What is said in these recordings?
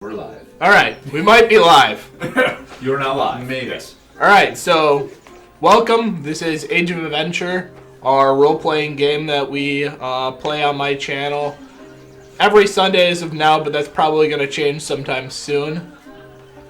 We're live. Alright, we might be live. You're not live. Maybe. Yes. Alright, so welcome. This is Age of Adventure, our role-playing game that we play on my channel every Sunday as of now, but that's probably going to change sometime soon,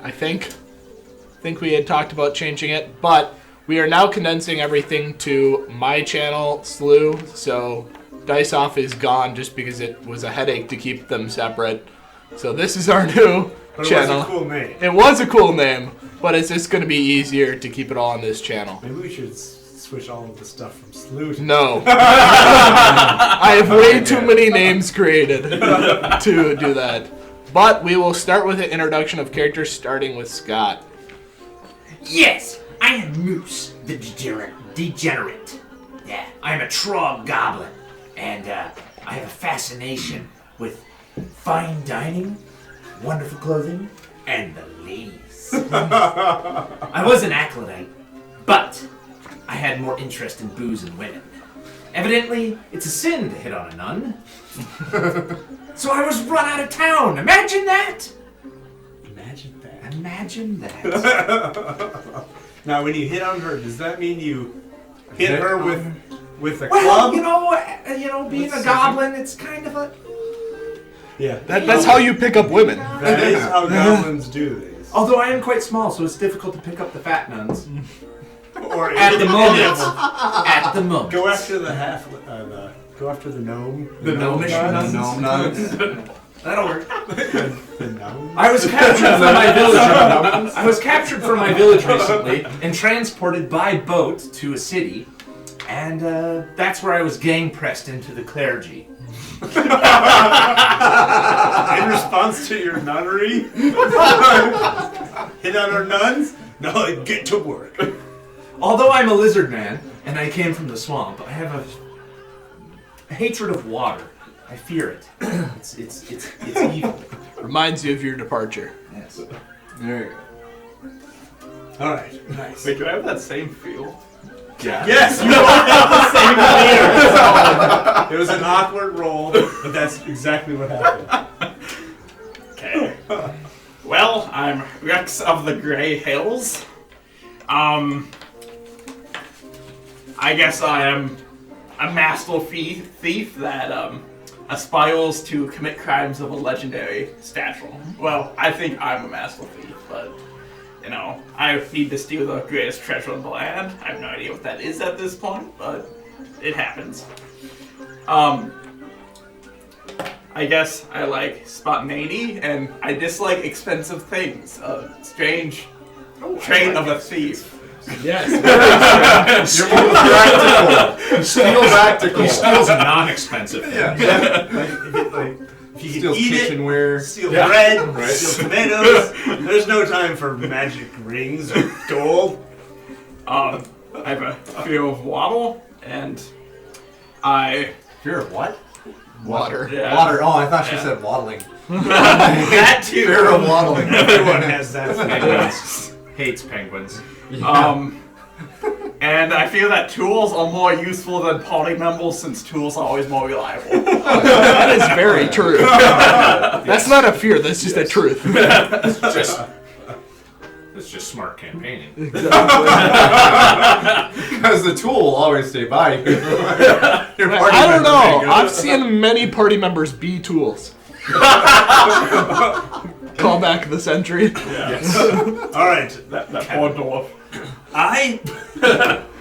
I think. I think we had talked about changing it, but we are now condensing everything to my channel, Sllou, so Dice Off is gone just because it was a headache to keep them separate. So this is our new channel. It was a cool name. It was a cool name, but it's just going to be easier to keep it all on this channel. Maybe we should switch all of the stuff from Sllou to... No. I have way too many names created to do that. But we will start with an introduction of characters, starting with Scott. Yes, I am Moose, the degenerate. Yeah, I am a trog goblin, and I have a fascination with fine dining, wonderful clothing, and the ladies. I was an acolyte, but I had more interest in booze and women. Evidently, it's a sin to hit on a nun. So I was run out of town. Imagine that! Imagine that. Imagine that. Now, when you hit on her, does that mean you hit her with a Well, club? you know, being a goblin, it's kind of a... Yeah. That's how you pick up women. That is how goblins do this. Although I am quite small, so it's difficult to pick up the fat nuns. Or At the moment. At the moment. Go after the go after the gnome. The gnomish nuns? Gnome nuns. That'll work. The gnome. I was captured from my village. I was captured from my village recently and transported by boat to a city, and that's where I was gang pressed into the clergy. In response to your nunnery? Hit on our nuns? No, get to work. Although I'm a lizard man and I came from the swamp, I have a hatred of water. I fear it. It's evil. Reminds you of your departure. Yes. There you go. Alright, nice. Wait, do I have that same feel? Yeah. Yes, you have the same fear. It was an awkward roll, but that's exactly what happened. Okay. Well, I'm Rex of the Grey Hills. I guess I am a master thief that aspires to commit crimes of a legendary stature. Well, I think I'm a master thief, but you know, I need to steal the greatest treasure in the land. I have no idea what that is at this point, but it happens. I guess I like spontaneity, and I dislike expensive things. A strange trait of a thief. Yes. You're more practical. You steal practical. He steals non-expensive things. If you can Steals eat kitchenware. it, steal bread, steal tomatoes, there's no time for magic rings or gold. I have a fear of waddle, and I... Fear of what? Water. Yeah. Water. Oh, I thought she said waddling. that too. Fear of waddling. Everyone has that. Penguins. Hates penguins. And I feel that tools are more useful than party members since tools are always more reliable. That is very true. That's not a fear, that's just a truth. It's just smart campaigning. Because the tool will always stay by you. Your party I don't member know. may go. I've seen many party members be tools. Call back of the century. Yes. Alright, that poor dwarf. I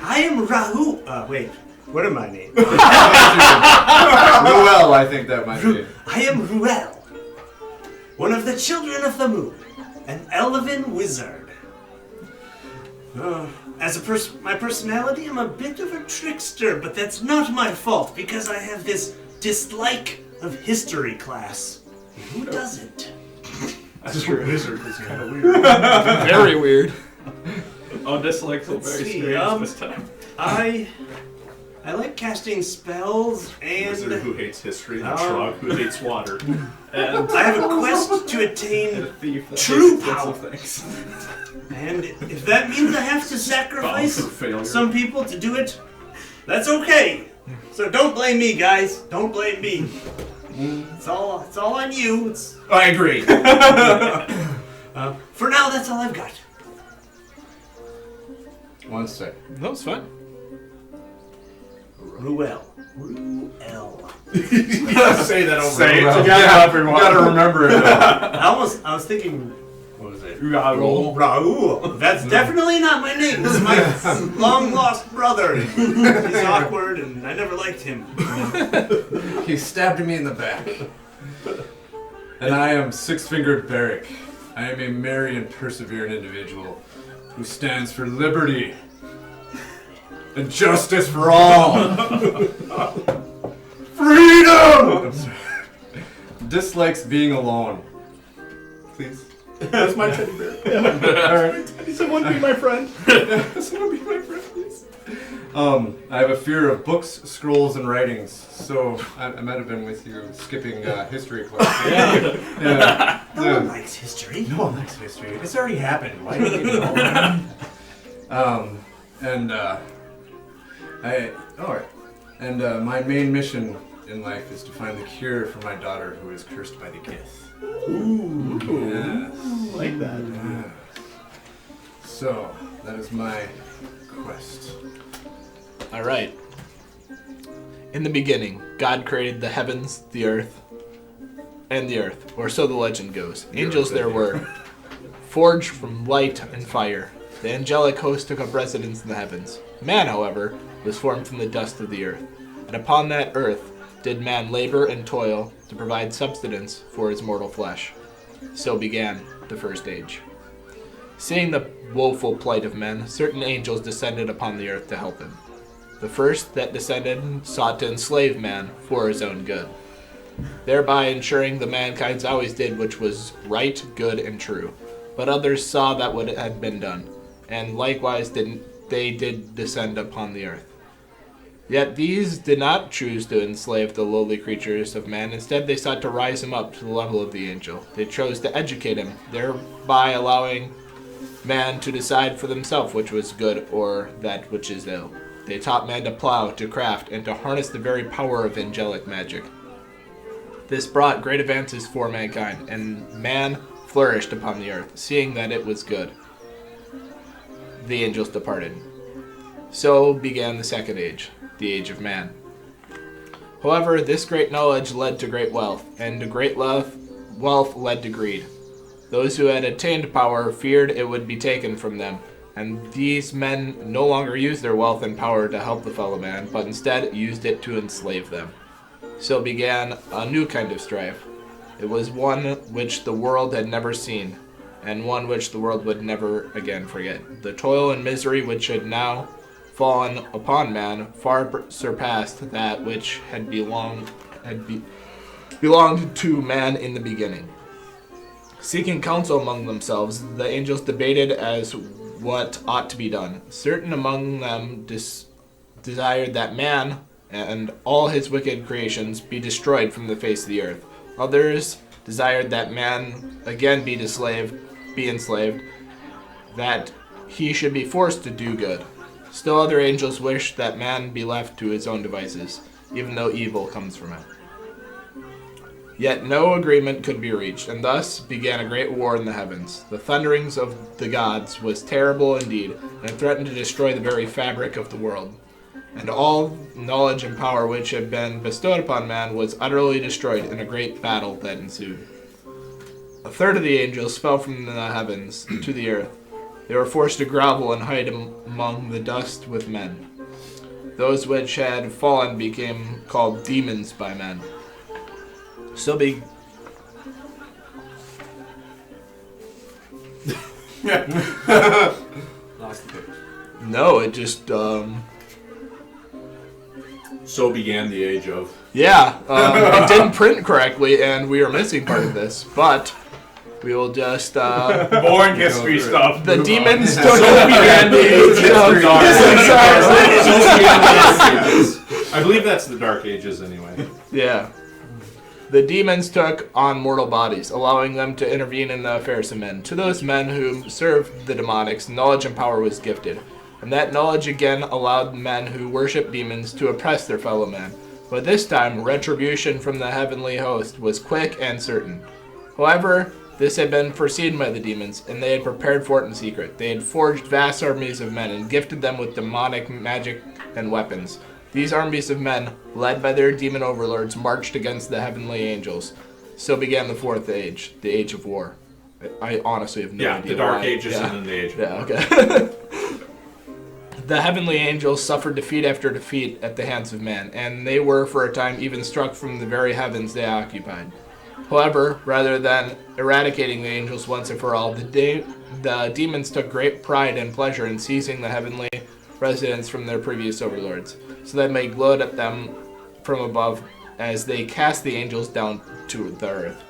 am Rahu. Wait, what am I named? Ruel, I think that might be. I am Ruel, one of the children of the moon, an elven wizard. My personality, I'm a bit of a trickster, but that's not my fault because I have this dislike of history class. Who doesn't? That's true. Wizard is kind of weird. Very weird. Oh, dislikes are Let's very see, strange this time. I like casting spells and Wizard who hates history, and Oh. Shrug who hates water. And I have a quest to a attain thief that true hates power. expensive things. And if that means I have to sacrifice Bound for failure. some people to do it, that's okay. So don't blame me, guys. Don't blame me. It's all on you. I agree. For now, that's all I've got. One sec. No, it's fine. Ruel. Say that over. Say it Well, together, yeah, everyone. You gotta remember it. I was thinking, what was it? Raoul. Raul. That's definitely not my name. This is my long lost brother. He's awkward, and I never liked him. He stabbed me in the back. And I am Six-Fingered Barrack. I am a merry and persevering individual who stands for liberty and justice for all. Freedom! Dislikes being alone. Please. That's my teddy bear. Alright. Someone be my friend. Someone be my friend, please. I have a fear of books, scrolls, and writings, so I might have been with you skipping history class. Yeah. No one likes history. No one likes history. It's already happened. Why do you even know? My main mission in life is to find the cure for my daughter who is cursed by the Gith. Ooh. Yes. Like that. So, that is my quest. All right. In the beginning, God created the heavens, the earth, and the earth, or so the legend goes. Angels there were, forged from light and fire. The angelic host took up residence in the heavens. Man, however, was formed from the dust of the earth. And upon that earth did man labor and toil to provide subsistence for his mortal flesh. So began the first age. Seeing the woeful plight of men, certain angels descended upon the earth to help him. The first that descended sought to enslave man for his own good, thereby ensuring the mankind always did which was right, good, and true. But others saw that what had been done, and likewise did descend upon the earth. Yet these did not choose to enslave the lowly creatures of man. Instead, they sought to rise him up to the level of the angel. They chose to educate him, thereby allowing man to decide for themselves which was good or that which is ill. They taught man to plow, to craft, and to harness the very power of angelic magic. This brought great advances for mankind, and man flourished upon the earth, seeing that it was good. The angels departed. So began the second age, the age of man. However, this great knowledge led to great wealth, and to great wealth led to greed. Those who had attained power feared it would be taken from them, and these men no longer used their wealth and power to help the fellow man, but instead used it to enslave them. So began a new kind of strife. It was one which the world had never seen, and one which the world would never again forget. The toil and misery which had now fallen upon man far surpassed that which had belonged to man in the beginning. Seeking counsel among themselves, the angels debated as what ought to be done. Certain among them desired that man and all his wicked creations be destroyed from the face of the earth. Others desired that man again be enslaved, that he should be forced to do good. Still other angels wished that man be left to his own devices, even though evil comes from him. Yet no agreement could be reached, and thus began a great war in the heavens. The thunderings of the gods was terrible indeed, and threatened to destroy the very fabric of the world. And all knowledge and power which had been bestowed upon man was utterly destroyed in a great battle that ensued. A third of the angels fell from the heavens to the earth. They were forced to grovel and hide among the dust with men. Those which had fallen became called demons by men. So Lost the picture. No, it just, So began the age of. it didn't print correctly, and we are missing part of this, but we will just, Boring history stuff. the demons took began the age of dark. I believe that's the Dark Ages anyway. Yeah. The demons took on mortal bodies, allowing them to intervene in the affairs of men. To those men who served the demonics, knowledge and power was gifted. And that knowledge again allowed men who worship demons to oppress their fellow men. But this time, retribution from the heavenly host was quick and certain. However, this had been foreseen by the demons, and they had prepared for it in secret. They had forged vast armies of men and gifted them with demonic magic and weapons. These armies of men, led by their demon overlords, marched against the heavenly angels. So began the fourth age, the Age of War. I honestly have no idea. The Dark why. Ages and then the Age of War. Okay. The heavenly angels suffered defeat after defeat at the hands of man, and they were for a time even struck from the very heavens they occupied. However, rather than eradicating the angels once and for all, the demons took great pride and pleasure in seizing the heavenly residents from their previous overlords, so that they gloat at them from above as they cast the angels down to the earth.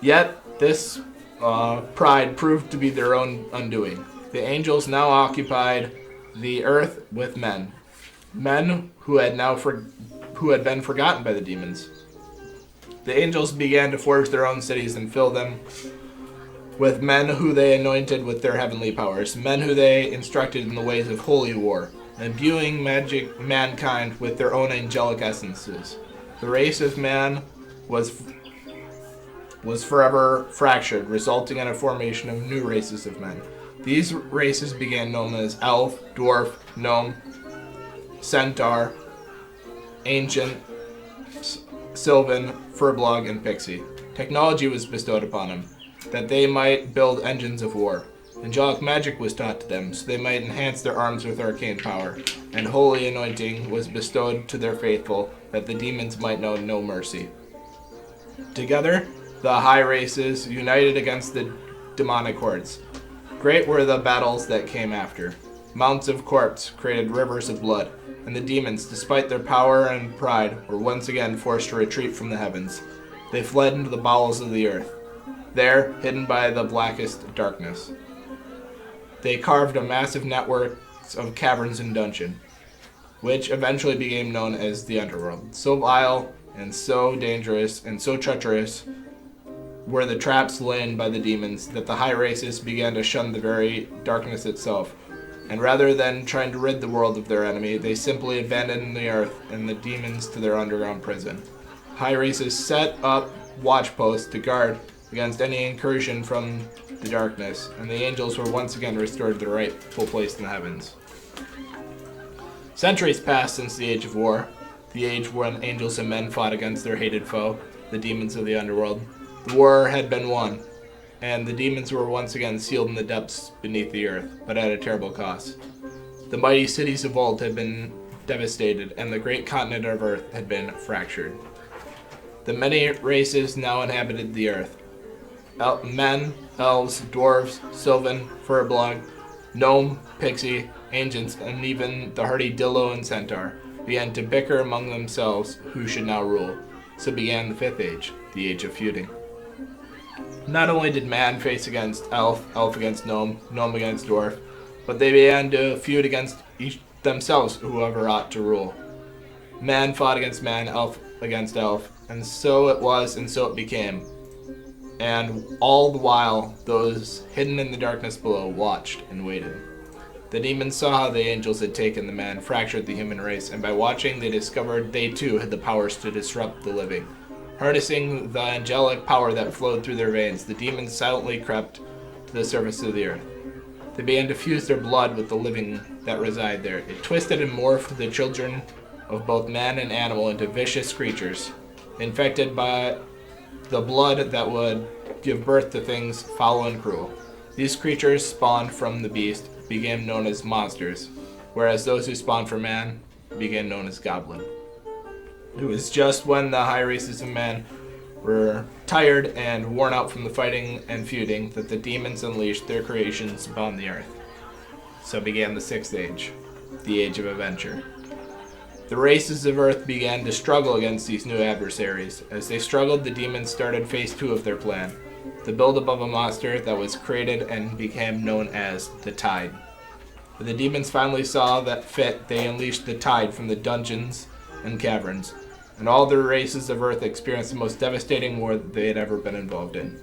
Yet, this pride proved to be their own undoing. The angels now occupied the earth with men who had been forgotten by the demons. The angels began to forge their own cities and fill them with men who they anointed with their heavenly powers, men who they instructed in the ways of holy war, imbuing mankind with their own angelic essences. The race of man was forever fractured, resulting in a formation of new races of men. These races began known as elf, dwarf, gnome, centaur, ancient, sylvan, furbolg, and pixie. Technology was bestowed upon them, that they might build engines of war. Angelic magic was taught to them, so they might enhance their arms with arcane power, and holy anointing was bestowed to their faithful, that the demons might know no mercy. Together, the high races united against the demonic hordes. Great were the battles that came after. Mounts of corpse created rivers of blood, and the demons, despite their power and pride, were once again forced to retreat from the heavens. They fled into the bowels of the earth, there hidden by the blackest darkness. They carved a massive network of caverns and dungeons, which eventually became known as the underworld. So vile and so dangerous and so treacherous were the traps laid by the demons that the high races began to shun the very darkness itself, and rather than trying to rid the world of their enemy, they simply abandoned the earth and the demons to their underground prison. High races set up watch posts to guard against any incursion from the darkness, and the angels were once again restored to their rightful place in the heavens. Centuries passed since the Age of War, the age when angels and men fought against their hated foe, the demons of the underworld. The war had been won, and the demons were once again sealed in the depths beneath the earth, but at a terrible cost. The mighty cities of old had been devastated, and the great continent of earth had been fractured. The many races now inhabited the earth. Men, elves, dwarves, sylvan, furbolg, gnome, pixie, ancients, and even the hardy dillo and centaur began to bicker among themselves who should now rule. So began the fifth age, the age of feuding. Not only did man face against elf, elf against gnome, gnome against dwarf, but they began to feud against each themselves, whoever ought to rule. Man fought against man, elf against elf, and so it was, and so it became. And all the while, those hidden in the darkness below watched and waited. The demons saw how the angels had taken the man, fractured the human race, and by watching they discovered they too had the powers to disrupt the living. Harnessing the angelic power that flowed through their veins, the demons silently crept to the surface of the earth. They began to fuse their blood with the living that reside there. It twisted and morphed the children of both man and animal into vicious creatures, infected by the blood that would give birth to things foul and cruel. These creatures spawned from the beast became known as monsters, whereas those who spawned from man began known as goblin. It was just when the high races of men were tired and worn out from the fighting and feuding that the demons unleashed their creations upon the earth. So began the sixth age, the age of adventure. The races of earth began to struggle against these new adversaries. As they struggled, the demons started phase 2 of their plan, the build-up of a monster that was created and became known as the Tide. When the demons finally saw that fit, they unleashed the Tide from the dungeons and caverns, and all the races of earth experienced the most devastating war that they had ever been involved in.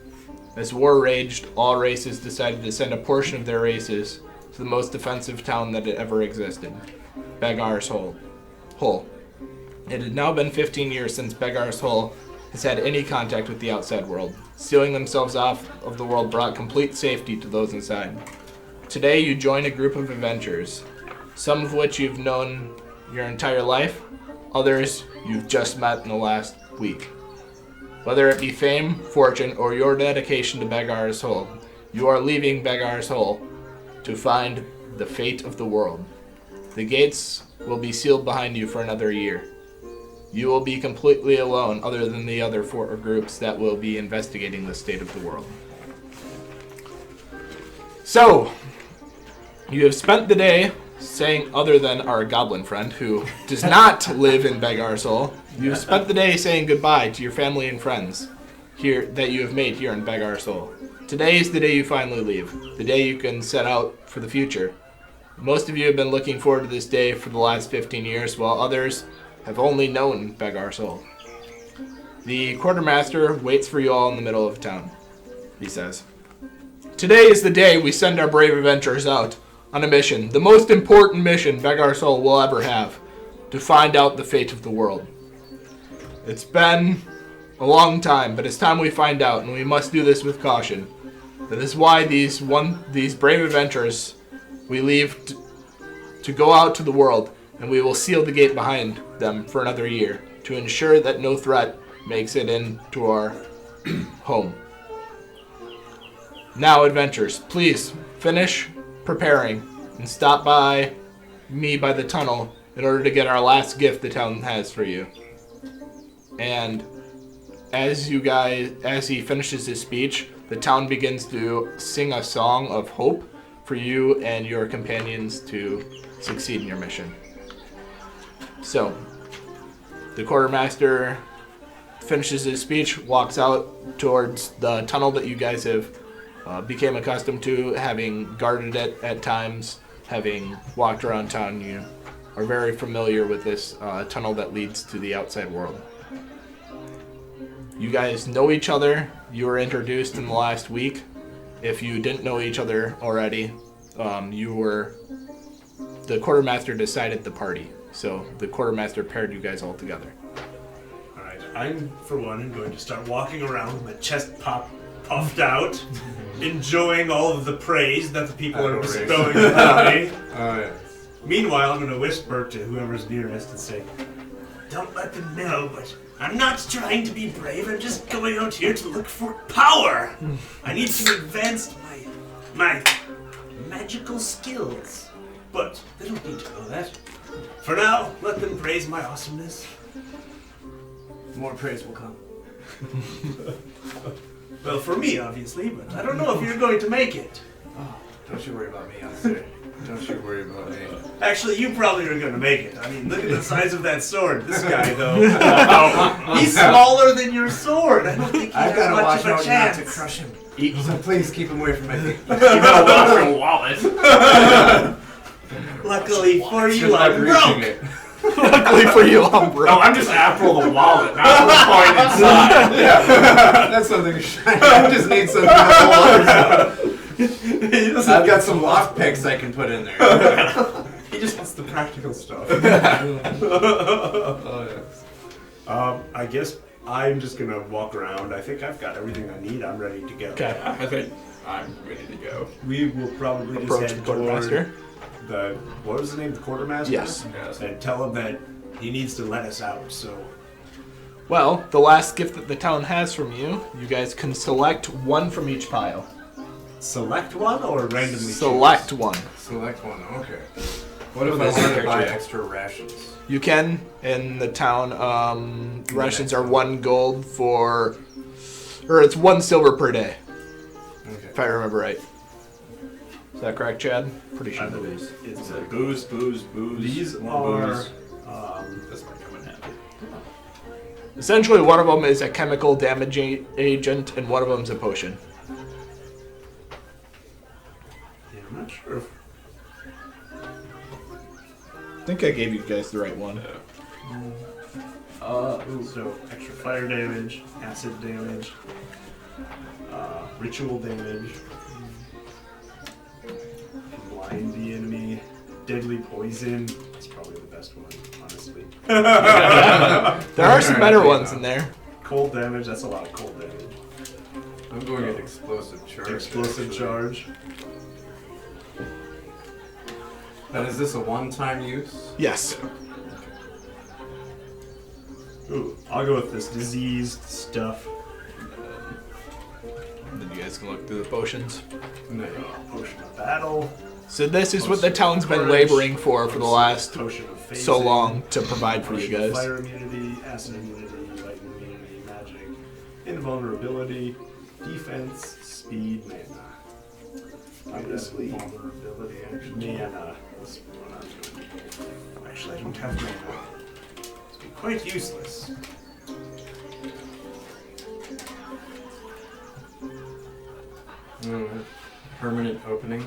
As war raged, all races decided to send a portion of their races to the most defensive town that had ever existed, Begar's Hole. It had now been 15 years since Begar's Hole has had any contact with the outside world. Sealing themselves off of the world brought complete safety to those inside. Today you join a group of adventurers, some of which you've known your entire life, others you've just met in the last week. Whether it be fame, fortune, or your dedication to Begar's Hole, you are leaving Begar's Hole to find the fate of the world. The gates will be sealed behind you for another year. You will be completely alone other than the other 4 groups that will be investigating the state of the world. So, you have spent the day saying, other than our goblin friend who does not live in Begar's Hole, you have spent the day saying goodbye to your family and friends here that you have made here in Begar's Hole. Today is the day you finally leave, the day you can set out for the future. Most of you have been looking forward to this day for the last 15 years, while others have only known Begar's Hole. The quartermaster waits for you all in the middle of town. He says, "Today is the day we send our brave adventurers out on a mission, the most important mission Begar's Hole will ever have, to find out the fate of the world. It's been a long time, but it's time we find out, and we must do this with caution. That is why these brave adventurers we leave to go out to the world, and we will seal the gate behind them for another year to ensure that no threat makes it into our home. Now, adventurers, please finish preparing and stop by me by the tunnel in order to get our last gift the town has for you." And as he finishes his speech, the town begins to sing a song of hope for you and your companions to succeed in your mission. So, the quartermaster finishes his speech, walks out towards the tunnel that you guys have became accustomed to, having guarded it at times, having walked around town. You are very familiar with this tunnel that leads to the outside world. You guys know each other. You were introduced in the last week. If you didn't know each other already, the quartermaster decided the party. So the quartermaster paired you guys all together. Alright, I'm, for one, going to start walking around with my chest puffed out, enjoying all of the praise that the people are bestowing upon me. Oh, yeah. Meanwhile, I'm going to whisper to whoever's nearest and say, "Don't let them know, but I'm not trying to be brave. I'm just going out here to look for power. I need to advance my magical skills. But they don't need to know that. For now, let them praise my awesomeness. More praise will come. Well, for me, obviously, but I don't know if you're going to make it. Oh, don't you worry about me, officer. Don't you worry about me. Actually, you probably are going to make it. I mean, look at the size of that sword. This guy, though, he's smaller than your sword. I don't think he I've has got to much watch of a out chance. not to crush him. So please keep him away from my feet. You better watch your wallet. Luckily for you, Just I'm reaching broke. it. Luckily for you, I'm broke. No, I'm just after the wallet, not the coin inside. Yeah, that's something shiny. I just need something to hold other stuff. I've got some lock picks I can put in there. He just wants the practical stuff. Oh, yes. I guess I'm just gonna walk around. I think I've got everything I need. I'm ready to go. Okay. I think I'm ready to go. We will probably Approach just the head quartermaster. toward what was the name? The quartermaster? Yes. Yes. And tell him that he needs to let us out. So Well, the last gift that the town has from you, you guys can select one from each pile. select one or randomly Select one. Select one, okay. What if I This wanted to buy character. extra rations? You can, in the town, rations are 1 gold for, or it's 1 silver per day, if Okay. I remember right. Is that correct, Chad? Pretty sure I that believe is. it's Booze, booze, booze. These more are booze. This might come in handy. Essentially, one of them is a chemical damage agent, and one of them's a potion. yeah, I'm not sure if I think I gave you guys the right one. so extra fire damage, acid damage, ritual damage, blind the enemy, deadly poison. That's probably the best one, honestly. There are some better ones in there. Cold damage, that's a lot of cold damage. I'm going at explosive charge. Explosive actually. charge. And is this a one-time use? Yes. Ooh, I'll go with this diseased stuff. Then you guys can look through the potions. No. Potion of battle. So this is what the town's been laboring for the last Potion of phasing, so long to provide for you potion of guys. Fire immunity, acid immunity, lightning immunity, magic, invulnerability, defense, speed, mana. Obviously, vulnerability, actually. Mana. This one I'm gonna do. Actually, I don't have mana. It's quite useless. Permanent opening.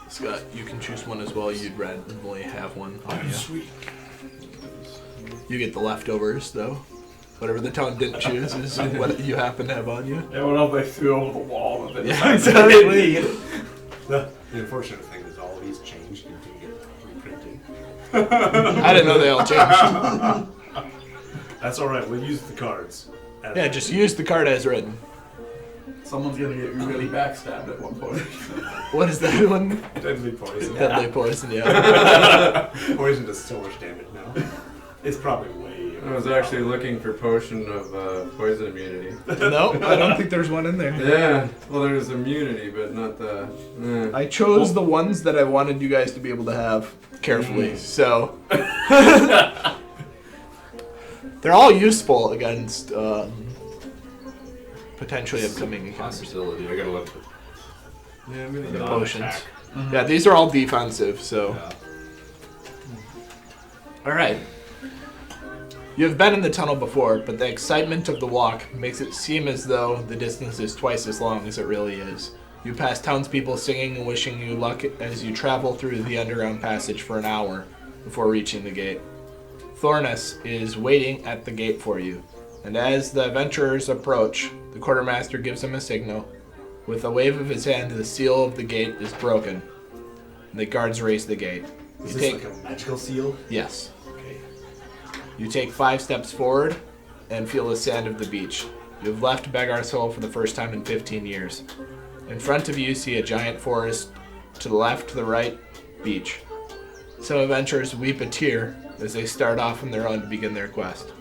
Scott, you can choose one as well. You'd randomly have one on you. Sweet. You get the leftovers, though. Whatever the town didn't choose is what you happen to have on you. Yeah, what else they threw over the wall that they Yeah, decided they didn't exactly. need. The unfortunate thing is all these changed and didn't get reprinted. I didn't know they all changed. That's alright, we'll use the cards. Yeah, just use the card as written. Someone's gonna get really backstabbed at one point. What is that one? Deadly poison. Deadly poison, yeah. Poison does so much damage now. It's probably way. I was actually looking for potion of poison immunity. Nope, I don't think there's one in there. Yeah, well there's immunity, but not the... I chose the ones that I wanted you guys to be able to have carefully, so... They're all useful against potentially upcoming encounters. Possibility. I gotta look. Yeah, I'm gonna The go potions. attack. Yeah, these are all defensive, so... Yeah. Alright. You have been in the tunnel before, but the excitement of the walk makes it seem as though the distance is twice as long as it really is. You pass townspeople singing and wishing you luck as you travel through the underground passage for an hour before reaching the gate. Thornus is waiting at the gate for you, and as the adventurers approach, the quartermaster gives them a signal. With a wave of his hand, the seal of the gate is broken, and the guards raise the gate. Is You this take... like a magical seal? Yes. Okay. You take 5 steps forward and feel the sand of the beach. You have left Begar's Hole for the first time in 15 years. In front of you see a giant forest. To the left, to the right, beach. Some adventurers weep a tear as they start off on their own to begin their quest.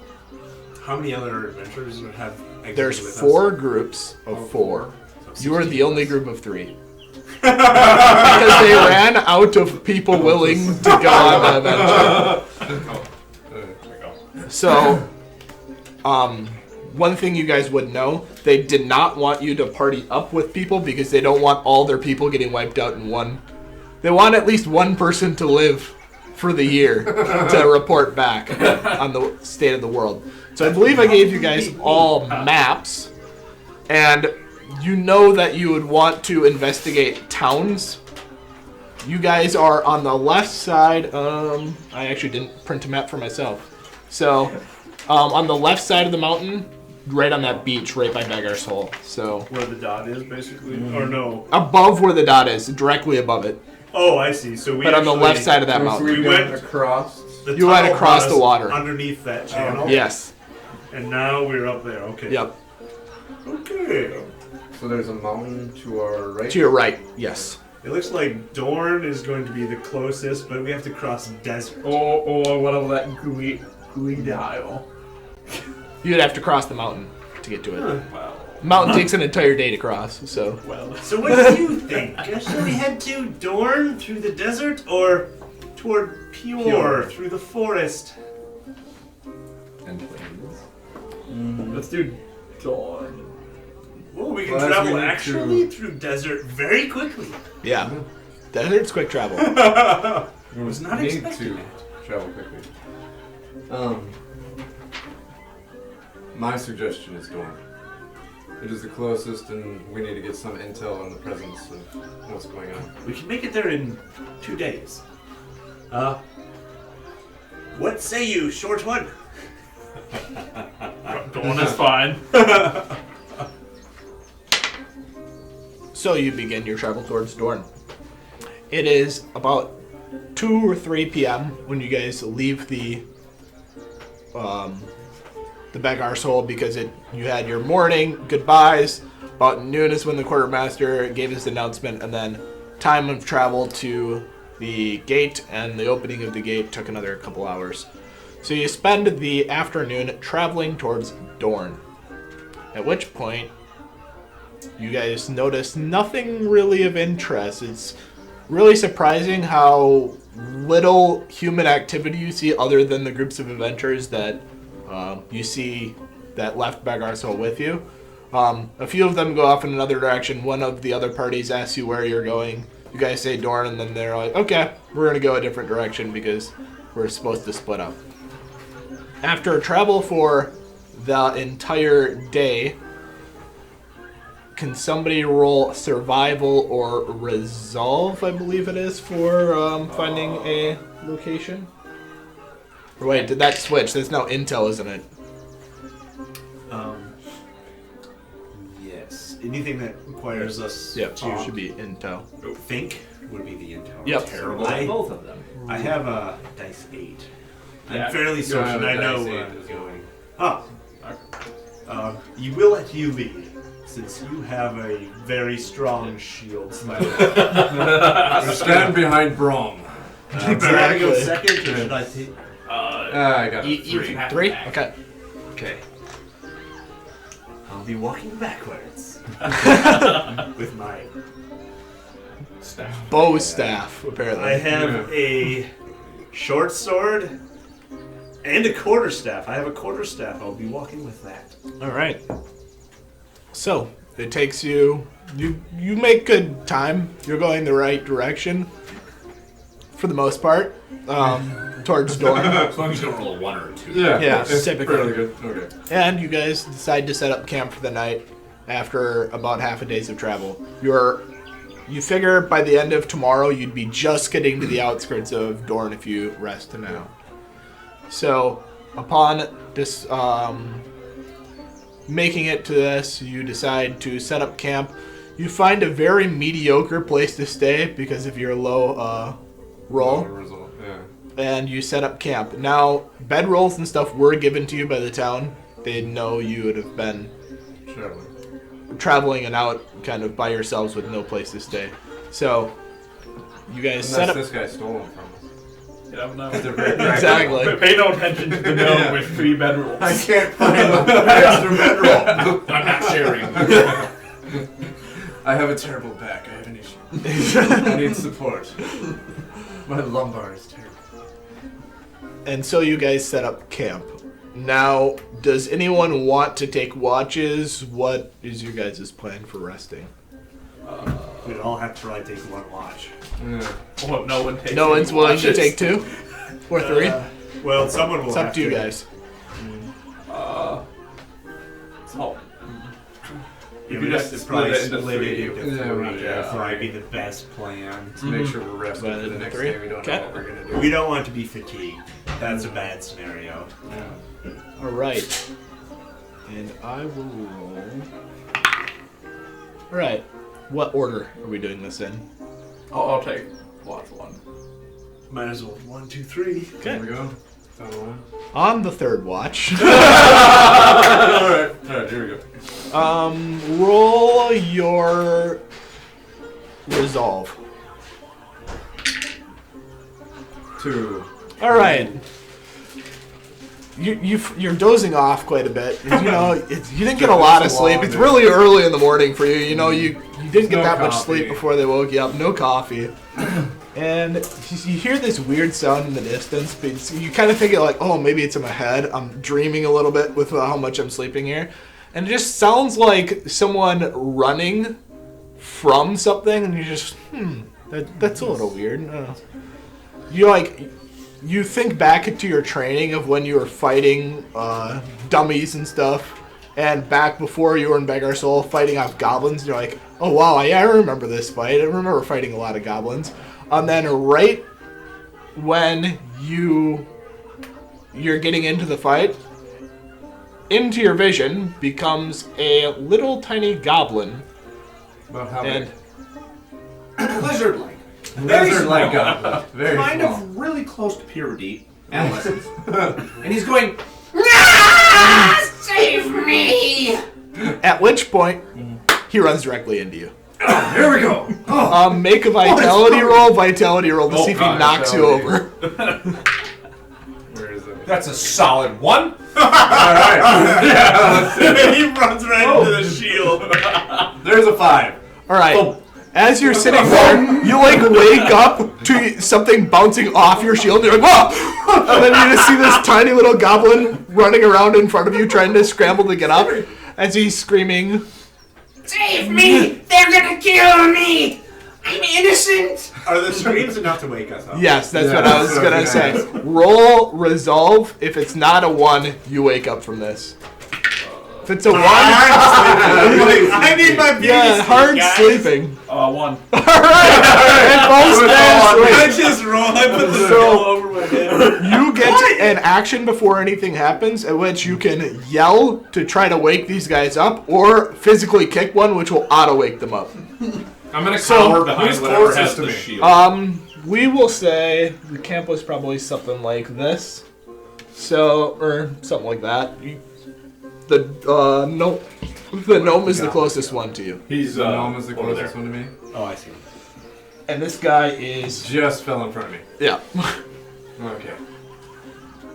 How many other adventurers would have exited There's with 4 groups of 4. us? You are the only group of 3. Because they ran out of people willing to go on the adventure. So, one thing you guys would know, they did not want you to party up with people because they don't want all their people getting wiped out in one. They want at least one person to live for the year to report back on the state of the world. So I believe I gave you guys all maps, and you know that you would want to investigate towns. You guys are on the left side. I actually didn't print a map for myself. So, on the left side of the mountain, right on that beach, right by Begar's Hole. So, Where the dot is, basically? Or no? above where the dot is, directly above it. Oh, I see. So we But on the actually- left side of that So mountain. we we went- went across. the You went tunnel across brought the us water. Underneath that channel. Yes. And now we're up there. Okay. Yep. Okay. So there's a mountain to our right. To your right. Yes. It looks like Dorn is going to be the closest, but we have to cross desert. Or whatever that gooey dial. You'd have to cross the mountain to get to it. Well, Mountain takes an entire day to cross, so. well. So what do you think? Should we head to Dorn through the desert or toward Pure through the forest? And planes. Let's do Dawn. Well, we can Well, travel we need actually through desert very quickly. Yeah. Desert's quick travel. We was not need expecting to that. travel quickly. My suggestion is Dorn. It is the closest, and we need to get some intel on the presence of what's going on. We can make it there in 2 days. What say you, short one? Dawn is fine. So you begin your travel towards Dorne. It is about 2 or 3 p.m. when you guys leave the Beg Arsehole because you had your morning goodbyes. About noon is when the quartermaster gave his announcement, and then time of travel to the gate and the opening of the gate took another couple hours. So you spend the afternoon traveling towards Dorne. At which point, you guys notice nothing really of interest. It's really surprising how little human activity you see other than the groups of adventurers that you see that left Beg Arsehole with you. A few of them go off in another direction. One of the other parties asks you where you're going. You guys say Dorne, and then they're like, okay, we're going to go a different direction because we're supposed to split up. After travel for the entire day, can somebody roll survival or resolve, I believe it is, for finding a location? Or wait, did that switch? There's no intel, isn't it? Yes. Anything that requires us Yep, to should be intel. think would be the intel. Yep. Terrible I- at both of them. I have a dice 8. Yeah. I'm fairly certain have a I know dice where 8 I'm as going. You will let you lead, since you have a very strong shield. Stand behind Brom. Should I go Exactly. second, or should I take? I got You 3. can have 3? it back. Okay. Okay. I'll be walking backwards with my Staff. Bow staff, apparently. I have a short sword and a quarterstaff. I have a quarterstaff. I'll be walking with that. All right. So it takes you make good time. You're going the right direction for the most part, towards Dorne. As long as you don't roll a 1 or a 2. Yeah, it's typically. fairly good. Okay. And you guys decide to set up camp for the night after about half a day's of travel. You figure by the end of tomorrow you'd be just getting to the outskirts of Dorne if you rest now. So upon this making it to this, you decide to set up camp. You find a very mediocre place to stay because of your low roll. Result. Yeah. And you set up camp. Now, bedrolls and stuff were given to you by the town. They know you would have been traveling and out kind of by yourselves with no place to stay. So, you guys set Unless up... this guy stole them from us. You don't know. They're very Exactly. But pay no attention to the gnome Yeah. with 3 bedrolls. I can't find the extra bedroll. I'm not sharing. I have a terrible back. I have an issue. I need support. My lumbar is terrible. And so you guys set up camp. Now, does anyone want to take watches? What is your guys' plan for resting? We'd all have to probably take one watch. Yeah. Well, no one takes No any one's willing to watches. take 2? Or 3? Well, someone will It's have up to you guys. So, Yeah, You we just have to split probably it into split it 3. into Yeah, 3. right, yeah. That'd probably be the best plan. To make sure we're rested Rather for the than next 3? day. We don't Okay. know what we're gonna do. We don't want to be fatigued. That's a bad scenario. All right. And I will roll. All right. What order are we doing this in? I'll take watch 1. Might as well 1, 2, 3. There we go. Down the line. On the third watch, Alright, here we go. roll your resolve. 2. All right. You're dozing off quite a bit. You know, you didn't get a lot of It's a sleep. long It's day. really early in the morning for you. You know, you didn't get No that much coffee. sleep before they woke you up. No coffee. And you hear this weird sound in the distance, but you kind of think it like, oh, maybe it's in my head. I'm dreaming a little bit with how much I'm sleeping here. And it just sounds like someone running from something, and you just, that's a little weird. You think back to your training of when you were fighting dummies and stuff, and back before you were in Beg Arsehole fighting off goblins, and you're like, oh wow, I remember this fight. I remember fighting a lot of goblins. And then right when you you're getting into the fight, into your vision becomes a little tiny goblin. About how And big? Lizard-like. Lizard-like goblin. Very Kind small. of really close to puberty. Adolescence. And he's going, Save me! at which point, he runs directly into you. Here we go. Make a vitality roll to see if he God, knocks you vitality. over. Where is it? that's a solid 1. All right. Yeah, let's see. He runs right into the shield. There's a 5. All right. As you're sitting there, you like wake up to something bouncing off your shield. And you're like, whoa! And then you just see this tiny little goblin running around in front of you, trying to scramble to get up. As he's screaming, Save me! They're gonna kill me! I'm innocent! Are the screams enough to wake us up? yes, that's Yeah, what I was that's gonna what say. I was Roll resolve. If it's not a 1, you wake up from this. If it's a 1, I need my beauty yeah, sleep, hard guys. sleeping. 1. Alright, and both I stand just roll. I put the So- skull over my head. You get an action before anything happens, at which you can yell to try to wake these guys up, or physically kick one, which will auto-wake them up. I'm going to So, cower behind who's whatever closest has to the me? shield. We will say the camp was probably something like this. So, or something like that. The gnome is the closest one to you. He's The gnome is the over closest there. one to me. Oh, I see. And this guy is... Just fell in front of me. Yeah. Okay.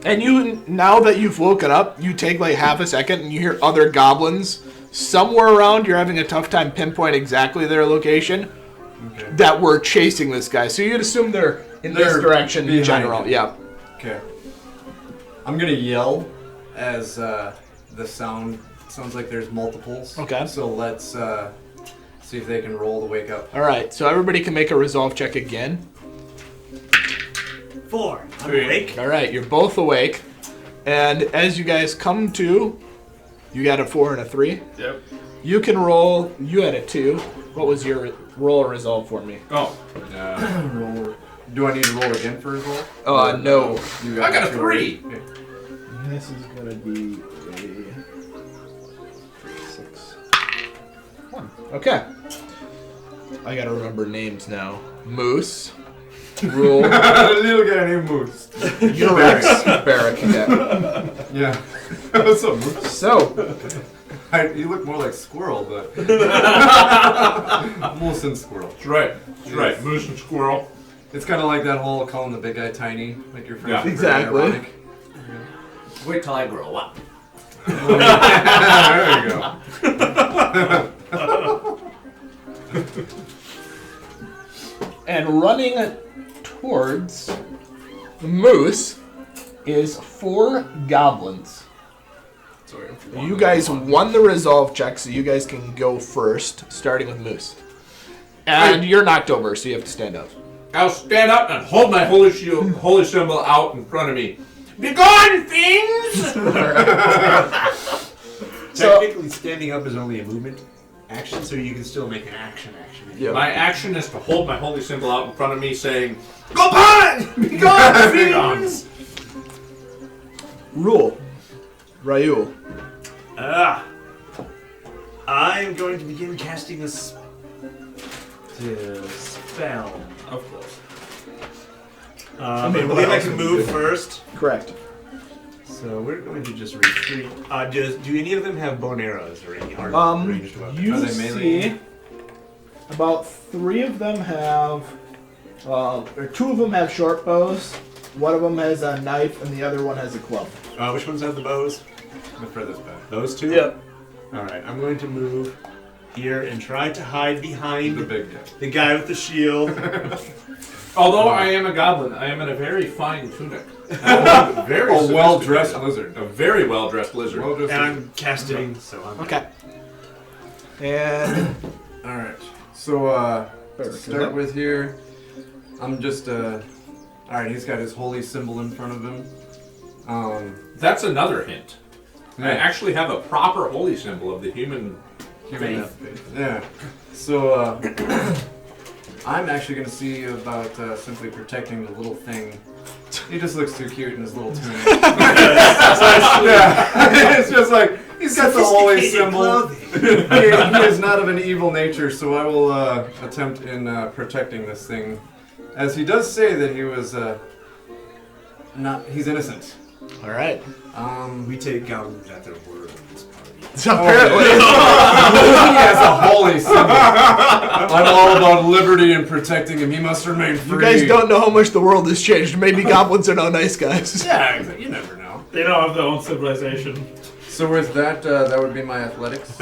And you, now that you've woken up, you take like half a second and you hear other goblins somewhere around. You're having a tough time pinpoint exactly their location Okay. that were chasing this guy. So you'd assume they're in this They're direction in behind general. him. Yeah. Okay. I'm gonna yell as the sound sounds like there's multiples. Okay. So let's see if they can roll to wake up. All right. So everybody can make a resolve check again. 4. I'm Three. awake. All right. You're both awake, and as you guys come to, you got a 4 and a 3. Yep. You can roll. You had a 2. What was your roll or resolve for me? Oh. Roll. Do I need to roll again for his roll? No. You I got a two 3. already? Okay. This is gonna be a 6. 1. Okay. I gotta remember names now. Moose. Rule. Little guy named Moose. Unirex. Barrack. Yeah. Yeah. What's up, Moose? So, You look more like Squirrel, but Moose and Squirrel. That's right. That's right. Yes. Moose and squirrel. It's kind of like that whole calling the big guy tiny, like your friend. Yeah. Exactly. Wait till I grow up. There you go. and running towards the moose is 4 goblins. Sorry. You guys won the resolve check, so you guys can go first, starting with Moose. And you're knocked over, so you have to stand up. I'll stand up and hold my holy shield, holy symbol out in front of me. Be gone, fiends! Technically, standing up is only a movement action, so you can still make an action. Yeah. My action is to hold my holy symbol out in front of me, saying, Go on! Be gone, fiends! Rule. Raul. I'm going to begin casting a spell. of course. I believe I can move first. Correct. So we're going to just retreat. Do any of them have bow and arrows or any ranged weapons? You Are they melee? see about 3 of them have, or 2 of them have short bows. One of them has a knife, and the other one has a club. Which ones have the bows? The furthest back. Those 2? Yep. Alright, I'm going to move here and try to hide behind The big guy. the guy with the shield. Although I am a goblin, I am in a very fine tunic. A very A well-dressed sophisticated- lizard. A very well-dressed lizard. Well-dressed And lizard. I'm casting, so I'm Okay. And All right. So to Perfect. start with here, I'm just all right. He's got his holy symbol in front of him. That's another hint. I Yeah. actually have a proper holy symbol of the human faith. Yeah. So I'm actually going to see about simply protecting the little thing He just looks too cute in his little tunic. Yeah, it's just like he's got the holy symbol. He is not of an evil nature, so I will attempt in protecting this thing, as he does say that he was he's innocent. All right. We take goblins at their word in this party. So apparently, He has a holy symbol. I'm all about liberty and protecting him. He must remain free. you guys don't know how much the world has changed. Maybe goblins are now nice guys. Yeah, exactly. You never know. They don't have their own civilization. So with that, that would be my athletics.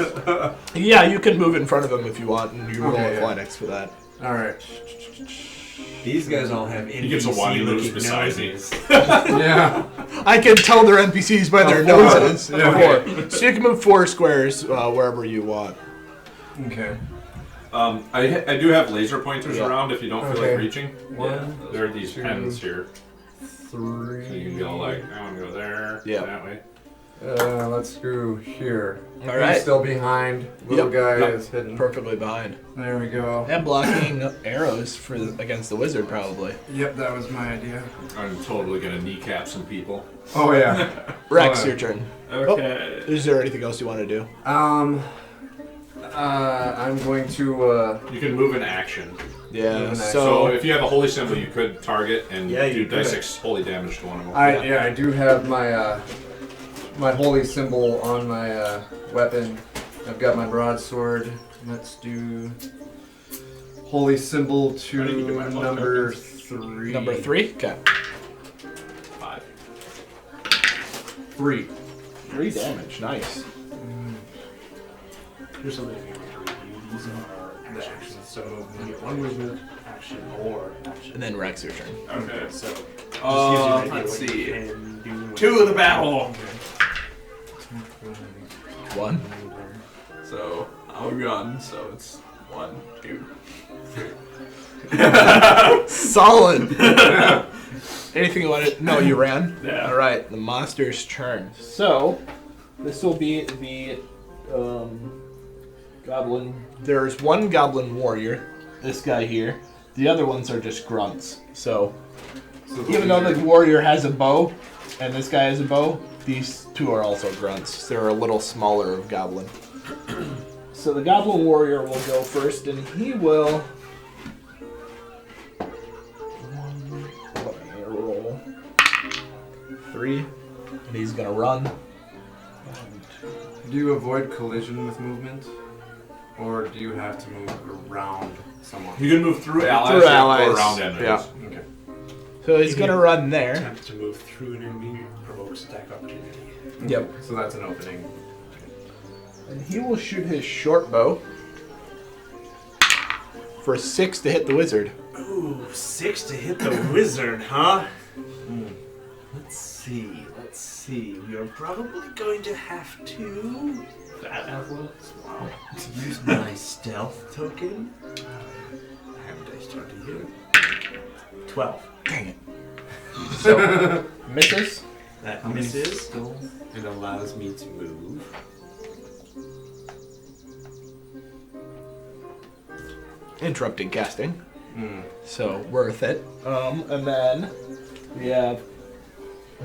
Yeah, you can move in front of him if you want, and you roll Okay, yeah. athletics for that. All right. These guys all have He gets a wadi moves NPC-looking beside me. noses. Yeah. I can tell they're NPCs by their Oh, 4. noses. Yeah. 4. So you can move 4 squares wherever you want. Okay. I do have laser pointers Yeah. around if you don't feel Okay. like reaching. One, There are these 2, pens here. 3. So you can go like, I want to go there, Yeah. that way. Let's go here. All right. He's still behind. Little Yep. guy Yep. is hidden. Perfectly behind. There we go. And blocking arrows against the wizard, probably. Yep, that was my idea. I'm totally gonna kneecap some people. Oh yeah. Rex, Alright. your turn. Okay. Is there anything else you want to do? I'm going to. You can move in action. Yeah. Nice. So So if you have a holy symbol, you could target and Yeah, you do dice could. 6 holy damage to one of them. I do have my my holy symbol on my weapon. I've got my broadsword. Let's do holy symbol to I need to do my plus number tokens. 3. number 3. Okay. 5. 3. 3 damage. Nice. Here's something if you want to review. These are the actions. So you get one movement, action, or action. And then Rex, your turn. Okay. So just gives you an idea Let's what you see. can do. 2 of the battle. 1. So I'll run. So it's 1, 2, 3. Solid. Anything you want to? No, you ran. Yeah. All right. The monster's turn. So this will be the goblin. There's one goblin warrior. This guy here. The other ones are just grunts. So even though the warrior has a bow, and this guy has a bow, these 2 are also grunts. They're a little smaller of goblin. So the goblin warrior will go first, and he will. Let me roll 3, and he's gonna run. Do you avoid collision with movement, or do you have to move around someone? You can move through allies, Through allies, or around enemies. yeah. Okay. So he's gonna run there. Attempt to move through an enemy provokes attack opportunity. Yep. So that's an opening. And he will shoot his short bow for 6 to hit the wizard. Ooh, 6 to hit the wizard, huh? Let's see. We are probably going to have to That athletics. Wow. use my stealth token. I have a dice chart here. 12. Dang it. So, misses. That misses and allows me to move. Interrupting casting. Hmm. So, worth it. And then we have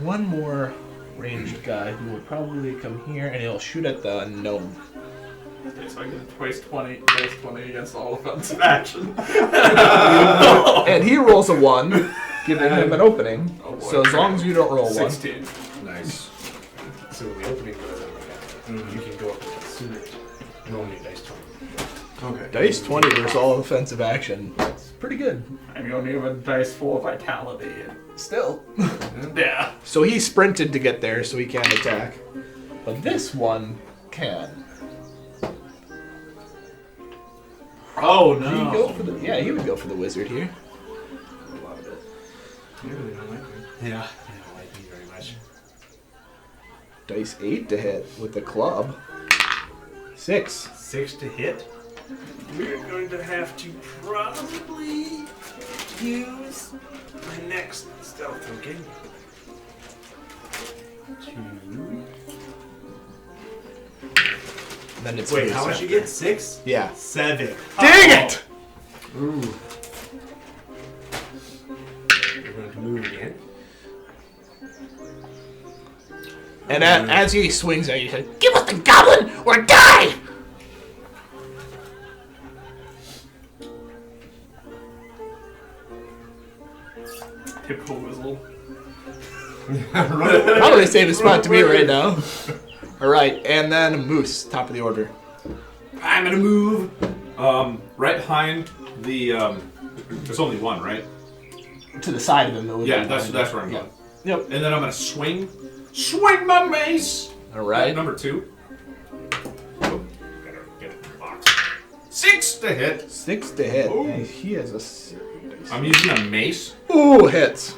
one more ranged guy who will probably come here and he'll shoot at the gnome. Okay, so I get twice 20 against all offensive action. And he rolls a 1, giving him an opening. Oh boy. So as long as you don't roll 1. 16. Nice. So when the opening goes on like that, you can go up and sooner. Roll me a dice 20. Okay. Dice 20 versus all offensive action. It's pretty good. I'm going to give a dice full of vitality. Still. Yeah. So he sprinted to get there so he can't attack. But this one can. Oh He go for the, yeah, he would go for the wizard here. A lot of it. You really don't like me. Yeah, they don't like me very much. Dice 8 to hit with the club. 6. 6 to hit. We're going to have to probably use my next stealth token to. Then it's Wait, his how much you get? 6? Yeah. 7. Dang it! Ooh. We're going to move again. And as he swings at you, he says, "Give us the goblin or die!" Typical whistle. Probably the safest spot to be right now. All right, and then Moose, top of the order. I'm gonna move right behind the. There's only one, right? To the side of him. That would Yeah, be that's behind where I'm you. going. Yep. And then I'm gonna swing my mace. All right. Number 2. Oh, gotta get it in the box. 6 to hit. 6 to hit. Ooh. And he has a 6. I'm using a mace. Ooh, hits.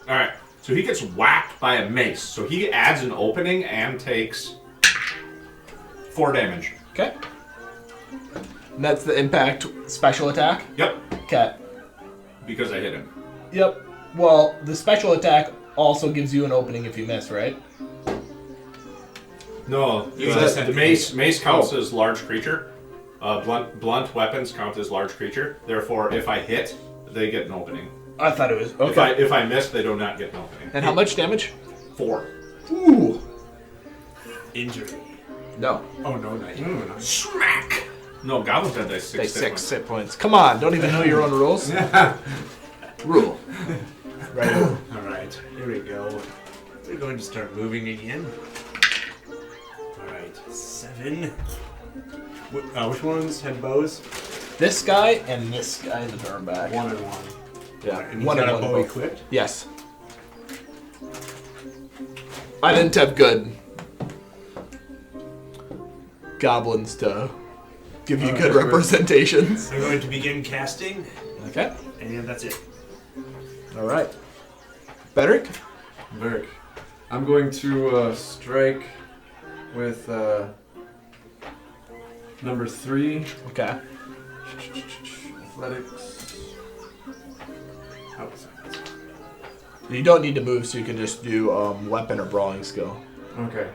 All right. So he gets whacked by a mace. So he adds an opening and takes 4 damage. Okay. And that's the impact special attack. Yep. Okay. Because I hit him. Yep. Well, the special attack also gives you an opening if you miss, right? No, You just have the to mace counts as large creature. Blunt weapons count as large creature. Therefore, if I hit, they get an opening. I thought it was okay. If I miss, they do not get an opening. And how much damage? 4. Ooh. Injury. No. Oh no, not you. Ooh, nice. Smack. No, goblins had dice 6. Take 6 hit points. Come on, don't even know your own rules. Rule. Right. All right, here we go. We're going to start moving again. All right, 7. Which ones had bows? This guy and this guy in the turn back. 1 and 1. Yeah. And he's One got and a one bow both. equipped. Yes. I didn't have good goblins to give you good representations. I'm going to begin casting, Okay. and that's it. All right. Bedrick? Beric. I'm going to strike with number 3. Okay. Athletics. Oh, sorry. You don't need to move, so you can just do weapon or brawling skill. Okay.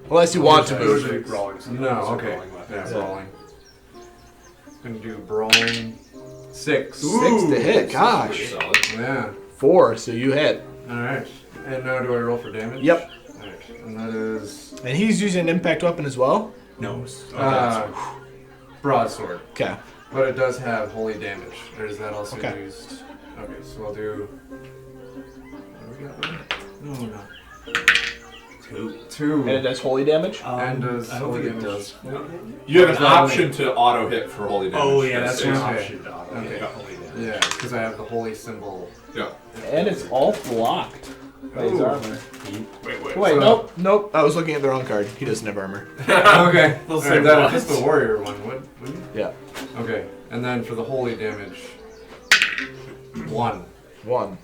Unless you want to Those move. are brawling. No, okay. Brawling weapons. Yeah, brawling. Gonna do brawling. 6. 6 to hit. Gosh. Solid. Yeah. 4, so you hit. Alright. And now do I roll for damage? Yep. Alright. And that is And he's using an impact weapon as well? No. broadsword. Okay. But it does have holy damage. Or is that also Okay. used? Okay, so I'll do. What do we got? No, no. 2. And it does holy damage? And does I don't holy think it damage. does. You have an Is that only- option to auto hit for holy damage. Oh yeah, that's an Okay. option. Dog. Okay. Yeah, holy damage. Yeah, because I have the holy symbol. Yeah. And it's all blocked by his Ooh. armor. Wait. Wait, So- nope. I was looking at the wrong card. He doesn't have armor. Okay. They'll Alright, say that what? is the warrior one. Wouldn't you? Yeah. Okay. And then for the holy damage, 1. 1.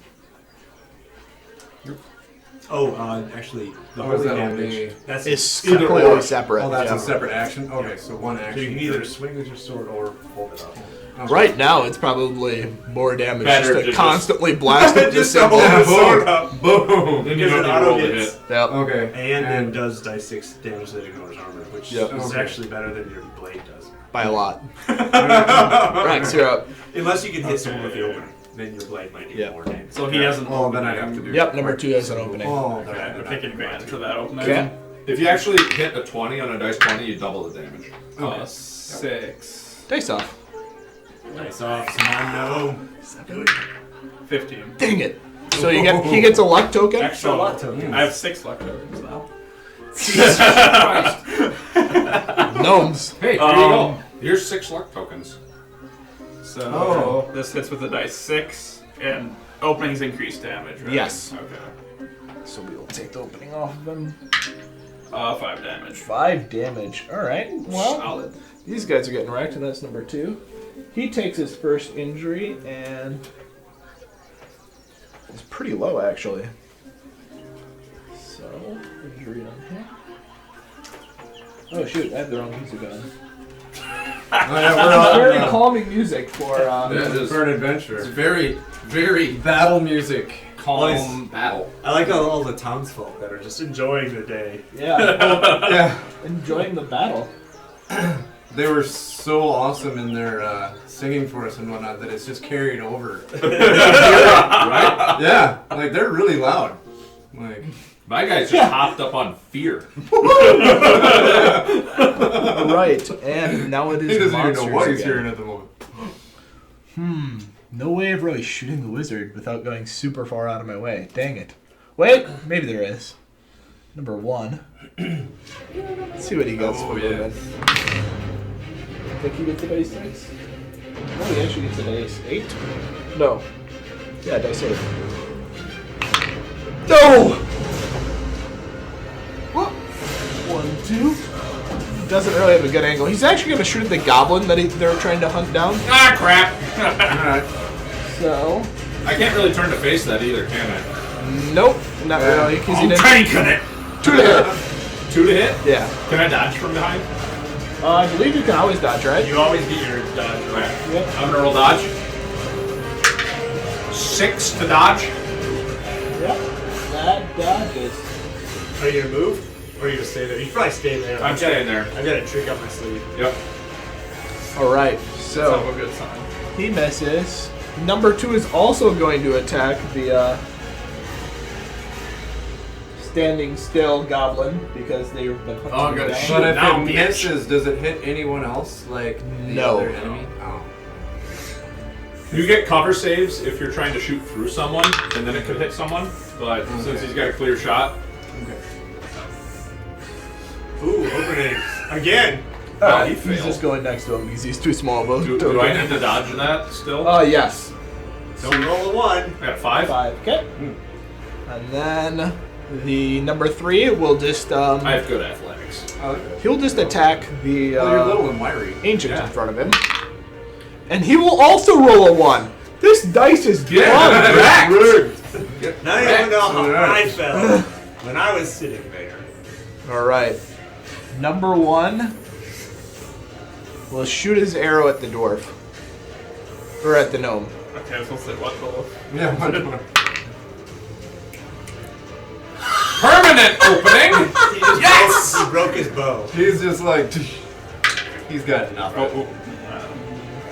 Oh, actually, the Oh, is holy that damage. only- That's It's Either completely or. separate. Oh, that's yeah. a separate action? Okay, Yeah. so 1 action. So you can either swing with your sword or hold it up. Okay. Right now, it's probably more damage Better just to to just- constantly blast it with the Just to symbol. hold the Yeah, sword up. Boom! Then you Because don't it need to auto roll the hits. hit. Yep. Okay. And it does dice 6 damage that ignores armor, which Yep. is Okay. actually better than your blade does. By a lot. Rex, you're up. Unless you can hit someone with the opening, then your blade might do Yeah. more damage. So he doesn't. Oh, then I have to do. Yep, number 2 has an opening. Oh, Okay, okay. I'm taking advantage of that opening. Okay. If you actually hit a 20 on a dice 20, you double the damage. 6. Dice off. Nice off, Simon, no. 15. Dang it. So he gets a luck token? Extra luck token. I have 6 luck tokens now. Gnomes. Hey, there you go. Here's 6 luck tokens. So this hits with a dice 6, and openings increase damage, right? Yes. Okay. So we will take the opening off of him. 5 damage. 5 damage. Alright. Well, Solid. these guys are getting wrecked, and that's number 2. He takes his first injury, and it's pretty low, actually. So, injury on him. Oh shoot, I have the wrong music on. Oh, yeah, we're on, Very calming music for, Yeah, it is. for an It's adventure. very, very Battle music. calm battle. I like all the townsfolk that are just enjoying the day. yeah, Yeah. enjoying the battle. They were so awesome in their singing for us and whatnot that it's just carried over. Right? Yeah, like they're really loud. Like, My guy's just hopped up on fear. Right, and now it is He doesn't even monsters know what he's again. hearing at the moment. No way of really shooting the wizard without going super far out of my way. Dang it. Wait, maybe there is. Number 1. Let's see what he gets for yes. Think he gets a dice 6? No, he actually gets a dice 8. No. Yeah, dice 8. No! What? 1, 2. Doesn't really have a good angle. He's actually going to shoot at the goblin that they're trying to hunt down. Ah, crap! Alright. So, I can't really turn to face that either, can I? nope, not really, because he I'm didn't. cranking it. 2 to hit. 2 to hit? Yeah. Can I dodge from behind? I believe you can always dodge, right? You always get your dodge right. Okay. I'm gonna roll dodge. 6 to dodge. Yep. That dodges. Are you gonna move? Or are you gonna stay there? You should probably stay there. I'm staying there. I've got a trick up my sleeve. Yep. Alright, That's so a good sign. he misses. Number 2 is also going to attack the standing still goblin because they've been hunting Oh, him good down. shit. But if Now, it bitch. misses, does it hit anyone else? Like the No. other enemy? Oh. You get cover saves if you're trying to shoot through someone, and then it could hit someone. But since he's got a clear shot, Okay. Ooh, opening. Again. oh, he He's failed. just going next to him because he's too small. Do I need to dodge that still? Yes. Don't roll a 1. I got 5. 5. Okay. And then the number 3 will just I have good athletics. he'll just attack the Well, you're little and wiry. ancient Yeah. in front of him, and he will also roll a 1. This dice is Yeah. drugged. Now you know how Alright. I felt when I was sitting there. All right. Number 1 will shoot his arrow at the dwarf or at the gnome. Okay, I was supposed to say what the... Yeah, much more. Permanent opening! Yes! He broke his bow. He's just like, he's got nothing.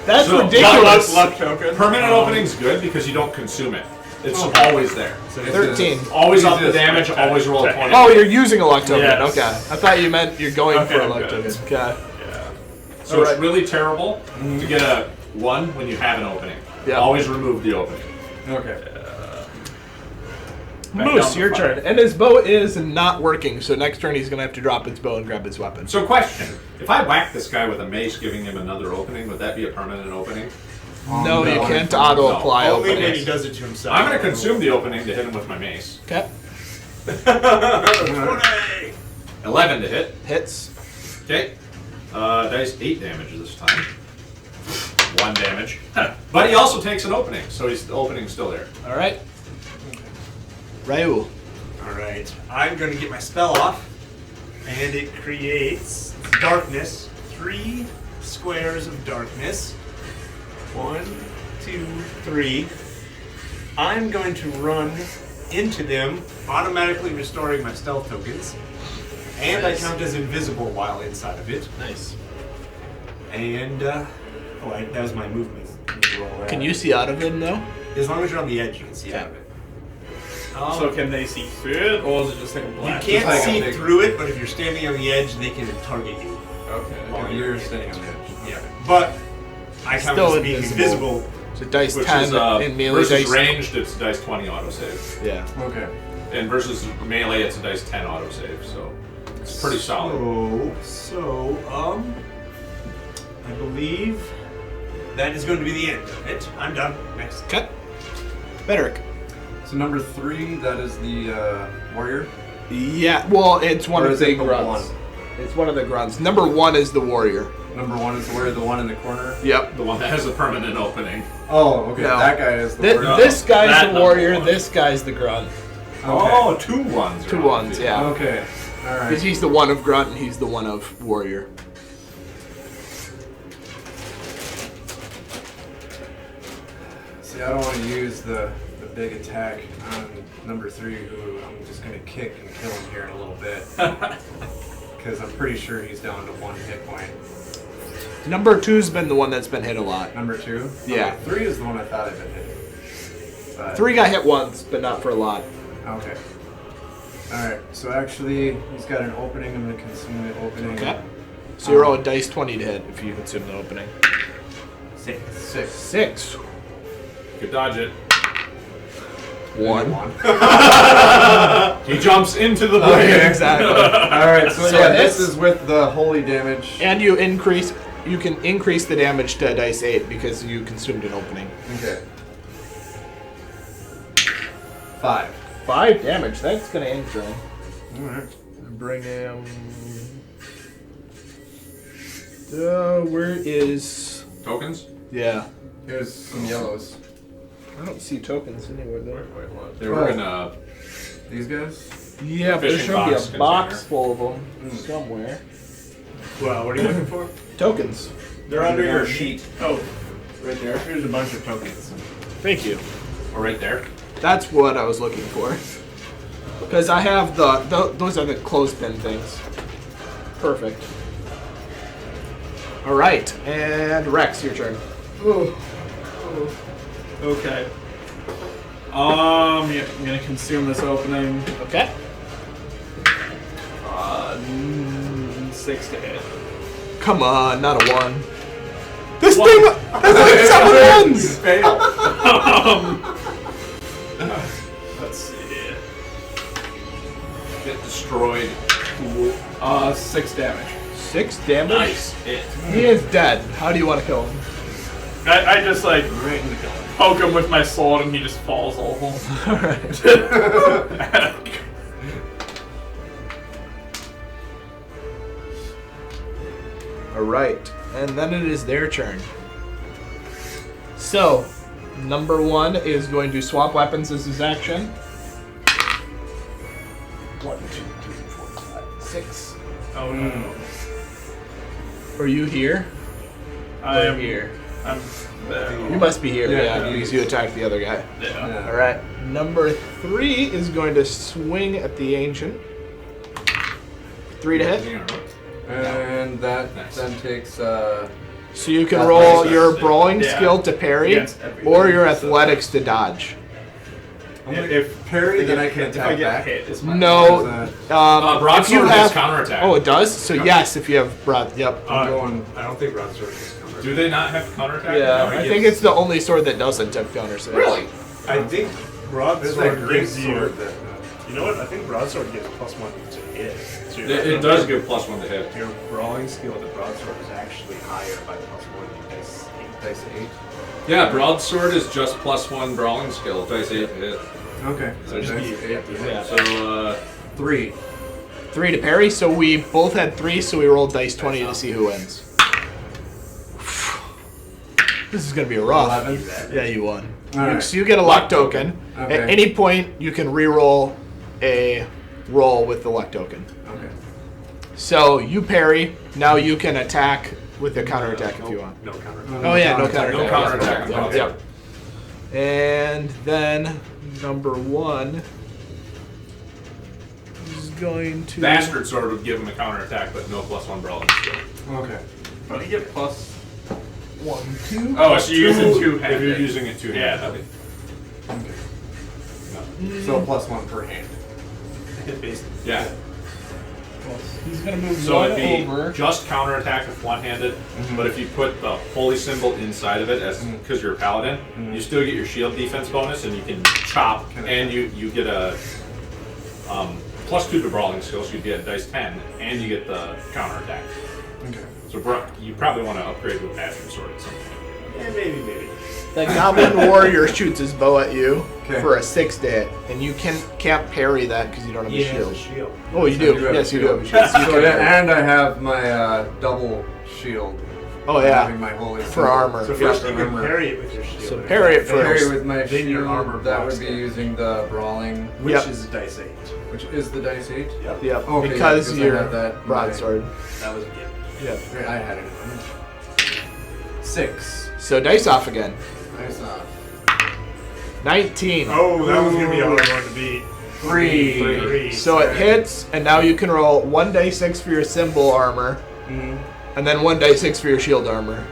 That's So, ridiculous. Luck token. Permanent opening's good because you don't consume it. It's always there. So 13. Always up the Jesus. damage, always roll a 20. Oh, you're using a luck token. Yes. Okay. I thought you meant you're going Okay, for a I'm luck good. token. Okay. Yeah. So Alright. it's really terrible to get a 1 when you have an opening. Yeah. Always remove the opening. Okay. Back Moose, down to your 5. turn. And his bow is not working, so next turn he's going to have to drop his bow and grab his weapon. So question, if I whack this guy with a mace giving him another opening, would that be a permanent opening? No, you can't auto-apply Only when he openings. does it to himself. I'm going to consume the opening to hit him with my mace. Okay. 20. 11 to hit. Hits. Okay. Dice 8 damage this time. 1 damage. But he also takes an opening, so the opening's still there. All right. Raul. Alright, I'm going to get my spell off, and it creates darkness. 3 squares of darkness. 1, 2, 3. I'm going to run into them, automatically restoring my stealth tokens. And Nice. I count as invisible while inside of it. Nice. And, that was my movement. Can you see out of him, though? As long as you're on the edge, you can see out of it. So can they see through it, or is it just like a You black? can't like a see big- through it, but if you're standing on the edge, they can target you. Okay. Oh, you're standing on the edge. Yeah. But I count Still as being invisible. invisible. So dice Which 10 is, in melee versus dice. ranged, it's dice 20 autosave. Yeah. Okay. And versus melee, it's a dice 10 autosave, so it's pretty solid. I believe that is going to be the end of it. I'm done. Next. Okay. Bedrick. So number 3, that is the warrior. Yeah, well, it's one Or of is the it the grunts. one? It's one of the grunts. Number 1 is the warrior. Number 1 is the warrior, the one in the corner. Yep. The one that has a permanent opening. Oh, okay. No. That guy is the This, warrior. this guy's that the number warrior, 1. this guy's the grunt. Oh, 2 ones. are 2 on ones, the yeah. Okay. All Because right. he's the one of grunt and he's the one of warrior. See, I don't want to use the big attack on number 3, who I'm just going to kick and kill him here in a little bit. Because I'm pretty sure he's down to 1 hit point. Number 2's been the one that's been hit a lot. Number 2? Yeah. Okay, 3 is the one I thought I'd been hitting. But, 3 got hit once, but not for a lot. Okay. Alright, so actually, he's got an opening. I'm gonna consume the opening. Okay. So you roll a dice 20 to hit if you consume the opening. 6. 6. You could dodge it. 1. He jumps into the blade. Okay, exactly. Alright, so yeah, it this hits. is with the holy damage. And you can increase the damage to dice 8 because you consumed an opening. Okay. 5. 5 damage. That's gonna end turn. Alright. Bring him. Where is? Tokens? Yeah. Here's some yellows. I don't see tokens anywhere though. Wait, what? They were in a These guys? Yeah, but there Fishing should be box a box container. full of them somewhere. Well, what are you looking for? Tokens. They're under your sheet. Oh, right there. Here's a bunch of tokens. Thank you. Or right there. That's what I was looking for. Because I have those are the clothespin things. Perfect. All right, and Rex, your turn. Okay. Yeah, I'm gonna consume this opening. Okay. 6 to hit. Come on, not a 1. This thing has like 7 ones. Fail. Let's see. Get destroyed. 6 damage. 6 damage. Nice hit. He is dead. How do you want to kill him? I just like Right in the gun. poke him with my sword and he just falls over. All right. All right, and then it is their turn. So, number 1 is going to swap weapons as his action. 1, 2, 3, 4, 5, 6. Oh no. Are you here? I am here. I'm there. You must be here, Yeah, yeah, because you attacked the other guy. Yeah. All right. Number 3 is going to swing at the ancient. 3 to hit. And that Nice. then takes, So you can That roll makes your sense. brawling Yeah. skill to parry, Against everything. or your athletics to dodge. I'm gonna If parry, then I can if I attack get back. hit, it's my No. That- If Broadsword you has have, counterattack. oh, it does. So yes, if you have broad, yep. I'm going. I don't think broadsword is counter. Do they not have counterattack? Yeah, No, I he think gets- it's the only sword that doesn't have counter save. Really? I think There's broadsword that great gives you. sword that. You know what? I think broadsword gives +1 to hit. So It does give +1 to hit. Your brawling skill with the broadsword is actually higher by +1 because Dice 8. Yeah, broadsword is just +1 brawling skill. Dice 8 to hit. Okay. So just dice be 8. Yeah. So 3. 3 to parry. So we both had 3. So we rolled dice 20 to see who wins. This is gonna be rough. 11. Yeah, you won. Alright. So you get a luck token. Okay. At any point, you can re-roll a roll with the luck token. Okay. So you parry. Now you can attack with a counterattack if you want. no counter. Oh yeah, no counterattack. counterattack. No counterattack. Yep, yep. And then number 1 is going to. Bastard sword would give him a counterattack, but no +1 brawling skill. Okay. But you get plus. 1, 2. Oh, so you're using If two-handed. you're If you're using it two-handed. Yeah. Okay. So +1 per hand. Yeah. He's gonna move So one it'd be over. just counterattack with one-handed, but if you put the holy symbol inside of it, as because you're a paladin, you still get your shield defense bonus, and you can chop, and you get a +2 to brawling skill, so you get dice 10, and you get the counterattack. Okay. So you probably want to upgrade to a bastard sword at some point. Yeah, maybe. The goblin warrior shoots his bow at you Okay. for a 6 to hit, and you can't parry that because you don't have a shield. Shield. Oh, you I do. do have a Yes, you do have a shield. shield. So you So can yeah, parry. and I have my double shield. Oh yeah, Having my holy for symbol. armor. So first you Yeah, can armor. parry it with your shield. So parry it Parry first. with my Then shield. your armor that blocks would be it. using the brawling, Which Yep. is dice 8. which is the dice 8. Yep. Yep, Okay, yeah, because I you're had that broadsword. That was a gift. Yep. Great, I had it. 6. So dice off again. Nice off. 19. Oh, that was gonna be a hard one to beat. 3. So it hits, and now you can roll 1d6 for your symbol armor, and then 1d6 for your shield armor.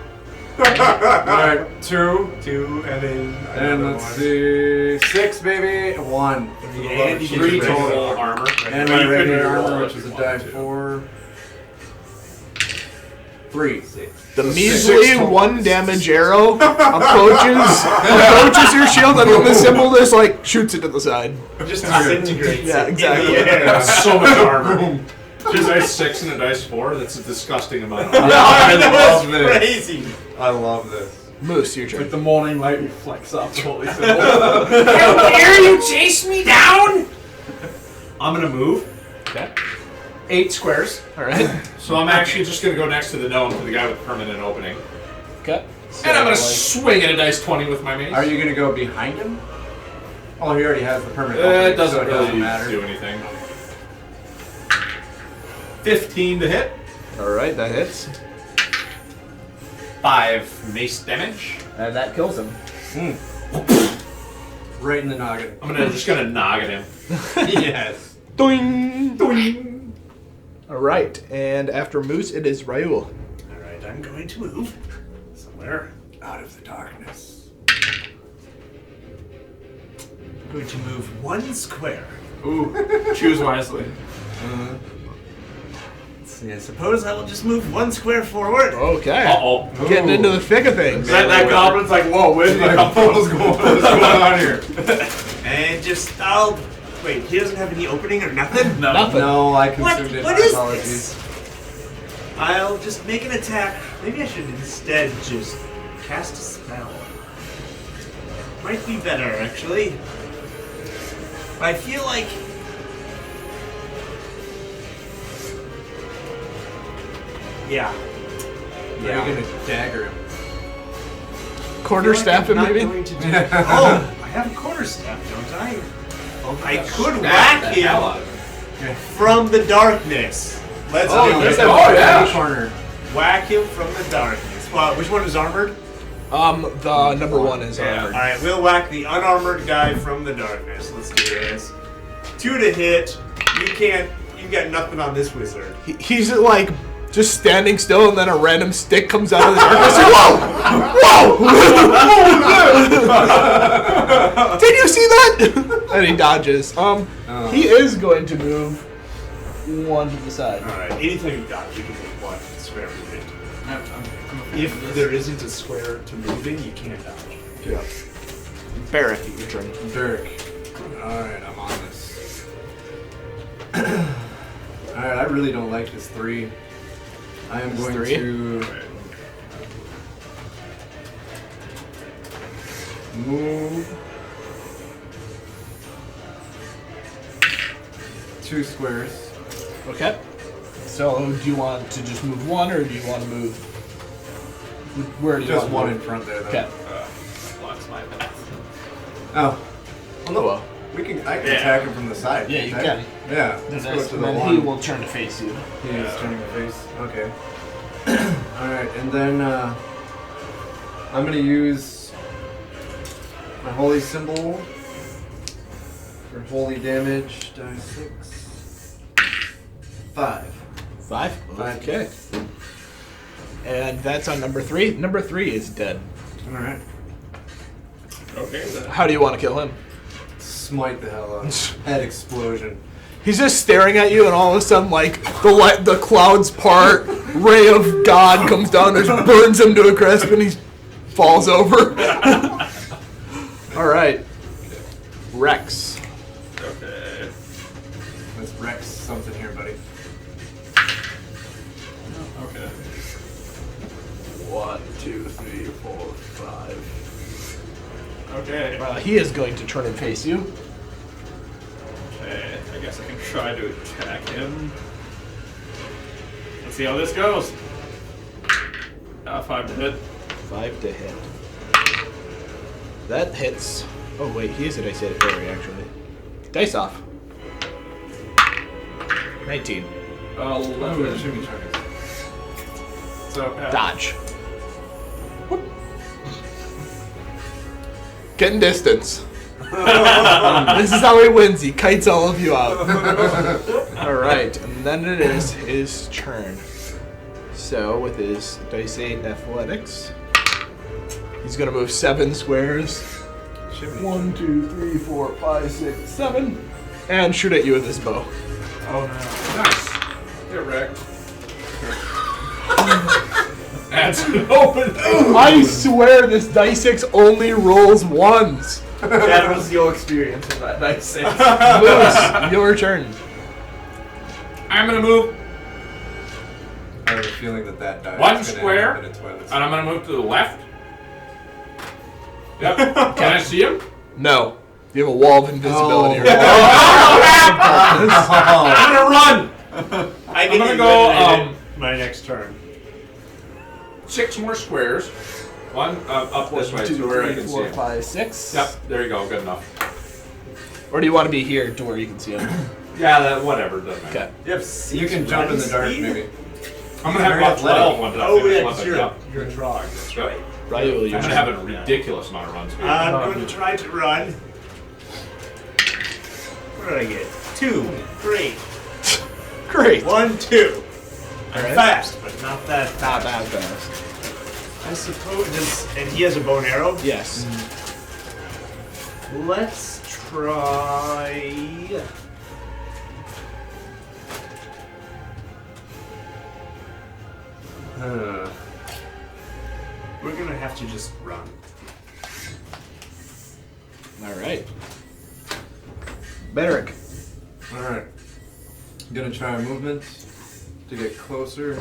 Alright, 2. 2, and then And another let's one. see. 6, baby. 1. And you get 3 regular total armor. And my regular armor, which is a die 4. 3. The measly 1 damage arrow approaches your shield, and then the symbol just like shoots it to the side. Just disintegrates. Yeah, exactly. Yeah. So much armor. Just dice 6 and a dice 4. That's a disgusting amount of armor. I love this. Crazy. I love this. Moose, your turn. With the morning light reflects off the holy symbol. How dare you chase me down? I'm gonna move. Okay. 8 squares. All right. So I'm actually just going to go next to the gnome, to the guy with the permanent opening. Okay. And I'm going to swing at a dice 20 with my mace. Are you going to go behind him? Oh, he already has the permanent It opening, doesn't so it really doesn't matter. do anything. 15 to hit. All right, that hits, 5 mace damage. and that kills him. Right in the noggin. I'm just gonna noggin him. Yes. Doing. Doing. All right, and after Moose, it is Raoul. Alright, I'm going to move somewhere. Out of the darkness. I'm going to move 1 square. Ooh, choose wisely. Let's see, I suppose I will just move 1 square forward. Okay. Uh-oh. Getting into the thick of things. That goblin's like, whoa, where did he come from? What's going on here? And just, I'll... Wait, he doesn't have any opening or nothing? No. Nothing. No, I consumed it. What My is apologies. this? I'll just make an attack. Maybe I should instead just cast a spell. Might be better, actually. I feel like... Yeah. You're going to dagger him. Quarterstaff him, I'm not maybe? going to do Oh, I have a quarterstaff, don't I? I could whack him from the darkness. Let's do it. Yeah. Corner. Whack him from the darkness. Well, which one is armored? The number 1 is All armored. right, we'll whack the unarmored guy from the darkness. Let's do this. 2 to hit. You got nothing on this wizard. He's like just standing still, and then a random stick comes out of the darkness. Whoa! Whoa! Did you see that? And he dodges. He is going to move 1 to the side. All right, anytime you dodge, you can make 1 square movement. If there isn't a square to move in, you can't dodge. Yeah. Barrack, your turn. Dirk. Alright, I'm on this. Alright, I really don't like this 3. I am going 3? to move 2 squares. Okay. So, do you want to just move 1, or do you want to move? Where do you Just want 1 to in move? front there, though. Okay. Blocks my path. Oh. Oh well. I can attack him from the side. Yeah, you can't can. I? Yeah. Let's go to the then 1. he will turn to face you. He is turning the face. Okay. Alright, and then I'm going to use my holy symbol for holy damage. Die 6. 5. 5? 5. Okay. And that's on number 3. Number 3 is dead. Alright. Okay, then. How do you want to kill him? Smite the hell out of him. Head explosion. He's just staring at you, and all of a sudden, like, the clouds part, ray of God comes down and just burns him to a crisp, and he falls over. All right. Rex. Okay. Let's Rex something here, buddy. Okay. 1, 2, 3, 4, 5. Okay. He is going to turn and face you. Okay. I guess I can try to attack him. Let's see how this goes. 5 to hit. 5 to hit. That hits. Oh wait, he is a dice hit fairy actually. Dice off. 19. 11. Shimmy targets. So, Dodge. Whoop. Getting distance. This is how he wins. He kites all of you out. Alright, and then it is his turn. So, with his Dice 8 athletics, he's going to move 7 squares. 1, 2, 3, 4, 5, 6, 7. And shoot at you with his bow. Oh no. Nice. Get wrecked. That's an open. I swear this dice 6 only rolls ones. That was your experience of that dice 6. Lewis, your turn. I'm gonna move, I have a feeling that die One is gonna square, end up in a toilet. and I'm gonna move to the left. Yep. Can I see him? No. You have a wall of invisibility. Oh. Right? I'm gonna run. I'm gonna go, my next turn. 6 more squares. One up this way to where I can see 4, him. 5, 6. Yep. There you go. Good enough. Or do you want to be here to where you can see him? Yeah. That whatever. Doesn't matter. Okay. You have You can jump in the dark, speed? maybe. I'm gonna have Very about 12 athletic. once I Oh finish yeah, one, 'cause but you're yep. a trog. That's Yep. right. Right, I'm gonna have a ridiculous amount of run speed. I'm going to try to run. What did I get? 2. Great. Great. 1, 2. I'm Alright. fast, but not that Not fast. that fast. I suppose. And he has a bow and arrow. Yes. Let's try. We're gonna have to just run. All right. Beric. Alright. I'm gonna try movement to get closer.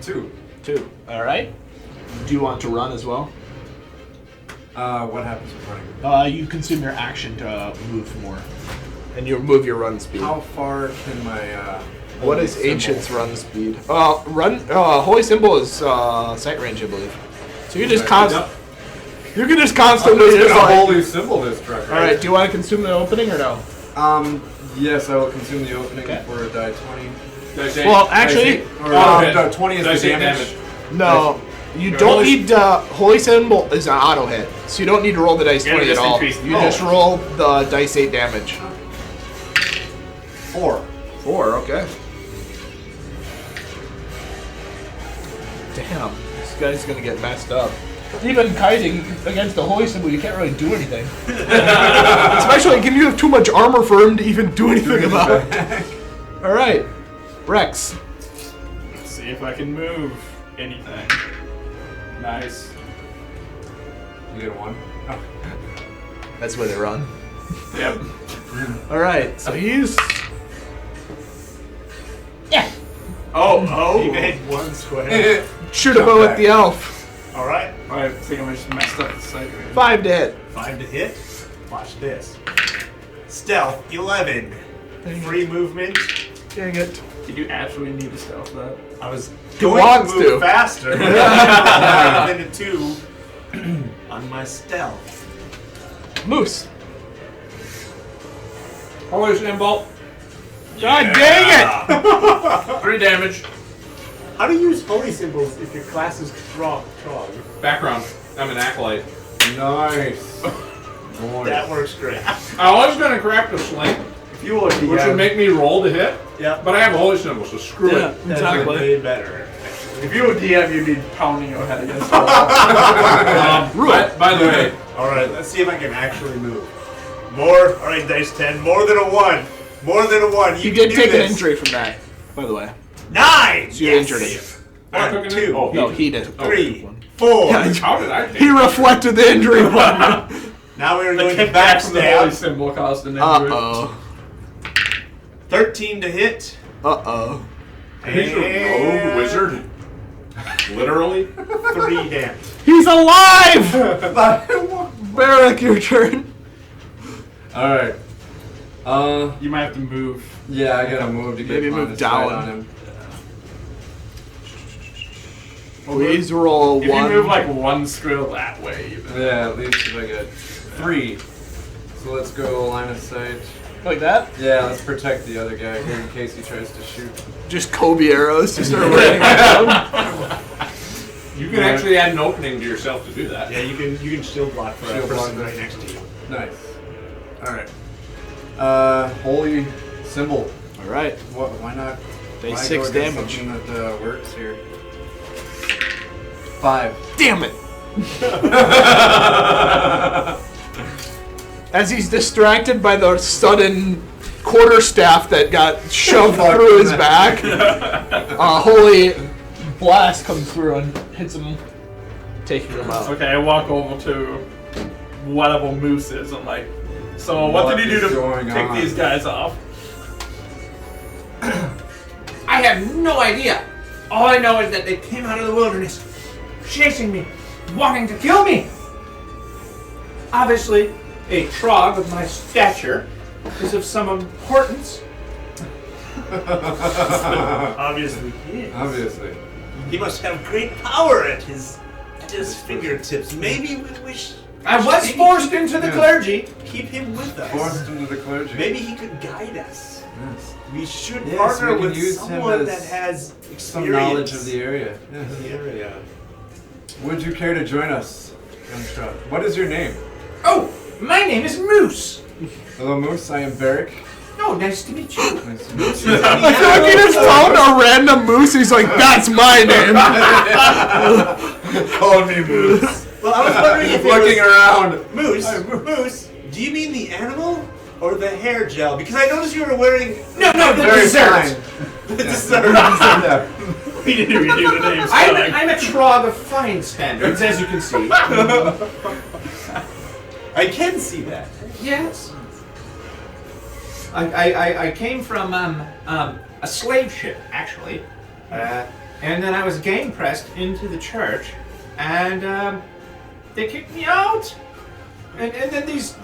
Two. 2. All right. Do you want to run as well? What happens with running? You consume your action to move more. And you move your run speed. How far can my What is symbol- Ancient's run speed? Holy Symbol is sight range, I believe. So you just Yep. you can just I'm constantly just just gonna like. holy symbol this truck, All right. Do you want to consume the opening or no? Yes, I will consume the opening Okay. for a die 20. Well, actually, Or, okay. 20 is Dice the eight damage. no. You Your don't holy- need Holy Symbol is an auto hit, so you don't need to roll the dice Yeah, 20 at just all. increase- You oh. just roll the dice 8 damage. 4. 4, okay. Damn, this guy's gonna get messed up. Even kiting against the Holy Symbol, you can't really do anything. Especially when you have too much armor for him to even do anything about. Alright, Rex. Let's see if I can move anything. Nice. You get a 1. Oh. That's where they run. Yep. Alright, so he's. Oh, he made 1 square. Shoot a bow at the elf. Alright, I think I just messed up the sight range. 5 to hit. 5 to hit. Watch this. Stealth 11. Dang it. Free movement. Dang it. Did you actually need to stealth that? I was going wants to move to. faster. But I have been a 2 on my stealth. Moose. Holy symbol. God dang it! 3 damage. How do you use holy symbols if your class is Trog? Background. I'm an acolyte. Nice. That works great. I was gonna craft a sling, If you were which would make me roll to hit, yeah, but I have a holy symbol, so screw it. that's exactly. way better. If you were DM, you'd be pounding your head against the wall. By the way, All right, let's see if I can actually move. More. All right, dice 10. More than a 1. More than a 1. You can did do take an this. injury from that, by the way. 9. So you Yes. injured him. I took 1, an 2, oh, No, he did. 3, 4. how did I take He reflected the injury button. Now we're The going to kickback from the holy backstab. symbol caused an injury. Uh-oh. 13 to hit. Uh-oh. He's a rogue wizard. Literally. 3 damage. He's alive! Barak, your turn. Alright. You might have to move. Yeah, I gotta move to get Maybe line move of sight down. on him. Please roll If 1. you move like 1 square that way, even. Yeah, at least if I get 3. So let's go line of sight. Like that? Yeah, let's protect the other guy here in case he tries to shoot. Just Kobe arrows to start raining down. You can actually add an opening to yourself to do that. Yeah, you can shield block for Shield that person block. right next to you. Nice. Alright. Holy symbol. Alright. What? Why not? Take why 6 go against damage. something that works here. 5. Damn it! as he's distracted by the sudden quarterstaff that got shoved through his back, a holy blast comes through and hits him, taking him out. Okay, I walk over to whatever Moose is. I'm like, so what did he do to take these guys off? I have no idea. All I know is that they came out of the wilderness, chasing me, wanting to kill me. Obviously, a trog of my stature is of some importance. Obviously he is. Obviously. He must have great power at his fingertips. Maybe we should... I was forced into the clergy. Keep him with us. Forced into the clergy. Maybe he could guide us. Yes. We should Yes, partner we can with use him someone as that has experience Some knowledge of the area. Yes. in the area. Would you care to join us, young Shrub? What is your name? Oh, my name is Moose. Hello, Moose. I am Barrick. Oh, nice to meet you. Nice to meet you. I feel like he just found a random moose. He's like, that's my name. Call me Moose. Well, I was wondering if Looking around. Moose, do you mean the animal or the hair gel? Because I noticed you were wearing... No, the Very dessert. fine. The dessert. We didn't even do the names. I'm a trog of fine standards, as you can see. I can see that. Yes. I came from a slave ship, actually, and then I was gang pressed into the church, and they kicked me out. And then these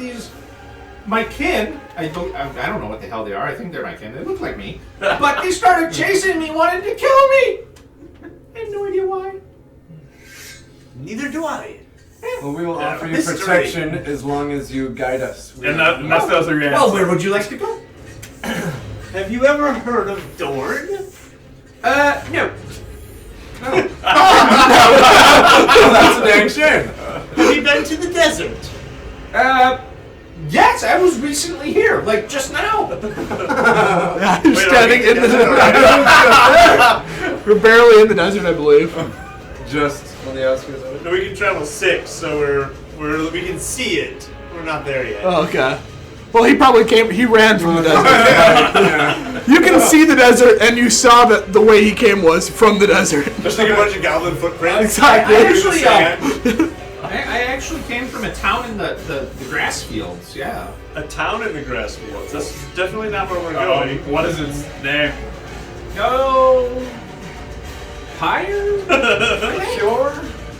my kin, I don't know what the hell they are. I think they're my kin. They look like me, but they started chasing me, wanting to kill me. I have no idea why. Neither do I. Well, we will offer you mystery. protection as long as you guide us. And that's those are your Well, answers. where would you like to go? Have you ever heard of Dorn? No. That's a dang shame. Have you been to the desert? Yes, I was recently here, like just now. You're standing in the desert. We're barely in the desert, I believe. Just on the outskirts of it. No, we can travel 6, so we can see it. We're not there yet. Oh, okay. Well, he ran from the desert. Yeah. You can see the desert, and you saw that the way he came was from the desert. Just like a bunch of goblin footprints. Exactly. I actually came from a town in the grass fields. Yeah. A town in the grass fields. That's definitely not where we're going. What is its name? No. Pyre? Sure.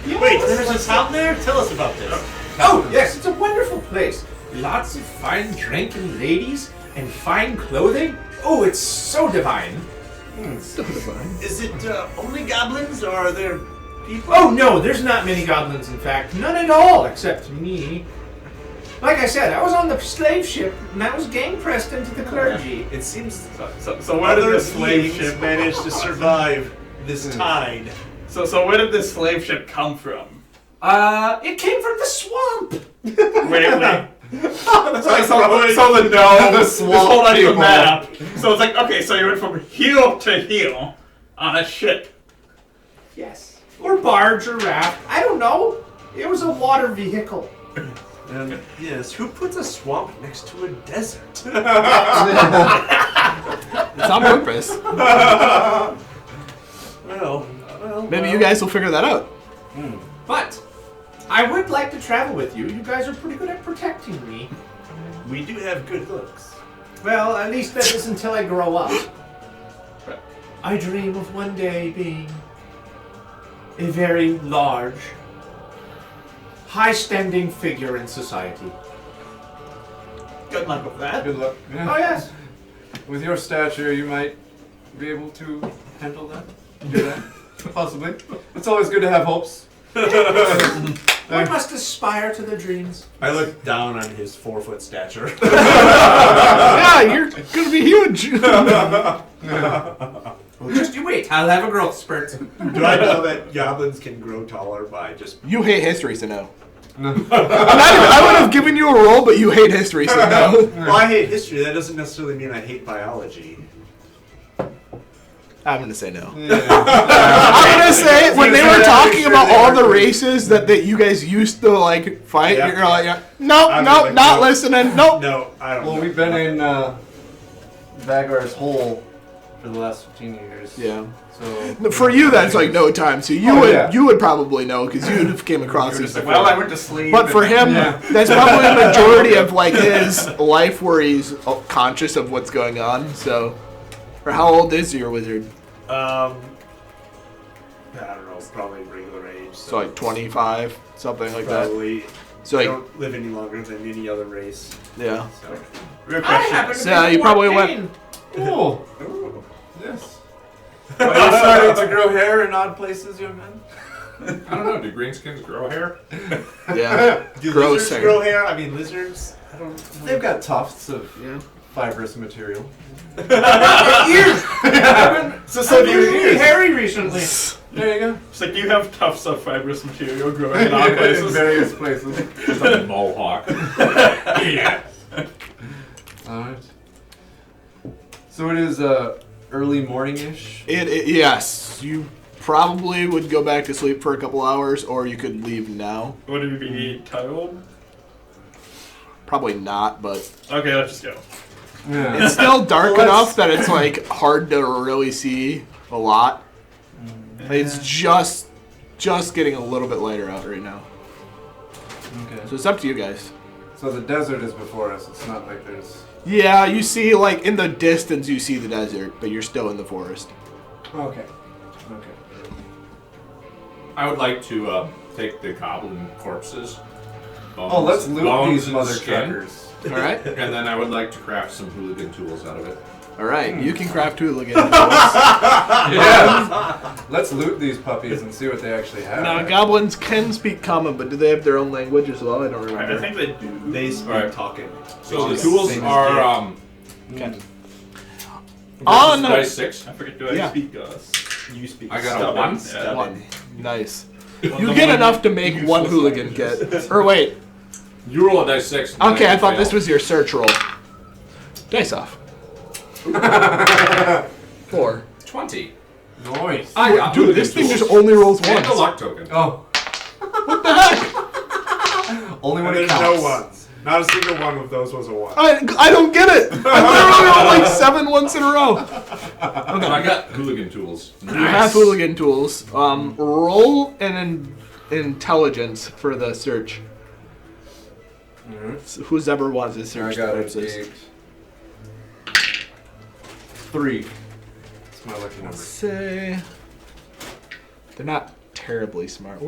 Yes. Wait, there's a town there? Tell us about this. Oh, yes, it's a wonderful place. Lots of fine drink and ladies and fine clothing. Oh, it's so divine. Is it only goblins, or are there people? Oh, no, there's not many goblins, in fact. None at all, except me. Like I said, I was on the slave ship, and I was gang pressed into the clergy. It seems So where did other this slave beings ship manage to survive this tide. So where did this slave ship come from? It came from the swamp. Wait. So the gnome, The swamp just hold on to the people. map. So it's like, okay, so you went from heel to heel on a ship. Yes. Or barge or raft. I don't know. It was a water vehicle. And yes, who puts a swamp next to a desert? It's on purpose. Well, Maybe you guys will figure that out. But I would like to travel with you. You guys are pretty good at protecting me. we do have good looks. Well, at least that is until I grow up. I dream of one day being a very large, high-standing figure in society. Good luck with that. Good luck. Oh, Yeah. yes. With your stature, you might be able to handle that. Do that. Possibly. It's always good to have hopes. One must aspire to their dreams. I look down on his 4-foot stature. Yeah, you're gonna be huge. Well, just you wait. I'll have a growth spurt. Do I know that goblins can grow taller by just... You hate history, so no. I would have given you a roll, but you hate history, so no. Well, I hate history. That doesn't necessarily mean I hate biology. I'm gonna say no. Yeah. I'm gonna say when they were talking about all the races that you guys used to like fight, Yeah. you're like, nope, I'd be nope, like, not no. listening, nope. No, I don't Well, know. we've been in Vagar's hole for the last 15 years. Yeah. So For you, that's like no time. So you Oh, would yeah. you would probably know because you would have came across these before. Well, I went to sleep. But for him, Yeah. that's probably the majority of like his life where he's conscious of what's going on. So, or how old is your wizard? I don't know, probably regular age. So like 25, something like that. probably So I like, don't live any longer than any other race. yeah. So. Real I question. happen to So be you probably 14. went. cool. Ooh, yes. Are you starting to grow hair in odd places, young man? I don't know. Do greenskins grow hair? Yeah. Do Gross lizards hair. grow hair? I mean, lizards. I don't. They've got tufts of Yeah. fibrous material. Ears. So do your ears. hairy recently. There you go. It's like you have tufts of fibrous material growing in odd In places. various places. Just a mohawk. Yeah. Alright. So it is early morning-ish. Yes. You probably would go back to sleep for a couple hours, or you could leave now. Would it be titled? Probably not, but Okay, let's just go. Yeah. it's still dark Well, enough that it's like hard to really see a lot. It's just getting a little bit lighter out right now. Okay. So it's up to you guys. So the desert is before us. It's not like there's. Yeah, you see, like, in the distance you see the desert, but you're still in the forest. Okay. Okay. I would like to take the goblin corpses. Bones, Oh, let's loot bones these and mother skin, truckers. Alright? and then I would like to craft some hooligan tools out of it. Alright, you can craft hooligan. Yeah. Let's loot these puppies and see what they actually have. Now, goblins can speak common, but do they have their own language as well? I don't remember. I think they do. They speak Alright. talking. So the Yes. tools Same as are Okay. versus no. dice 6. I forget. Do I Yeah. speak You speak. I got a stubborn, 1. stubborn. One. Nice. You get enough to make one hooligan kit. Or wait. You roll a dice 6. and Okay, then I you thought fail. this was your search roll. Dice off. 4. 20. Nice. I got Dude, hooligan this thing tools. just only rolls And a once. luck token. Oh. Only And when it there's counts. no ones. Not a single one of those was a one. I don't get it. I literally rolled like 7 once in a row. And I got hooligan tools. You have hooligan tools. Roll an intelligence for the search. Who's ever wants to I search the got corpses. it. 3. That's my lucky number. Say they're not terribly smart.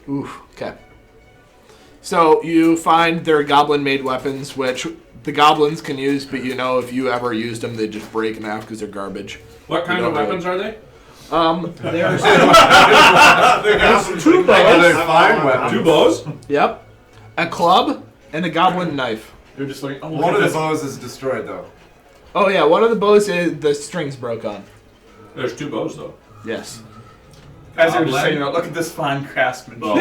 Ooh, okay. So you find their goblin-made weapons, which the goblins can use, but you know if you ever used them, they just break in half because they're garbage. What kind of weapons are they? There's Two They're fine weapons. 2 bows? yep, a club and a goblin knife. You're just like, oh, look One at of the this. bows is destroyed, though. Oh yeah, one of the bows is the strings broke on. There's 2 bows, though. Yes. As you were just Goblin. saying, look at this fine craftsmanship. Bow.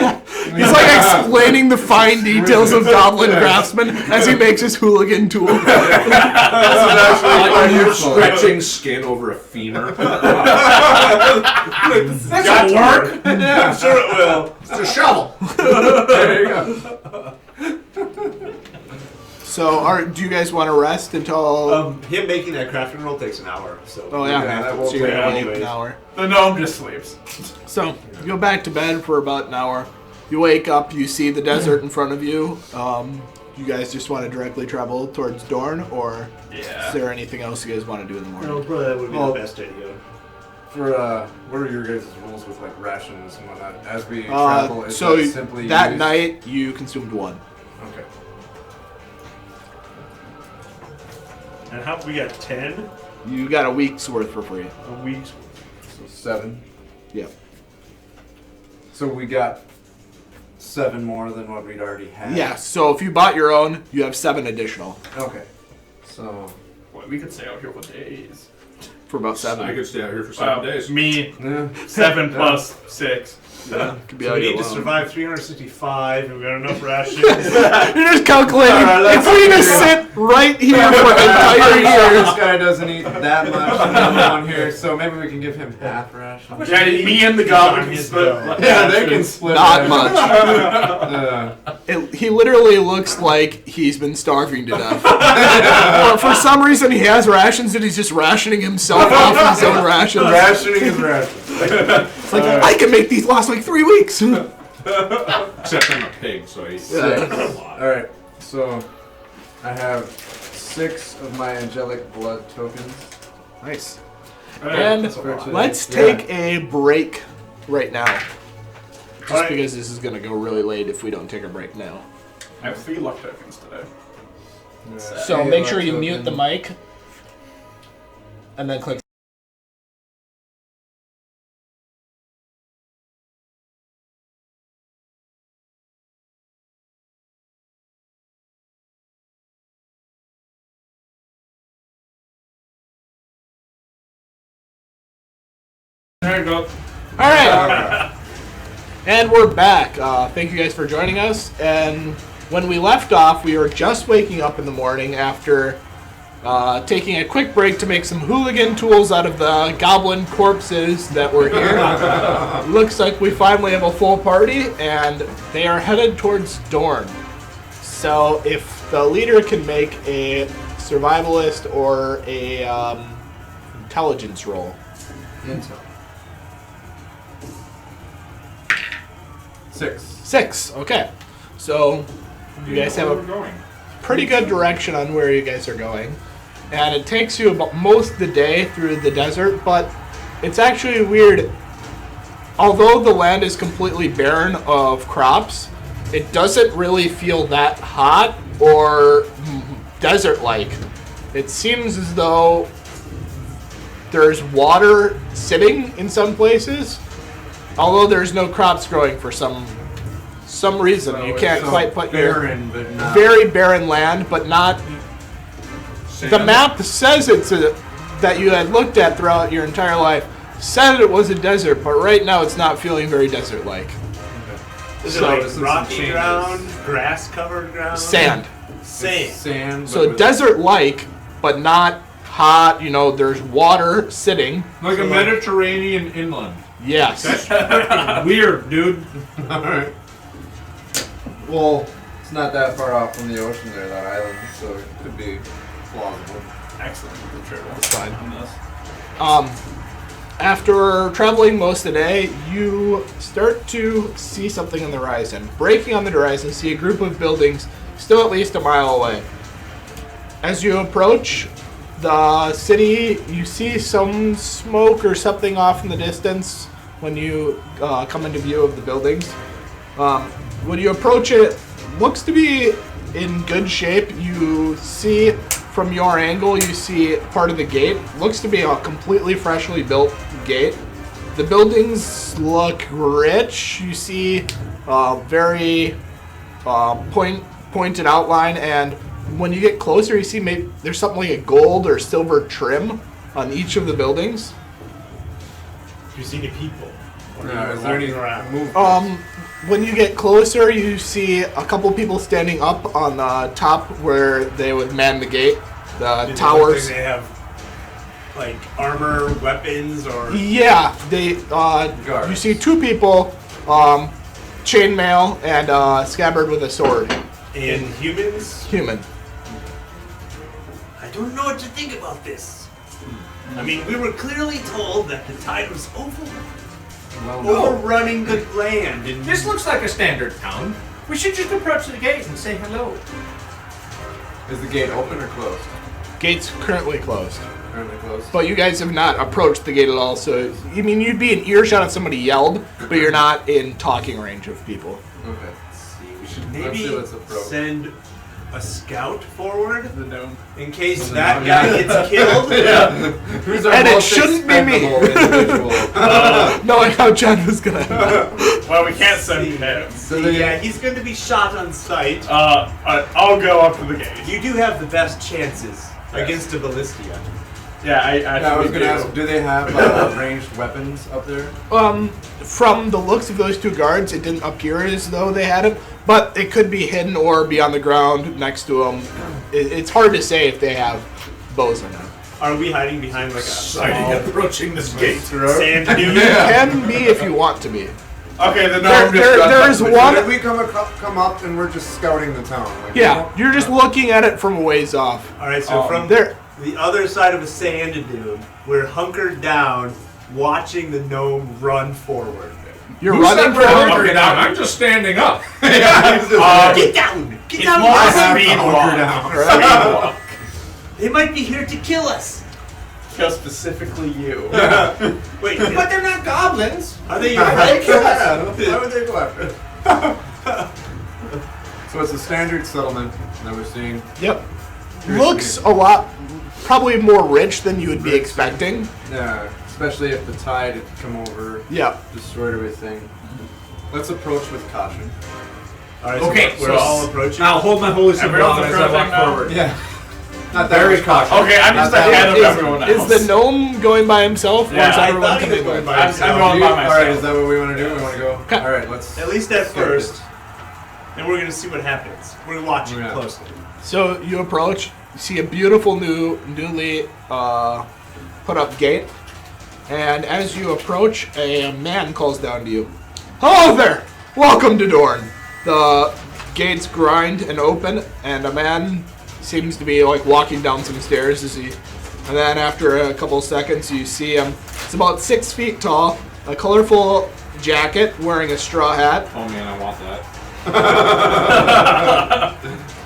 He's like explaining the fine details of goblin craftsman as he makes his hooligan tool. Are you stretching skin over a femur? That'll work. Yeah, I'm sure it will. It's a shovel. There you go. So, do you guys want to rest until? Him making that crafting roll takes an hour. So Oh yeah, Yeah, that won't so you're take gonna wait anyways. an hour. The gnome just sleeps. So you go back to bed for about an hour. You wake up, you see the desert in front of you. You guys just want to directly travel towards Dorne, or is Yeah. there anything else you guys want to do in the morning? No, probably that would be Well, the best idea. For what are your guys' rules with like rations and whatnot as we travel? Is So that simply that used? night you consumed 1. Okay. And how we got 10 You got a week's worth for free. a week. So 7. Yep. So we got 7 more than what we'd already had. Yeah. So if you bought your own, you have 7 additional. Okay. So Boy, we could stay out here for days. for about I 7. could stay out here for 7 days. Me, Yeah. 7 plus 6. Yeah. Could be So out we here need to alone. survive 365, and we got enough rations. You're just calculating. Alright, If we just sit right here for entire This years. guy doesn't eat that much on here, so maybe we can give him half rations. Yeah, me and the goblin can split. Yeah, they can split. Not rations. much. He literally looks like he's been starving to death. Or for some reason he has rations and he's just rationing himself off of his own rations. Rationing is rations. It's like, I can make these last like 3 weeks. Except I'm a pig, so I eat a lot. Alright, so I have 6 of my angelic blood tokens. Nice. And For today. Let's take a break right now. Just Alright. because this is going to go really late if we don't take a break now. I have 3 luck tokens today. Yeah. So make sure you mute the mic. And then click. There you go. Alright. And we're back. Thank you guys for joining us. And when we left off, we were just waking up in the morning after taking a quick break to make some hooligan tools out of the goblin corpses that were here. Looks like we finally have a full party, and they are headed towards Dorne. So if the leader can make a survivalist or a intelligence roll. Intel. 6. 6. Okay. So you guys have Where a we're going. pretty good direction on where you guys are going. And it takes you about most of the day through the desert, but it's actually weird. Although the land is completely barren of crops, it doesn't really feel that hot or desert-like. It seems as though there's water sitting in some places, although there's no crops growing for some reason. You can't quite put barren, but not. very barren land, but not. The map says that you had looked at throughout your entire life said it was a desert, but right now it's not feeling very desert-like. Is it So- like This is some rocky changes. ground, grass-covered ground? Sand. Sand. Sand. So but desert-like, but not hot. You know, there's water sitting. Like a Mediterranean inland. Yes. That's freaking weird, dude. Alright. Well, it's not that far off from the ocean there, that island, so it could be plausible. Excellent. That's fine. On this. After traveling most of the day, you start to see something on the horizon. Breaking on the horizon, see a group of buildings still at least a mile away. As you approach the city, you see some smoke or something off in the distance when you come into view of the buildings. When you approach it, looks to be in good shape. You see from your angle, you see part of the gate. Looks to be a completely freshly built gate. The buildings look rich. You see very pointed outline, and when you get closer, you see maybe there's something like a gold or silver trim on each of the buildings. Do you see any people? Or Yeah, are is you there any walking around? movement? When you get closer, you see a couple people standing up on the top where they would man the gate, the Do they look towers. like they have like armor, weapons, or Yeah, they. You see two people, chainmail and scabbard with a sword. and humans? Human. I don't know what to think about this. I mean, we were clearly told that the tide was Well, no. overrunning the land, and This looks like a standard town. We should just approach the gate and say hello. Is the gate open or closed? Gate's currently closed. Currently closed. But you guys have not approached the gate at all, so I mean you'd be in earshot if somebody yelled, but you're not in talking range of people. Okay. we should Let's maybe see what's approach. send a scout forward The gnome. in case The that gnome, guy yeah. gets killed. Who's our And it most shouldn't be me. expendable individual? Knowing how Jen was gonna. Well, we can't send him. So they- Yeah, he's going to be shot on sight. I'll go up to the gate. You do have the best chances against a Ballistia. Yeah, I Yeah, I was actually gonna do. ask, do they have ranged weapons up there? From the looks of those two guards, it didn't appear as though they had it, but it could be hidden or be on the ground next to them. It's hard to say if they have bows or not. Are we hiding behind like a Sighting approaching this gate. sand dune? Can be if you want to be. Okay, the There- gnome there- just there is one- Did we come up and we're just scouting the town? Like, Yeah, you're just looking at it from a ways off. Alright, so from There. the other side of a sand dune, we're hunkered down, watching the gnome run forward. You're Who running said we're forward. hunkered down? I'm just standing up. Get down! Get It's down! more I have speed to hunker walk. down. Speed walk. They might be here to kill us. Kill specifically you. Wait, But they're not goblins. are they Why your would they kill us? Why would they go after? So it's a standard settlement that we're seeing. Yep. Looks a lot, probably more rich than you would be expecting. Yeah, especially if the tide had come over, Yeah. destroyed everything. Let's approach with caution. Alright, Okay, so we're so all approaching. I'll hold my holy symbol Everyone's out as I approaching walk now? forward. Yeah. Not that Very much cautious. Okay, I'm just Not that ahead of much. everyone else. Is the gnome going by himself, or Yeah, is I everyone thought he was coming going with? by I'm himself. going by Alright, myself. is that what we want to do? We want to go? Okay. Alright, let's... At least at skip first. it. And we're gonna see what happens. We're watching Yeah. closely. So you approach, you see a beautiful newly put up gate, and as you approach, a man calls down to you. Hello there! Welcome to Dorne. The gates grind and open, and a man seems to be like walking down some stairs as he. And then after a couple seconds, you see him. It's about 6 feet tall, a colorful jacket, wearing a straw hat. Oh man, I want that.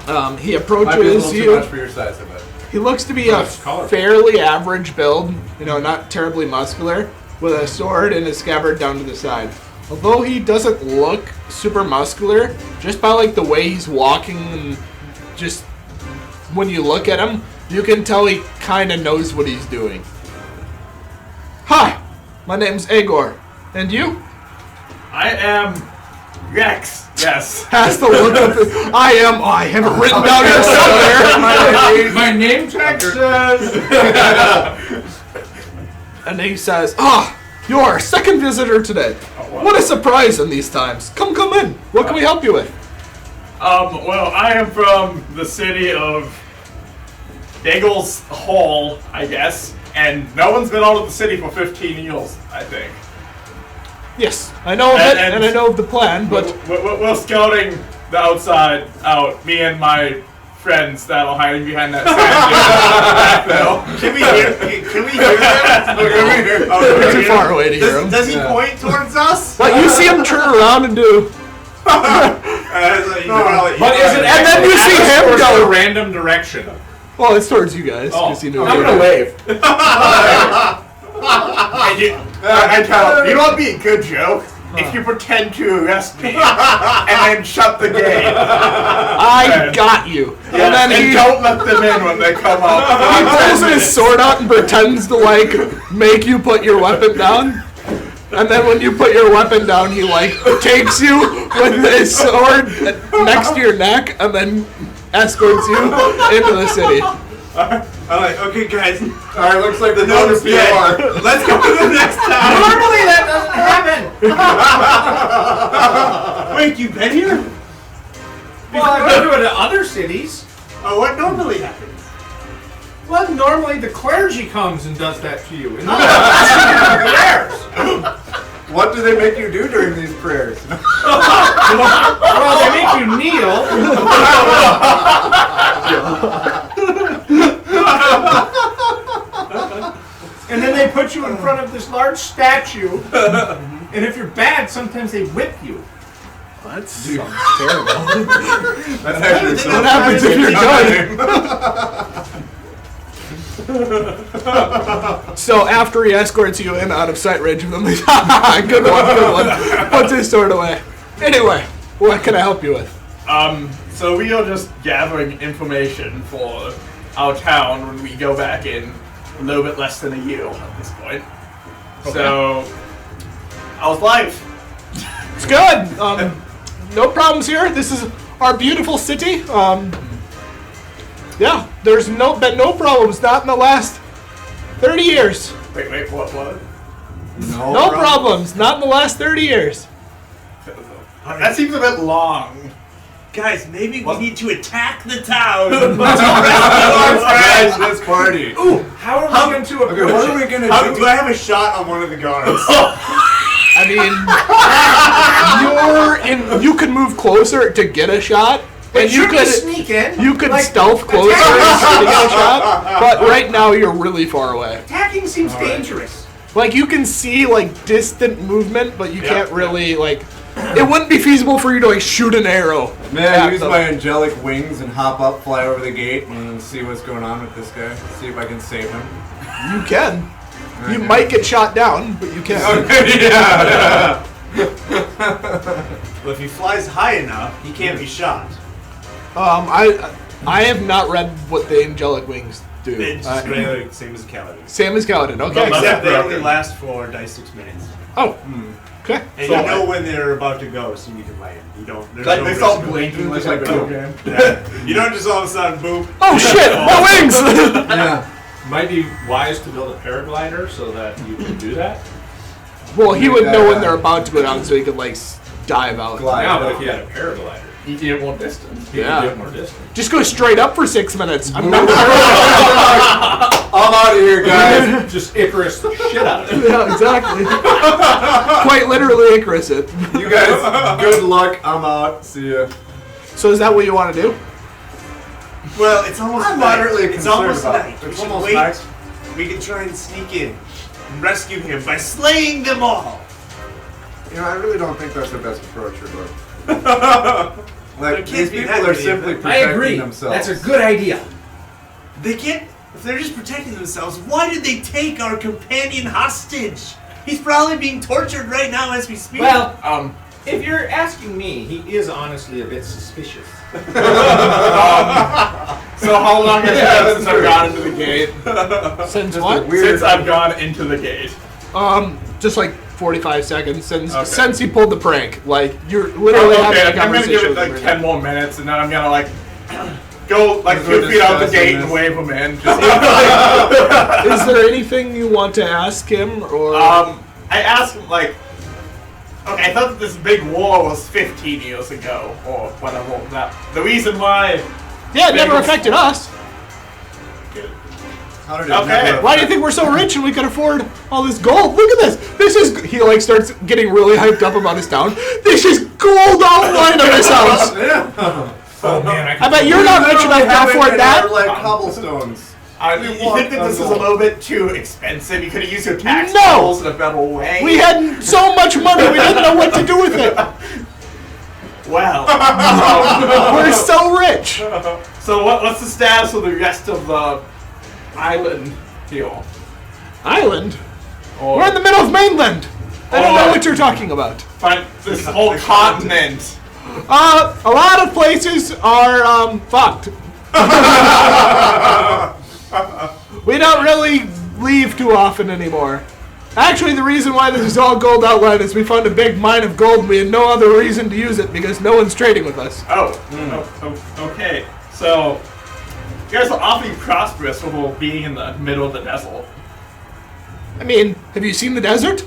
He Might be a approaches little too you. much for your size, I bet. He looks to be a Nice color. fairly average build, not terribly muscular, with a sword and a scabbard down to the side. Although he doesn't look super muscular, just by like the way he's walking and just when you look at him, you can tell he kind of knows what he's doing. Hi, my name's Agor, and you? I am Rex. Yes. Has to look up. I have it written down here somewhere. My name tag says. And he says, you're our second visitor today. What a surprise in these times. Come in. What can we help you with? Well, I am from the city of Daggle's Hall, I guess, and no one's been out of the city for 15 years, I think. Yes, I know of it, and I know of the plan, but We're scouting the outside out, me and my friends that are hiding behind that sand. Can we hear? Can we hear them? we're too far away to hear him. Does he point towards us? But you see him turn around and do. But is it And then you see him or go. a random direction? Well, it's towards you guys, Oh, because you know. I'm gonna wave. I tell him, you know what'd be a good joke? If you pretend to arrest me and then shut the gate. I got you. Yeah, And then he don't let them in when they come he out. pulls his sword out and pretends to make you put your weapon down. And then when you put your weapon down, he takes you with his sword next to your neck and then escorts you into the city. Alright, okay, guys. Alright, looks like the Notice notice POR. Let's go to the next town. Normally that doesn't happen. Wait, you've been here? Well, I've been to it in other cities. Oh, what normally happens? Well, normally the clergy comes and does that to you. And What do they make you do during these prayers? well, they make you kneel. And then they put you in front of this large statue. And if you're bad, sometimes they whip you. That sounds terrible. That's actually so What happens if you're good? So after he escorts you in out of sight range of them, he's good one. Puts his sword away. Anyway, what can I help you with? So we are just gathering information for our town when we go back in a little bit less than a year at this point. So, how's life? It's good. No problems here. This is our beautiful city. Yeah, there's been no problems. Not in the last 30 years. Wait, what? No problems. Not in the last 30 yeyears. That seems a bit long. Guys, maybe we need to attack the town. Guys, let's party. Ooh, how are we going to Okay, what are we gonna do? Do I have a shot on one of the guards? I mean, you could move closer to get a shot, and you could sneak in. You could stealth closer to get a shot, but right now you're really far away. Attacking seems dangerous. Like, you can see, like, distant movement, but you can't really, like... It wouldn't be feasible for you to, like, shoot an arrow. May I use my angelic wings and hop up, fly over the gate, and see what's going on with this guy? See if I can save him. You can. You might get shot down, but you can. Okay, yeah. Well, if he flies high enough, he can't be shot. I have not read what the angelic wings do. It's just regular, same as a Kaladin. Same as Kaladin, okay. Except they only last for 6 minutes. Oh, okay. And you know when they're about to go, so you can land. You don't. There's Like no they risk start of- blinking like a video game. Yeah. You don't just all of a sudden boom. Oh shit, my wings! Yeah. Might be wise to build a paraglider so that you can do that. Well, he would know when they're about to go down, so he could, like, dive out. Glide. Yeah, but if you had a paraglider, You get more distance. you Yeah. could do it more distant. Just go straight up for 6 minutes. I'm not I'm out of here, guys. Just Icarus the shit out of it. Yeah, exactly. Quite literally Icarus it. You guys, good luck. I'm out. See ya. So is that what you want to do? Well, it's almost I'm night. moderately It's concerned almost about it. night. We It's should almost wait. night. We can try and sneak in and rescue him by slaying them all. You know, I really don't think that's the best approach, Lord. There Like, can't these be people that are many of simply them. I protecting agree. themselves. That's a good idea. They can't. If they're just protecting themselves, why did they take our companion hostage? He's probably being tortured right now as we speak. Well, If you're asking me, he is honestly a bit suspicious. So how long has it been since I've gone into the gate? Since Just a what? weird- Since I've gone into the gate. Just like 45 seconds since Okay. since he pulled the prank. Like, you're literally having a Okay, I'm gonna give conversation it with like him right 10 more minutes, and then I'm gonna like go like We're 2 feet out the discussing gate and this. wave him in. Just, now. Is there anything you want to ask him, or I asked him like, okay, I thought that this big war was 15 years ago, or whatever. That the reason why. yeah, it never affected us. How did it Okay. never Why do you think we're so rich and we can afford all this gold? Look at this. This is. He like starts getting really hyped up about his town. This is gold outline of his house. Yeah. oh man, I bet you're not rich enough to afford that. Like cobblestones. You think that this is a little bit too expensive? You could have used your tax No! dollars in a better way. We had so much money, we didn't know what to do with it. Well, We're so rich. so what's the status of the rest of the island here? Island? Or We're in the middle of mainland. I don't know what you're talking about. find this whole continent? A lot of places are fucked. We don't really leave too often anymore. Actually, the reason why this is all gold outline is we found a big mine of gold and we had no other reason to use it because no one's trading with us. Okay. So you guys are awfully prosperous for being in the middle of the desert. I mean, have you seen the desert?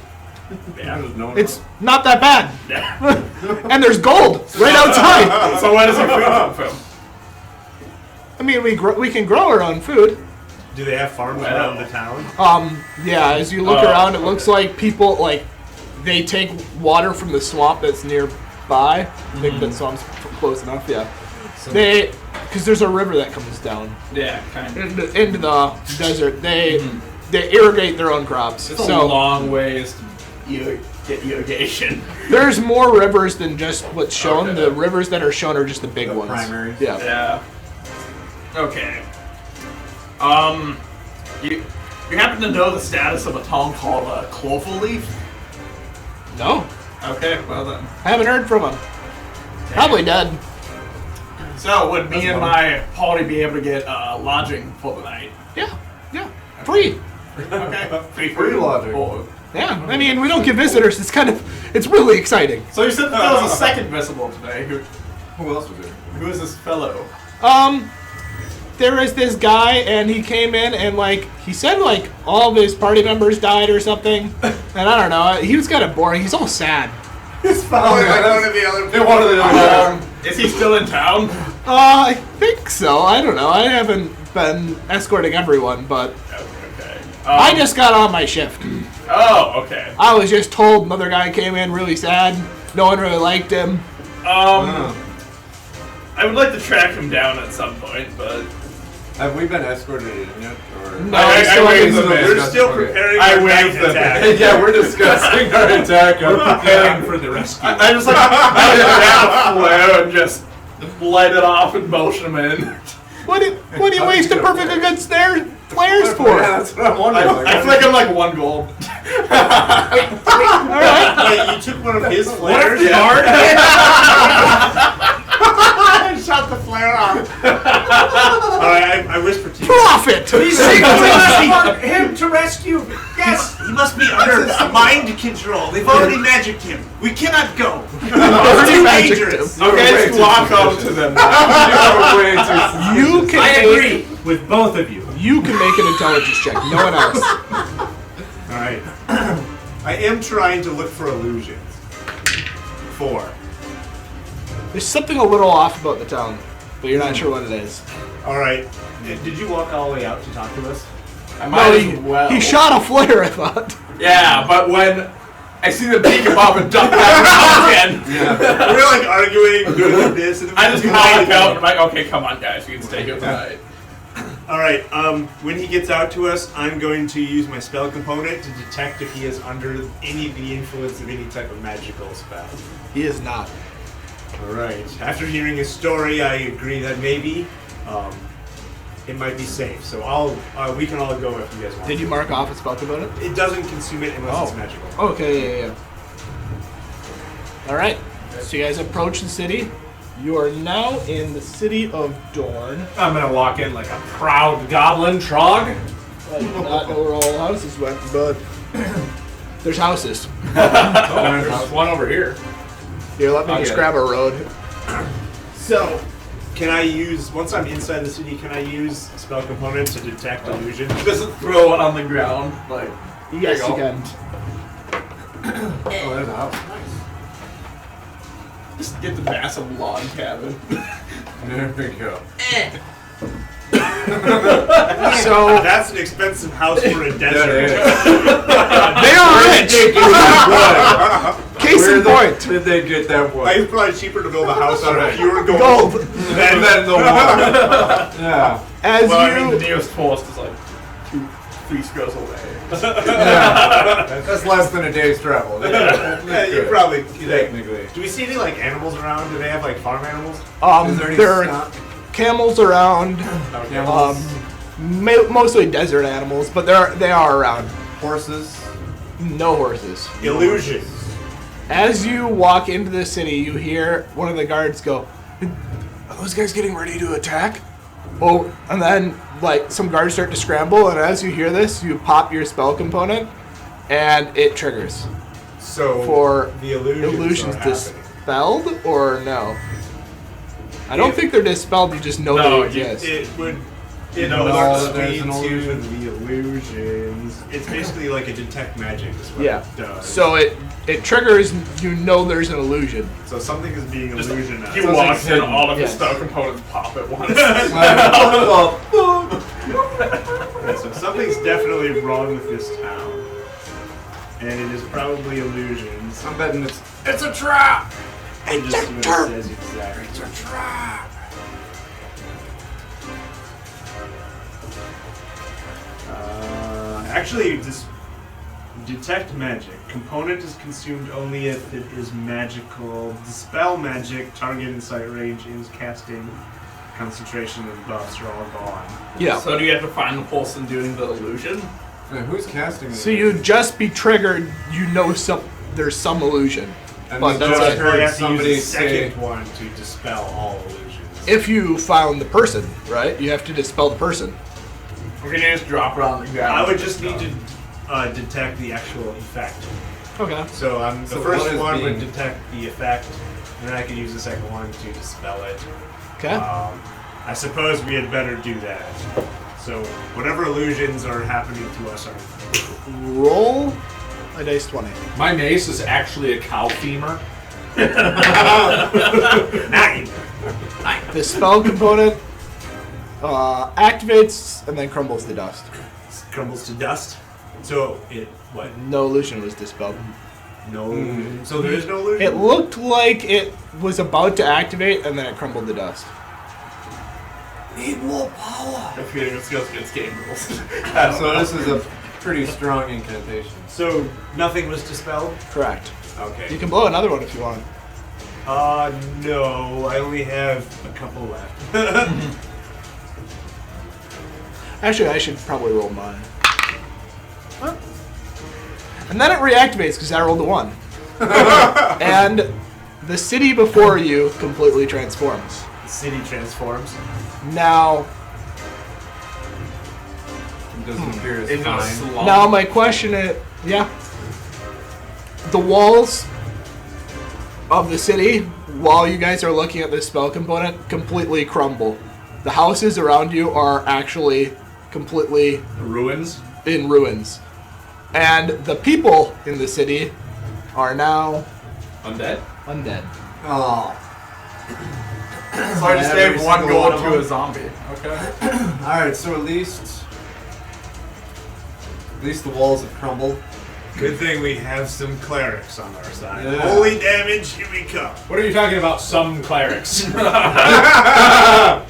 Yeah. It's not that bad. Yeah. And there's gold right outside. So where does your food come from? I mean, we can grow our own food. Do they have farms Well. around the town? Yeah, as you look around, it looks like people, like, they take water from the swamp that's nearby. I think that swamp's close enough, yeah. Because there's a river that comes down Yeah, kind of. into the desert. They irrigate their own crops. It's a So long ways to get irrigation. there's more rivers than just what's shown. Okay. The rivers that are shown are just the big ones. primaries. Yeah. Yeah. Okay. You happen to know the status of a town called Cloverleaf? No, Okay, well then. I haven't heard from them. Probably dead. So would me and my party be able to get lodging for the night? Yeah. Free. Okay. Free lodging. Or- Yeah. I mean, we don't get visitors. It's really exciting. So you said that there was a second visible today. Who else was there? Who is this fellow? there was this guy, and he came in, and, like, he said, like, all of his party members died or something. And I don't know. He was kind of boring. He's all sad. He's following like one of the other people. One of the other. Is he still in town? I think so. I don't know. I haven't been escorting everyone, but Okay. I just got on my shift. Oh, okay. I was just told another guy came in really sad. No one really liked him. I would like to track him down at some point, but Have we been escorted in yet? Or? No, I still wave haven't- them in. We're still preparing I our wave night them attack. Yeah, we're discussing our attack. We're preparing for the rescue. I just like I just grab a flare and just light it off and motion him in. What do you waste a perfectly good flares for? Yeah, that's what I'm wondering. I flick him like 1 gold. Wait, you took one of his flares? Shot the flare off. Alright, I whisper to you. Profit! him to rescue. Yes. He must be under mind control. They've already magicked him. We cannot go. It's too magicked dangerous. Okay, just walk up to them. You can I make, agree with both of you. you can make an intelligence check. No one else. Alright. I am trying to look for illusions. 4. There's something a little off about the town, but you're not sure what it is. Alright. Did you walk all the way out to talk to us? I might No, as well. he shot a flare, I thought. Yeah, but when I see the beak above and duck back around again, We're like arguing, doing this, and then I just we walk out and I'm like, okay, come on, guys, we can stay here tonight. Alright, when he gets out to us, I'm going to use my spell component to detect if he is under any of the influence of any type of magical spell. He is not. Alright, after hearing his story, I agree that maybe it might be safe. So we can all go if you guys want. Did you mark off a spell component? It doesn't consume it unless it's magical. Okay, yeah. Alright, so you guys approach the city. You are now in the city of Dorne. I'm gonna walk in like a proud goblin trog. I do not know where all the houses went, but there's houses. Oh, there's one over here. Here, let me I'll just get grab a road. So, can I use, once I'm inside the city, can I use spell component to detect illusion? Just throw it on the ground, like, Yes, There you you can. Oh, there's a house. just get the massive log cabin. There we go. So, That's an expensive house for a desert. they are rich! Case in point. Did they get that one? It's probably cheaper to build a house out of pure gold. Gold. And then the water. Yeah. As Well, I mean, the you... nearest forest is like 2-3 scrolls away. That's less than a day's travel. Yeah, you probably. Technically. Do we see any like animals around? Do they have like farm animals? Is there any there are stock? camels around, Camels? mostly desert animals, but they are around. Horses? No horses. Illusions. As you walk into the city, you hear one of the guards go, "Are those guys getting ready to attack?" Oh, and then like some guards start to scramble, and as you hear this, you pop your spell component, and it triggers. So For the illusions are happening. dispelled or no? I don't think they're dispelled. You just know No, they exist. It would. It No, alerts there's me an to illusion. the illusions. It's basically like a detect magic. Is what Yeah. it does. So it triggers. You know there's an illusion. So something is being illusionized. He walks in, hidden. all of his Yes. spell components pop at once. Yeah, so something's definitely wrong with this town, and it is probably illusions. I'm betting it's a trap! And just see what it says exactly. It's a trap! Actually, this detect magic component is consumed only if it is magical. Dispel magic, target insight range, is casting, concentration, and buffs are all gone. Yeah. So do you have to find the person doing the illusion? Wait, who's casting it? So you'd just be triggered. You know there's some illusion. And but we that's just it. I heard have to somebody use the say, second one to dispel all illusions. If you found the person, right? You have to dispel the person. Or can you just drop it on the ground? I would just need to detect the actual effect. Okay. So the So first what is one would being- detect the effect, and then I could use the second one to dispel it. Okay. I suppose we had better do that. So, whatever illusions are happening to us are... Roll a dice 20. My mace is actually a cow femur. 9! The spell component activates and then crumbles to dust. Crumbles to dust. So, it... what? No illusion was dispelled. No illusion. So there is no illusion? It looked like it was about to activate and then it crumbled to dust. Need more power. I'm feeling this goes against game rules. So this is a pretty strong incantation. So, nothing was dispelled? Correct. Okay. You can blow another one if you want. No. I only have a couple left. Actually, I should probably roll mine. Huh? And then it reactivates because I rolled a 1. And the city before you completely transforms. The city transforms. Now, It doesn't appear as Is it a fine. slum? now my question is, yeah, the walls of the city, while you guys are looking at this spell component, completely crumble. The houses around you are actually completely The ruins. in ruins. And the people in the city are now Undead. undead. Oh. So I just Every gave one single gold one of to them? a zombie. Okay. Alright, so at least the walls have crumbled. Good thing we have some clerics on our side. Yeah. Holy damage, here we come. What are you talking about? Some clerics. I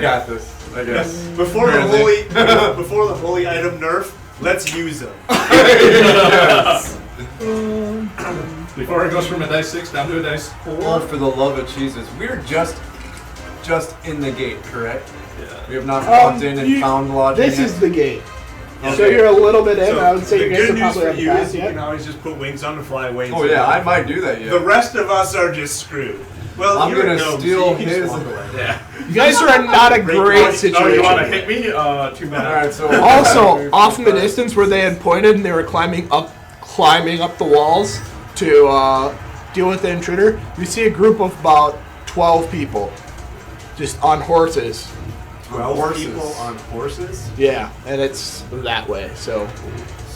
got this, I guess. Before the Really? holy item nerf, let's use them. Before it goes from a dice 6 down to a dice 4. Oh, for the love of Jesus. We're just in the gate, correct? We have not walked in and found lodging This yet? is the gate. So Okay. you're a little bit in. So I would say you the guys good are news probably for on the you path is you yet. can always just put wings on and fly away. Oh yeah, I might do that, yeah. The rest of us are just screwed. Well, I'm you're gonna a gnome, steal so you can just his- walk away. Yeah. You guys are in not a great Oh, situation. you want to hit me? Too bad. Alright, so Also, off in the distance where they had pointed and they were climbing up the walls to deal with the intruder, you see a group of about 12 people just on horses. 12 horses. people on horses? Yeah, and it's that way. So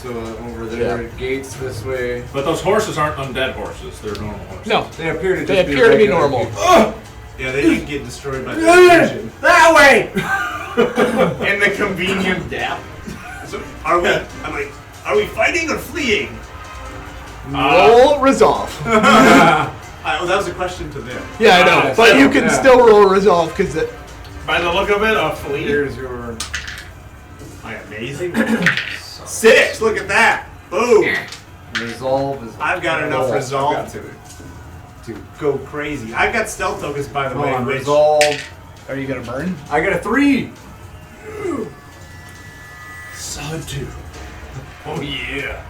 over there, Yeah. gates this way. But those horses aren't undead horses. They're normal horses. no, They appear to just they appear to be regular normal. people. Yeah, they didn't get destroyed by the illusion. That way! In the convenient gap. So are we fighting or fleeing? Roll resolve. Well, that was a question to them. Yeah, I know, but you can yeah. still roll resolve because By the look of it, a flea. Here's your... My amazing 6. Look at that. Boom. Resolve is... I've got enough Oh, resolve I've got to go crazy. I've got stealth tokens, by the Hold way. on, Which resolve. are you gonna burn? I got a 3! Solid 2. Oh yeah.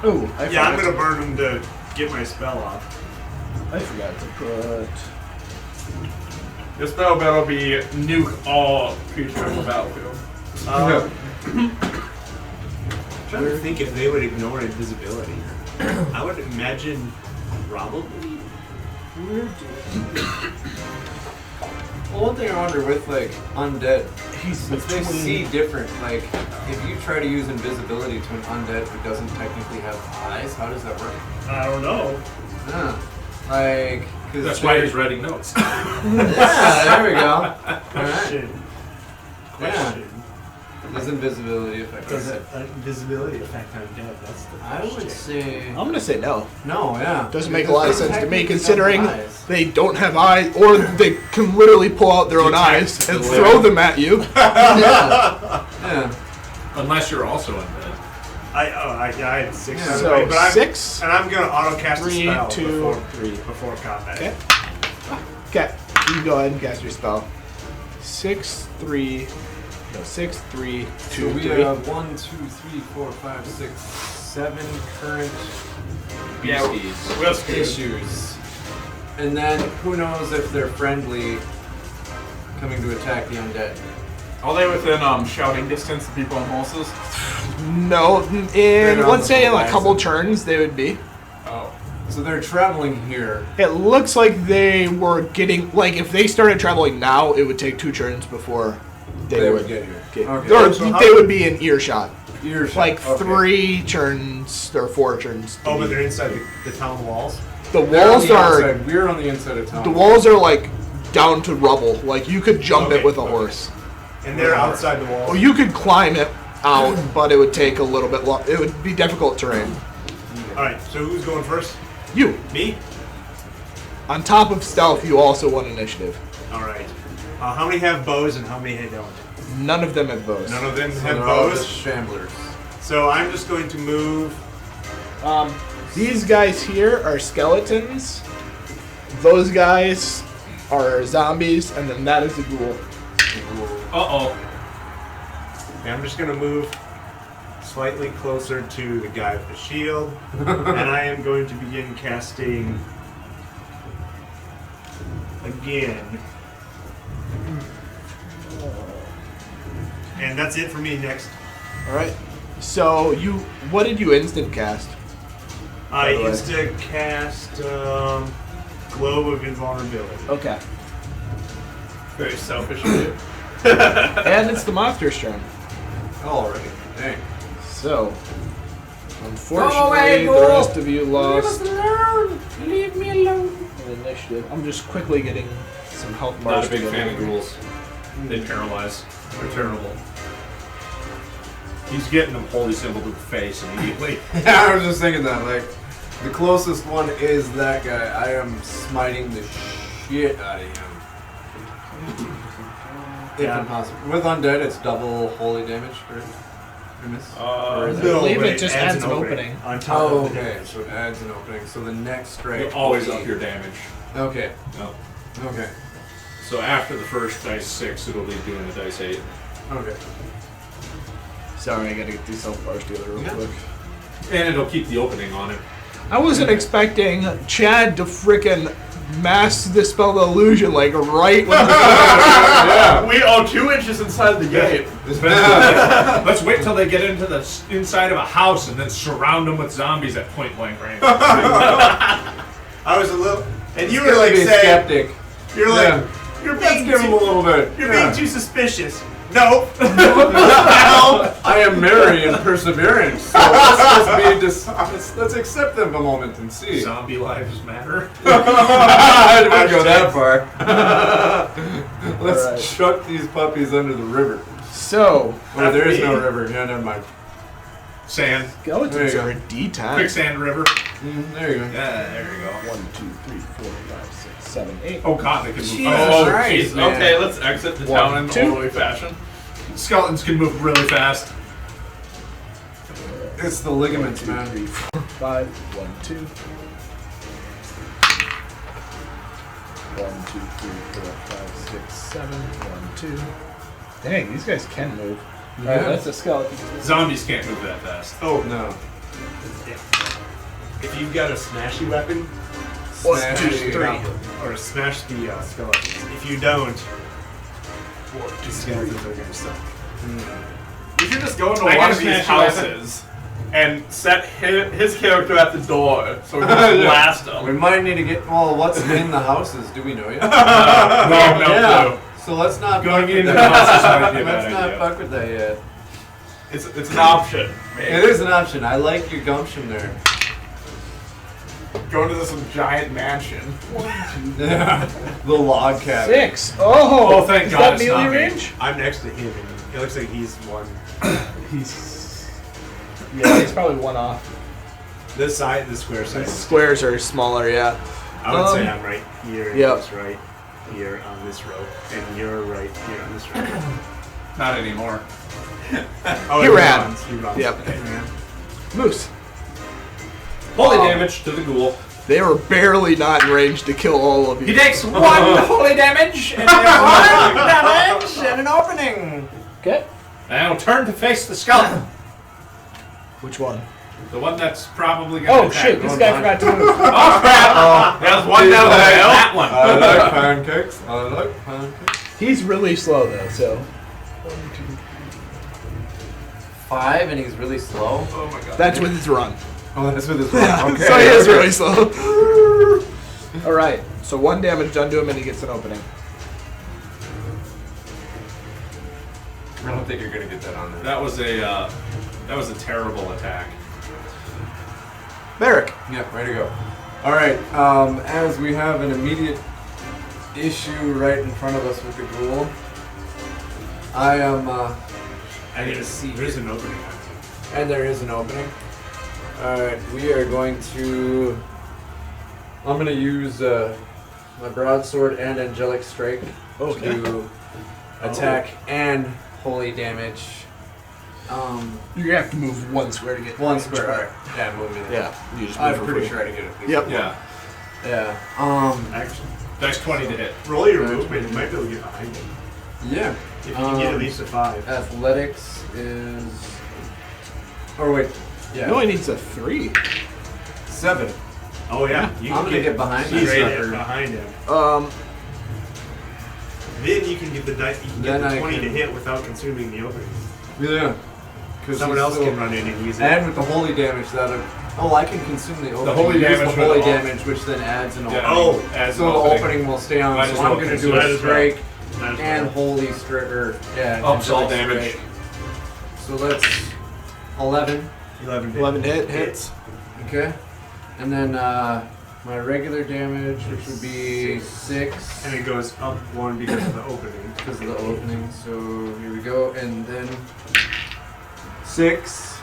Oh, yeah, I'm gonna burn them to get my spell off. I forgot to put. Your spell battle be nuke all creatures on the battlefield. Trying to think if they would ignore invisibility. I would imagine probably. Well, one thing I wonder with, like, undead, He's if they see different, like, if you try to use invisibility to an undead who doesn't technically have eyes, how does that work? I don't know. Yeah. Like, cause That's why he's writing notes. Yeah, there we go. Alright. Question. Yeah. Does invisibility affect Does us? it invisibility affect undead? That's the I would question. say... I'm gonna say no. No, yeah. Doesn't make a lot of sense to me, Technically considering have eyes. they don't have eyes, or they can literally pull out their own eyes and the throw way. them at you. Yeah. Unless you're also undead. I had 6. Yeah. by the So way, but I'm, 6. and I'm gonna auto cast a 3, spell 2, before combat. Okay. Okay, you can go ahead and cast your spell. 6, 3. No, 6, 3, 2, So we 3. have 1, 2, 3, 4, 5, 6, 7 current Yeah, Beasties. we'll screw. issues. And then who knows if they're friendly coming to attack the undead. Are they within shouting distance of people on horses? No, They're in on let's the say in a horizon. couple turns they would be. Oh. So they're traveling here. It looks like they were getting, like, if they started traveling now, it would take 2 turns before They would get here. Okay. Or So how- they would be in earshot. Earshot. Like Okay. 3 turns or 4 turns. Oh, but they're inside the town walls? The They're on walls the are outside. We're on the inside of town. the walls are like down to rubble. Like you could jump Okay, it with a okay. horse. And they're outside the walls? Or you could climb it out, but it would take a little bit long. It would be difficult terrain. Alright, so who's going first? You, Me? on top of stealth, you also won initiative. Alright. How many have bows and how many don't? None of them have bows. None of them So have they're all bows? just shamblers. So I'm just going to move. These guys here are skeletons. Those guys are zombies, and then that is a ghoul. Uh-oh. Okay, I'm just going to move slightly closer to the guy with the shield. And I am going to begin casting again. And that's it for me next. All right. So what did you instant cast? I the way. used to cast Globe of Invulnerability. Okay. Very selfish of you. And it's the monster's turn. Alrighty. Dang. So, unfortunately, the rest of you lost Leave me alone. an initiative. I'm just quickly getting some health Not marks. a big together. fan of ghouls. They paralyze. They're terrible. He's getting them holy symbol to the face immediately. Yeah, I was just thinking that. Like, the closest one is that guy. I am smiting the shit out of him. If Yeah. impossible. With undead, it's double holy damage, right? I miss? Or is it? No, believe but it just adds an opening. on top Oh, of the okay. damage. So it adds an opening. So the next strike. You always will up be- your damage. Okay. No. Okay. So after the first dice 6, it'll be doing the dice 8. Okay. Sorry, I gotta get these health bars together real Yeah. quick. And it'll keep the opening on it. I wasn't expecting Chad to frickin' mass dispel the illusion like right when the Yeah. We are 2 inches inside the gate. Let's wait till they get into the inside of a house and then surround them with zombies at point blank range. I was a little, and you were Gotta like be a saying, skeptic. you're like, Yeah. you're Let's being give him a too, little bit. you're Yeah. being too suspicious. No. I am merry and persevering. So let's accept them a moment and see. Zombie lives matter. I didn't go that far. Let's Alright. chuck these puppies under the river. So, Oh, there is no river. Yeah, never mind. Sand. skeletons There you are a go. D10. Quicksand river. There you go. Yeah, there you go. 1, 2, 3, 4, 5, 6, 7, 8. Oh god, they can move. Jesus Oh, Christ, Jeez. man. Okay, let's exit the One, town in two. orderly fashion. skeletons can move really fast. It's the ligaments, 2, man. 3, 4, 5. 1, 2. 1, 2, 3, 4, 5, 6, 7. 1, 2. Dang, these guys can move. Alright, Yeah. that's a skeleton. Zombies can't move that fast. Oh, No. if you've got a smashy weapon, One, Smash two, the three. goblin. or smash the skeletons. If you don't, the skeletons are gonna suck. We should just go into I one gotta of these smash houses and set his character at the door so we can just blast We him. might need to get. Well, what's in the houses? Do we know yet? We have no yeah. clue. So let's not Going fuck with into that. the houses might be a Let's bad not idea. fuck with that yet. It's an option. It is an option. I like your gumption there. Go into some giant mansion. Yeah. The log cabin. 6. Oh, Oh, thank is God that it's melee not me. range? I'm next to him, and it looks like he's one. Yeah, he's probably one off. This side, the square side. Squares are smaller, yeah. I would say Um, I'm right here, and yep. he's right here on this row, and you're right here on this row. Not anymore. Oh, He ran. runs. He runs. Yep. Okay, man. Moose. Holy damage to the ghoul. They were barely not in range to kill all of He you. takes 1 holy damage and 1 damage and an opening. Okay. Now turn to face the skeleton. Which one? The one that's probably gonna Oh attack. shit, this guy forgot to move. Oh crap! There's one down the hill. That one. I like pancakes. I like pancakes. He's really slow though, so. 5 and he's really slow. Oh my god. That's with his run. Oh, that's with his rock. Okay. So he is really slow. Alright, so 1 damage done to him and he gets an opening. I don't think you're gonna get that on there. That was a terrible attack. Merrick. Yeah, way to go. All right. As we have an immediate issue right in front of us with the ghoul, I am. I need to see. There's an opening. And there is an opening. All right. We are going to. I'm going to use my broadsword and angelic strike to attack and holy damage. You're gonna have to move 1 square to get 1 square. All right. Yeah, move me there. Yeah, you just I'm move pretty free. sure I can get it. Yep. Yeah. Yeah. Actually, That's 20 to hit. roll your movement. You might be able to get behind him. Yeah. If you can get at least a 5. Athletics is. Or wait. Yeah. No, he needs a 3. 7. Oh yeah, you I'm can gonna get behind He's that right sucker. behind him. Then you can get the dice. You can get Then the I 20 to can- hit without consuming the opening. Yeah. Because Someone else can run in and use it. And with the holy damage that I can consume the opening. holy Use damage the holy will- damage, which then adds an opening. Yeah. Oh, As So an the opening will stay on. Might as So well I'm gonna do consume it a as well. strike Might as and well. holy strike. Yeah. Ups all angelic damage. strike. So that's 11. 11 hit. 11 hits. Okay. And then my regular damage, which would be 6. And it goes up 1 because of the opening. Because of the opening. So here we go. And then 6.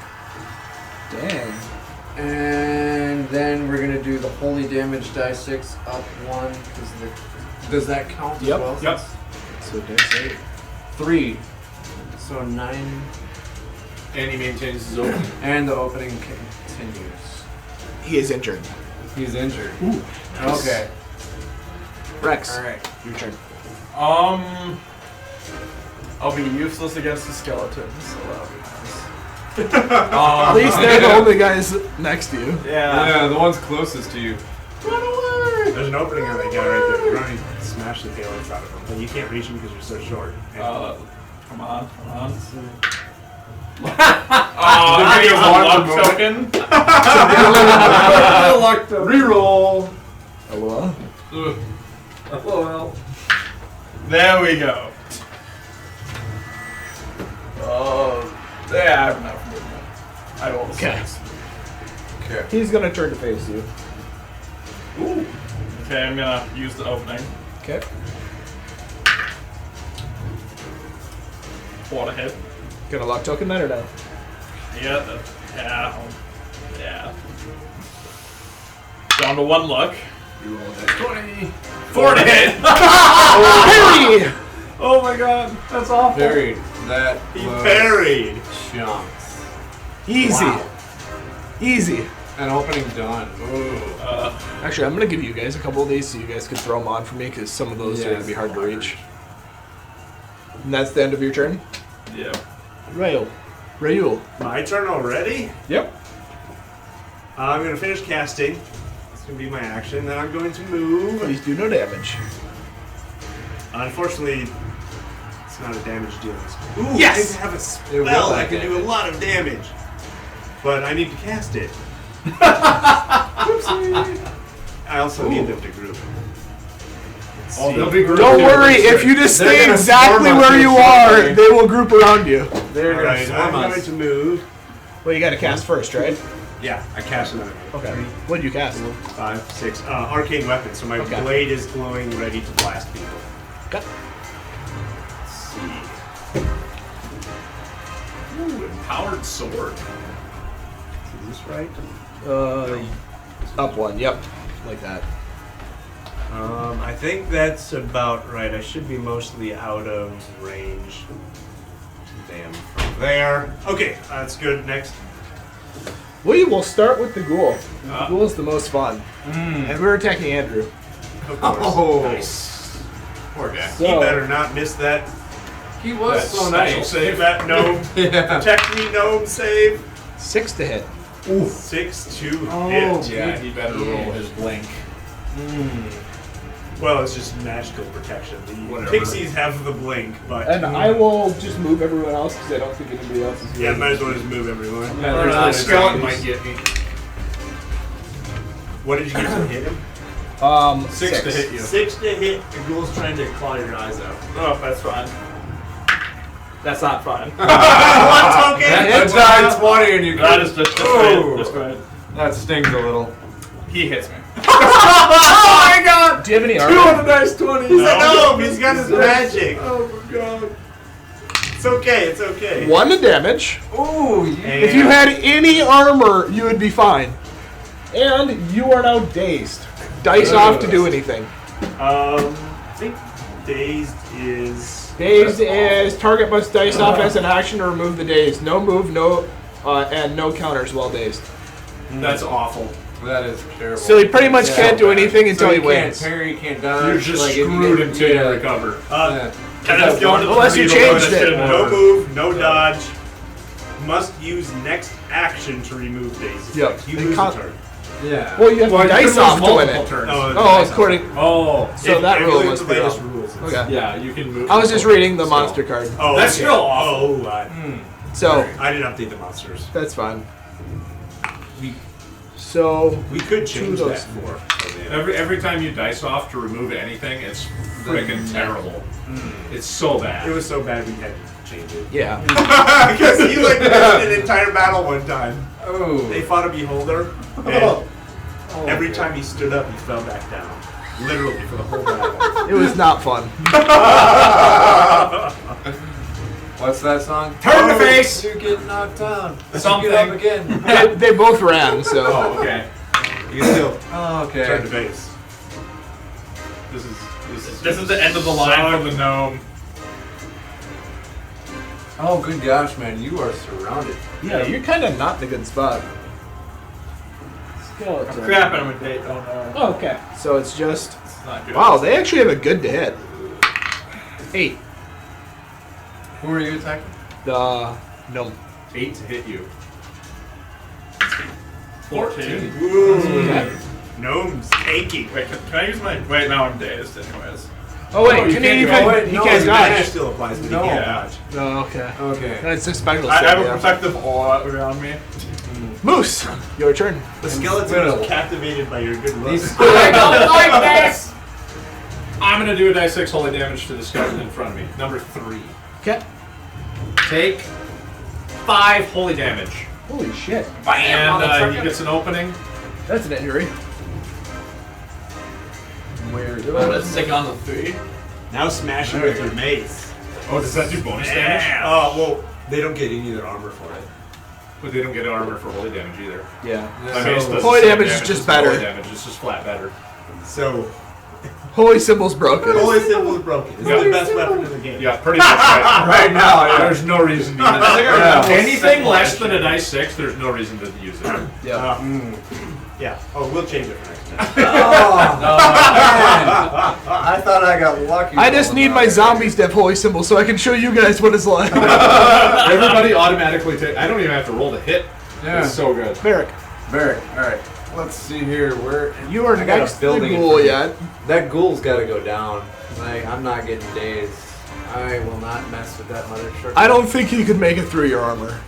Dang. And then we're gonna do the holy damage die 6 up 1. Does that count Yep. as well? Yep. So dex 8. 3. So 9. And he maintains his opening. And the opening continues. He is injured. He's injured. Ooh. Okay. Rex. Alright. Your turn. I'll be useless against the skeletons, so that'll be nice. At least they're the only guys next to you. Yeah. The one's closest to you. Run away! There's an opening on that guy right there. You're running, smash the taillights out of him. But you can't reach him because you're so short. And Come on. Oh, Give me a luck token. Reroll. Hello? LOL. There we go. Yeah, I have enough movement. I rolled a Okay. 6. Okay. He's gonna turn to face you. Ooh. Okay, I'm gonna use the opening. Okay. 4 to hit. Gonna luck token that or no? Yeah. Down to 1 luck. You roll that 20. 4 to hit. Harry! Oh my god, that's awful. Buried. That he was buried. chunks. Easy. Wow. Easy. An opening done. Ooh. Actually, I'm gonna give you guys a couple of these so you guys can throw them on for me because some of those are Yeah, gonna be hard to hard. reach. And that's the end of your turn. Yeah. Raul. My turn already? Yep. I'm going to finish casting. It's going to be my action. Then I'm going to move. Please do no damage. Unfortunately, it's not a damage dealing spell. Ooh, Yes! I have a It will spell do that can do a damage. lot of damage. But I need to cast it. I also need them to group. Let's Oh, see. they'll be grouped. Don't worry, if you just They're stay gonna exactly swarm us where you with are, something. they will group around you. They're gonna Alright, I'm swarm going us. to move. Well, you gotta cast first, right? Yeah, I cast another one. Okay. What did you cast? 5, 6. Arcane weapon, so my Okay. blade is glowing, ready to blast people. Okay. Let's see. Ooh, empowered sword. Is this right? Up one. Yep. Like that. I think that's about right. I should be mostly out of range. Damn, from there. Okay, that's good. Next. We will start with the ghoul. The ghoul is the most fun. Mm. And we're attacking Andrew. Of course. Oh. Nice. Poor guy. He So, better not miss that. He was That so special nice. Save that gnome. Yeah. Protect me, gnome save. 6 to hit. 6 to Oh. hit. Yeah, he better roll his blink. Well, it's just magical protection. The Whatever. pixies have the blink, but And I will just move everyone else because I don't think anybody else is yeah, here. might as well just move everyone. Yeah, there's The not skeleton a might get me. What did you get to hit him? 6 to hit you. 6 to hit. The ghoul's trying to claw your eyes out. Oh, that's fine. That's not fine. One token. That's died 20 and you That is just Ooh. right. That stings a little. He hits me. Oh my god! Do you have any armor? 2 on a nice 20. No, he's got his magic. Oh my god. It's okay. It's okay. 1 to damage. Ooh, yeah. If you had any armor, you would be fine. And you are now dazed. Dice off to do anything. I think dazed is. Dazed is target must dice off as an action to remove the daze. No move, and no counters while dazed. That's awful. That is terrible. So he pretty much can't do anything until he wins. Can't parry, can't dodge. You're just like, if you screwed get- until you recover. Can I just go into the Unless you torpedo changed gun it. and No move, no dodge. Must use next action to remove dazed. Yep. You They lose a can't- turn. Yeah. Well, you have Well, to you dice can off lose to win multiple it. turns. Oh, according. Oh. So that rule Everything's must the be latest off. rules. Okay. Yeah, you can move. I was just reading the So- monster card. Oh, That's okay. still awful. So, I didn't update the monsters. that's fine. We So, we could change Two of that those. for. Every time you dice off to remove anything, it's freaking terrible. It's so bad. It was so bad we had to change it. yeah. Because he like missed an entire battle one time. Oh. They fought a beholder, and every time he stood up, he fell back down. Literally for the whole battle. It was not fun. What's that song? Turn the face! You get knocked down. Something. Get up again. They both ran, so. Oh, okay. You can still Oh, turn okay. the base. This is the end of the line from the gnome. Oh, good gosh, man. You are surrounded. Yeah, you're kind of not in a good spot. Skeleton. Crap, I'm a date. Oh no. Oh, okay. So it's just. It's not good. Wow, they actually have a good to hit. 8. Who are you attacking? The gnome. 8 to hit you. 14. Ooh. Okay. Gnomes tanking. Wait, can I use my... Wait, now I'm dazed anyways. Oh wait, you can can't he do- even? oh, wait, he no, can't his Damage dodge. still applies, but No. he can't dodge. Oh, okay. Okay. That's a special I have set, a yeah. protective aura around me. Moose, your turn. The skeleton Incredible. was captivated by your good looks. He's I don't like this! I'm gonna do a die 6 holy damage to the skeleton in front of me. Number 3. Okay. Take 5 holy damage. Holy shit. And he gets an opening. That's an injury. Where I'm gonna stick on the 3. Now smash him with your mace. Oh, does that do bonus damage? Oh, well, they don't get any of their armor for it. But they don't get armor for holy damage either. Yeah. My mace does Holy the same damage is just as the better. Holy damage is just flat better. So, Holy symbol's broken. holy symbol is broken. It's Yeah. the best weapon in the game. Yeah, pretty much right, right now. Yeah. There's no reason to use it. Yeah. Anything less than a dice 6, there's no reason to use it. Yeah. Yeah. Oh, we'll change it for next time. I thought I got lucky. I just need my zombies to have holy symbols so I can show you guys what it's like. Everybody automatically take. I don't even have to roll to hit. Yeah. It's so good. Merrick, Barrick. All right. Let's see here. Where you are I got a next to the building in ghoul front of yet. that ghoul's got to go down. Like I'm not getting dazed. I will not mess with that mother trucker. I don't think you could make it through your armor.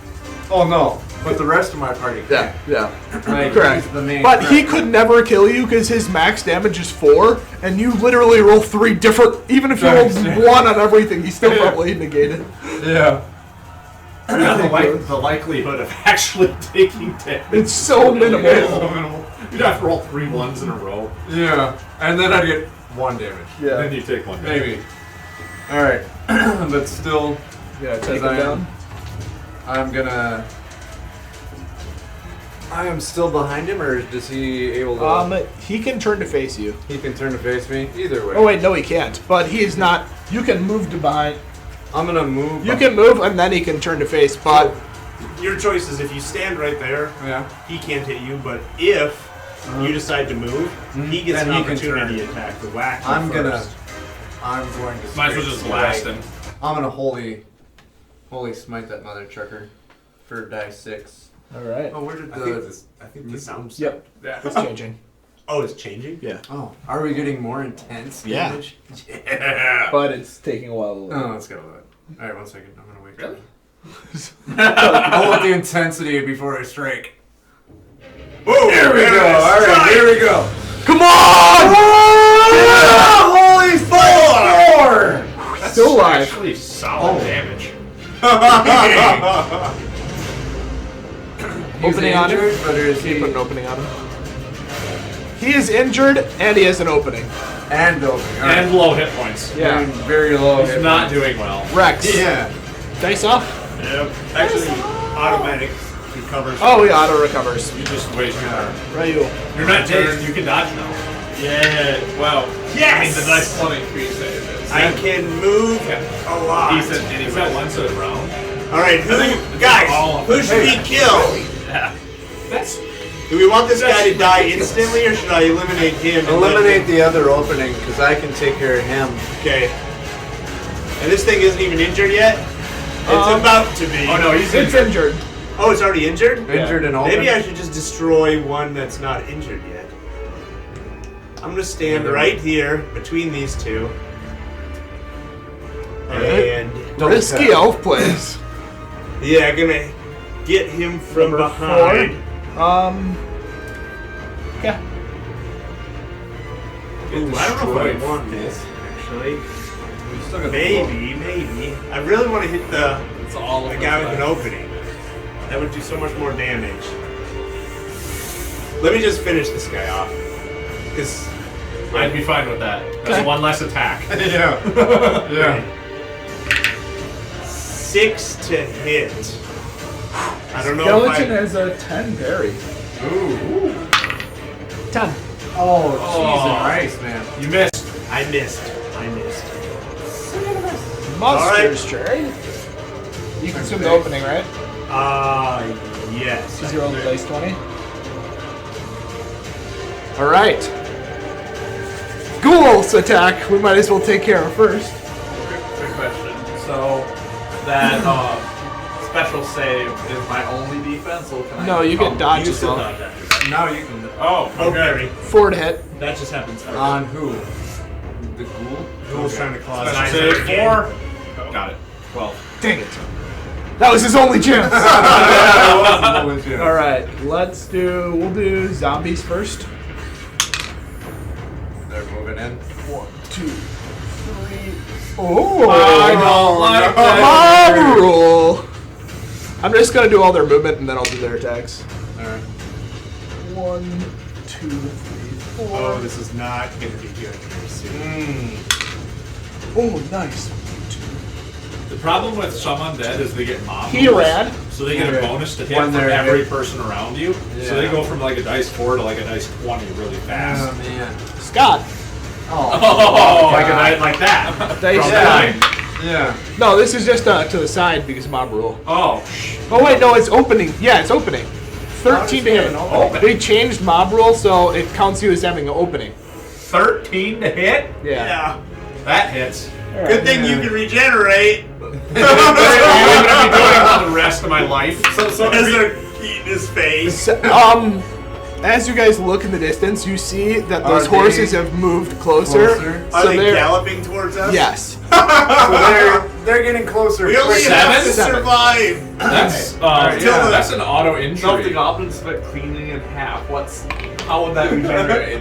Oh no. But the rest of my party. Yeah, yeah. Like, Correct. he's the main But he threat. could never kill you because his max damage is 4, and you literally roll 3 different. Even if you roll Max damage. 1 on everything, he's still probably negated. Yeah. The likelihood of actually taking damage. It's so minimal. is so minimal. You'd have to roll 3 1s in a row. Yeah. And then I'd get 1 damage. Then you take 1 damage. Maybe. All right. But still, Yeah, take Because him I down. I am still behind him, or is he able to? He can turn to face you. He can turn to face me. Either way. Oh wait, no, he can't. But he is not. You can move to behind. I'm gonna move. You can move, and then he can turn to face. But Your choice is if you stand right there, Yeah. he can't hit you, but if you decide to move, he gets Then an he can opportunity turn. attack to whack you I'm going first. to. Might as well just blast him. I'm gonna holy smite that mother trucker for die 6. all right. Oh, where did I think the sound. Yep, Yeah. it's changing. Oh, it's changing? Yeah, Oh, are we getting more intense Yeah. damage? but it's taking a while to load. Oh, let's go with it. All right, 1 second. I'm gonna wait. Really? I want the intensity before I strike. Whoa, There we go. All right, here we go. Come on! Holy four! That's Still alive. actually solid damage. Opening on him. But is Can you he put an opening on him? He is injured and he has an opening. and opening? And low hit points. Yeah. Very low. He's not doing well. Rex. Yeah. Dice off. Yep. Actually, automatic recovers. Oh, he auto recovers. You just waste your turn. Ryu. You're not dazed. You can dodge now. Yeah. Well. I mean, Yes. the dice 23 save is I can move a lot. decent Is anyway. that once a round? All right, who should we kill? Yeah. That's Do we want this guy to die instantly, or should I eliminate him? and let Eliminate him- the other opening because I can take care of him. Okay. And this thing isn't even injured yet. It's about to be. Oh no, he's It's injured. injured. Oh, it's already injured. Injured and open. Maybe I should just destroy one that's not injured yet. I'm gonna stand right here between these two. And Risky elf plays. yeah, gonna get him from Number behind. Yeah. Ooh, I don't know if I want this actually. We still got Maybe. I really want to hit the It's all of guy with those an dice. opening. That would do so much more damage. Let me just finish this guy off. Because I'd be fine with that. That's Okay. one less attack. Yeah. Yeah. 6 to hit. I don't know Skeleton if has a 10 parry. Ooh. 10. Oh, Jesus Christ, man. You missed. I missed. Monster's turn. You consume the opening, right? Yes. Because you rolled a dice 20. Alright. Ghoul's attack, we might as well take care of first. Quick question. So that special save is my only defense, or can I? No, you get dodge You as still well. dodge after. Now you can. Oh, Okay. 4 to hit. That just happens. On who? The ghoul? Who's trying to cause Special nine save again. 4. Got it. 12. Dang it. That was his only chance. Alright. Alright, we'll do zombies first. They're moving in. 1, 2, 3. Oh! I don't like that. Mob rule! I'm just gonna do all their movement and then I'll do their attacks. Alright. 1, 2, 3, 4. Oh, this is not going to be good very soon. Oh, nice. The problem with some undead is they get mob He rules, ran. so they get a bonus to hit When from they're every hit. person around you. Yeah. So they go from like a dice 4 to like a dice 20 really fast. Oh, man. Scott. Oh. Oh, Like a dice like that. Dice From nine. behind. Yeah. No, this is just to the side because mob rule. Oh, Oh wait, no, it's opening. Yeah, it's opening. 13 to hit. Open. They changed mob rule so it counts you as having an opening. 13 to hit? Yeah. That hits. Good thing you can regenerate. I'm gonna be doing it for the rest of my life. As they're eating his face. As you guys look in the distance, you see that those Are they horses have moved closer. closer? Are So they they're galloping towards us? yes. So they're getting closer. We only quicker. have to Seven. survive. That's yeah. that's an auto So if the injury. goblins split cleanly in half, how would that regenerate?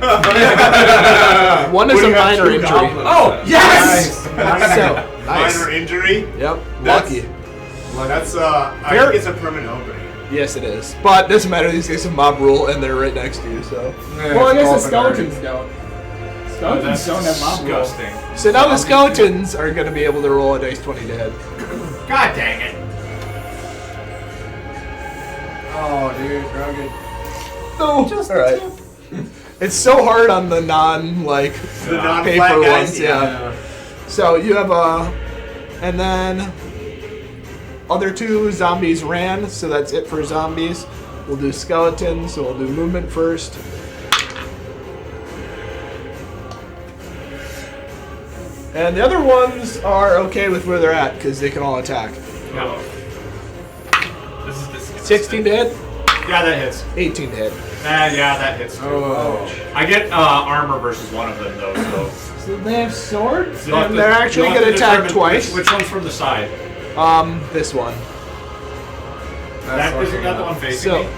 One is Would a you have minor two injury. goblins Oh, then? yes! Nice. So, nice. Minor injury. Yep. That's- Lucky. That's I Fair. think it's a permanent opening. Yes, it is. But it doesn't matter. These guys have mob rule, and they're right next to you. So. Yeah, Well, I guess the open skeletons don't. Skeletons That's don't have mob rule. disgusting. So now the skeletons are going to be able to roll a dice 20 to hit. God dang it. Oh, dude, rugged. No. Just all right. It's so hard on the The non-flat paper guys. ones. Yeah. So you have and then other 2 zombies ran. So that's it for zombies. We'll do skeletons. So we'll do movement first. And the other ones are okay with where they're at because they can all attack. No. This is disgusting. 16 to hit, Yeah, that hits. 18 to hit. Yeah, that hits too. Oh. I get armor versus one of them though, so. So they have swords, You'll have and to- they're actually you'll have going to attack determine twice. Which one's from the side? This one. Isn't that the one facing So- me?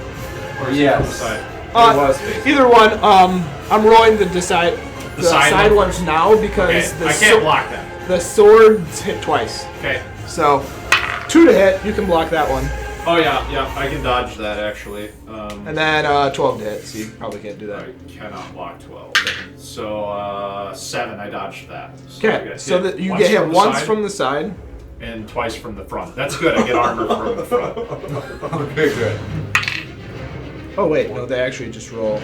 Or is it Yes. from the side? It was facing. Either one. I'm rolling the side side ones now because Okay, I can't block that. the swords hit twice. Okay. So 2 to hit. You can block that one, Oh yeah, I can dodge that actually. and then 12 to hit. So you probably can't do that. I cannot block 12. So 7, I dodged that. So I Okay. get So hit that you once get hit from the once side from the side. and twice from the front. That's good. I get armor from the front. Okay, good. Oh wait, no, they actually just roll.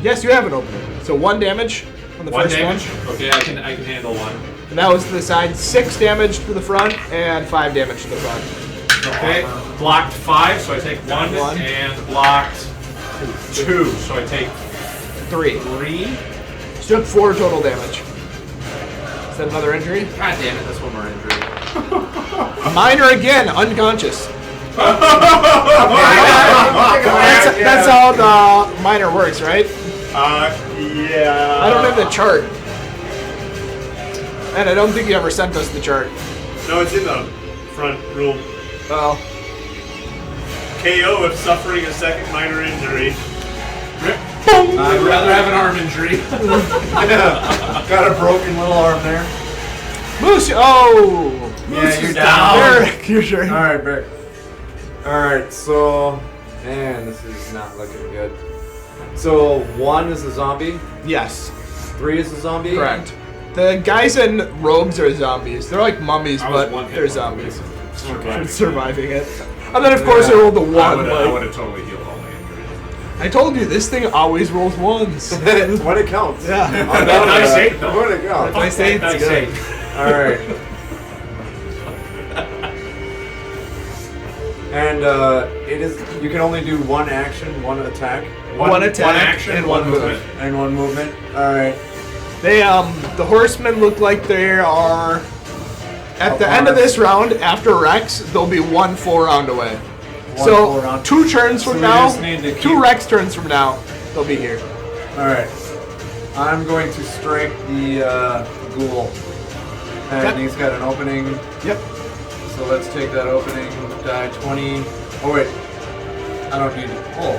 Yes, you have an opening. So 1 damage on the 1 first damage. one, Okay, I can handle 1. and that was to the side. 6 damage to the front and 5 damage to the front. Okay, blocked 5, so I take 1, One. and blocked 2, so I take 3. 3. So took 4 total damage. Is that another injury? God damn it, that's one more injury. Minor again, unconscious. That's how the minor works, right? Yeah. I don't have the chart. And I don't think you ever sent us the chart. No, it's in the front rule. Well, KO if suffering a second minor injury. I'd rather have an arm injury. Got a broken little arm there. Moose, oh! Yeah, you're Eric, you're sure. Alright, Barry. Alright, so... Man, this is not looking good. So, 1 is a zombie, Yes, 3 is a zombie. correct. The guys in robes are zombies. They're like mummies, I was but 1 hit they're point zombies. away from From surviving it. And then, of course, I rolled the 1. I like- would have totally healed all my injuries. I told you, this thing always rolls 1s. When it counts. Yeah. Nice 8 though. When it counts. Nice 8's Nice good. 8. Alright. And it is. You can only do 1 action, 1 attack, One attack action, and 1 one movement. and 1 movement. Alright. They, the horsemen look like they are... At the end of this round, after Rex, they'll be 1 full round away. full So, round. 2 turns from we now, just need to 2 keep- Rex turns from now, they'll be here. Alright. I'm going to strike the ghoul. And Okay. he's got an opening. Yep. So let's take that opening. Die 20. Oh wait. I don't need to pull.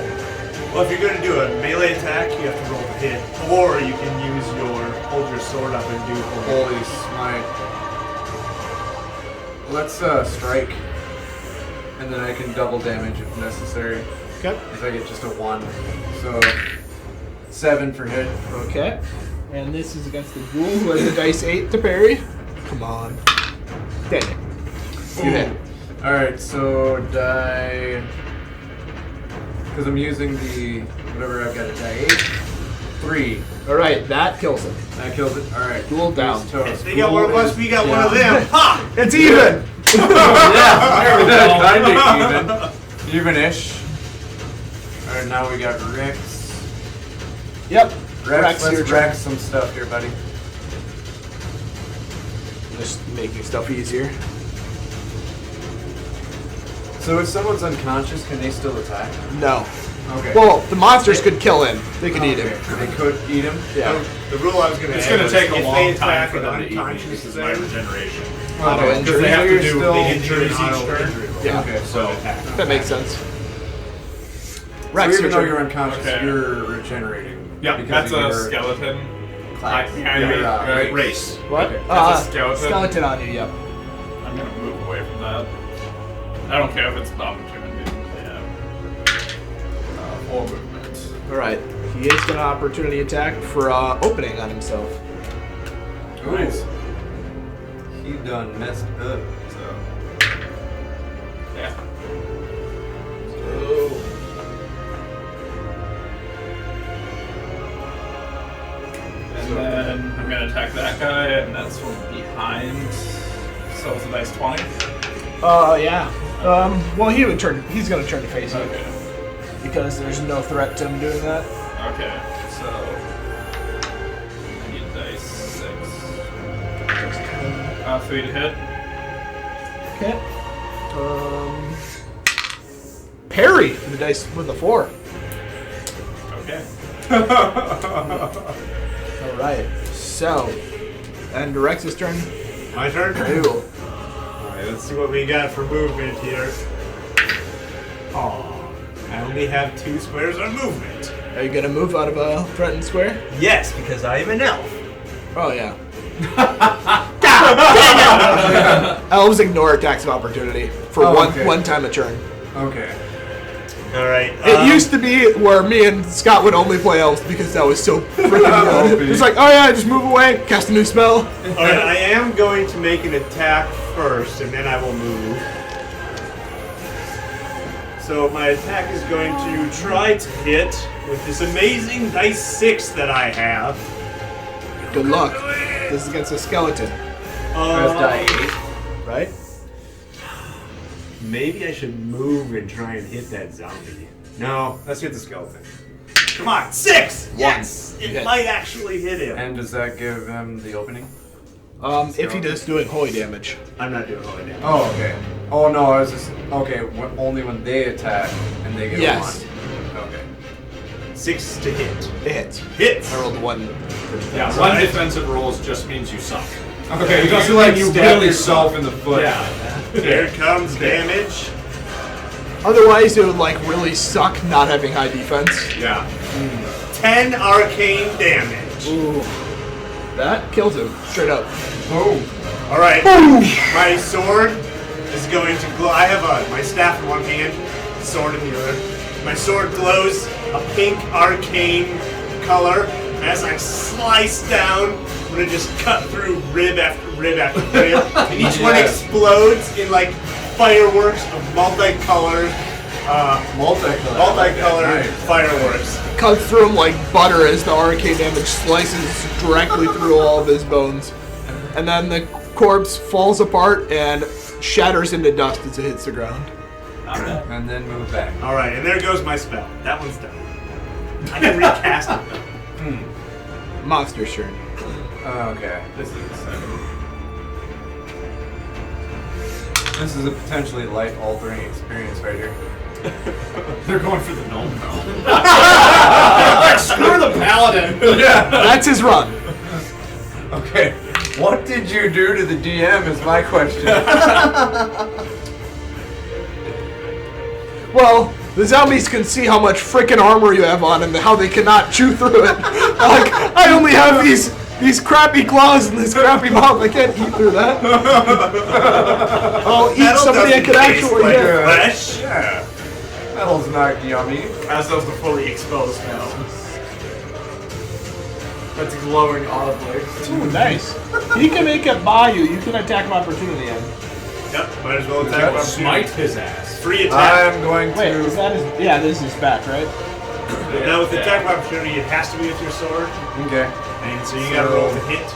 Well, if you're going to do a melee attack, you have to roll to hit. Or you can use hold your sword up and do Holy smite. Let's strike. And then I can double damage if necessary. Okay. If I get just a 1. So 7 for hit. Okay. And this is against the ghoul who has a dice 8 to parry. Come on. Dang it. You hit. Alright, so die. Because I'm using the. Whatever I've got, a die 8. 3. Alright, that kills him. That kills it. Alright. Ghoul down. He's toast. They got one of us, we got one of them. Ha! It's even! Kinda even. Even-ish. Alright, now we got Rex. Yep. Rex, your let's turn. Rex some stuff here, buddy. Just making stuff easier. So if someone's unconscious, can they still attack? No. Okay. Well, the monsters could kill him. They could eat him. They could eat him. Yeah. The rule I was going to It's add going to was take a if long they time attack for an them to eat me unconscious because of my thing, regeneration. Auto Okay. injury. Because they have You're to do still the injuries each auto turn. injury roll. Yeah. Okay. So attack. That makes sense. So Rex, even your though turn. you're unconscious, Okay. you're regenerating. Yeah, Because that's of a your skeleton. class. Like behind me, Yeah, right? Race. What? That's a skeleton. Skeleton on you, yep. I'm gonna move away from that. I don't care if it's an opportunity. Yeah. 4 movements. Alright. He is going to opportunity attack for opening on himself. Ooh. Nice. He done messed up. So, yeah. And then I'm gonna attack that guy, and that's from behind. So it's a nice 20. Yeah. Well, he's going to turn to face you. Okay. Because there's no threat to him doing that. Okay. So I need a dice 6. 3 to hit. Okay. Parry the dice with a 4. Okay. All right. So, and Rex's turn. My turn? Ew. Alright, let's see what we got for movement here. Oh, I only have 2 squares of movement. Are you gonna move out of a threatened square? Yes, because I am an elf. Oh yeah. Elves ignore attacks of opportunity for one time a turn. Okay. All right. It used to be where me and Scott would only play elves because that was so freaking good. It's like, oh yeah, just move away, cast a new spell. All right. I am going to make an attack first, and then I will move. So my attack is going to try to hit with this amazing dice 6 that I have. Good luck. This is against a skeleton, right? Maybe I should move and try and hit that zombie. No, let's hit the skeleton. Come on, 6! Yes! It Hit. might actually hit him. And does that give him the opening? If he does doing holy damage. I'm not doing holy damage. Oh, okay. Oh no, I was just only when they attack and they get Yes. a 1. Okay. 6 to hit. It hits. Hits! I rolled 1. Yeah, one defensive rolls just means you suck. Okay, It doesn't like mean you stab really yourself yourself in the foot. Yeah. Here comes damage. Otherwise, it would like really suck not having high defense. Yeah. 10 arcane damage. Ooh. That kills him straight up. Boom. Alright. My sword is going to glow. I have my staff in one hand, sword in the other. My sword glows a pink arcane color. As I slice down, I'm gonna just cut through rib after rib after rib. And each one explodes in like fireworks of multicolored Nice. fireworks. Cuts through him like butter as the arcane damage slices directly through all of his bones. And then the corpse falls apart and shatters into dust as it hits the ground. And then move back. Alright, and there goes my spell. That one's done. I can recast it though. Monster's turn. Okay. This is a potentially life-altering experience right here. They're going for the gnome now. Screw the paladin. Yeah. That's his run. Okay. What did you do to the DM is my question. Well, the zombies can see how much freaking armor you have on and how they cannot chew through it. Like, I only have these crappy claws and this crappy mouth. I can't eat through that. I'll eat Metal somebody I doesn't could taste actually like hit. flesh. Yeah. Metal's not yummy. As does the fully exposed metal. That's glowing audibly. Ooh, nice. He can make it by you. You can attack of opportunity in. Yep, might as well Is attack that one. Smite his ass. Free attack. I'm going to. Wait, is that his... Yeah, this is his back, right? Now with attack of opportunity, it has to be with your sword. Okay. And so you gotta roll to hit.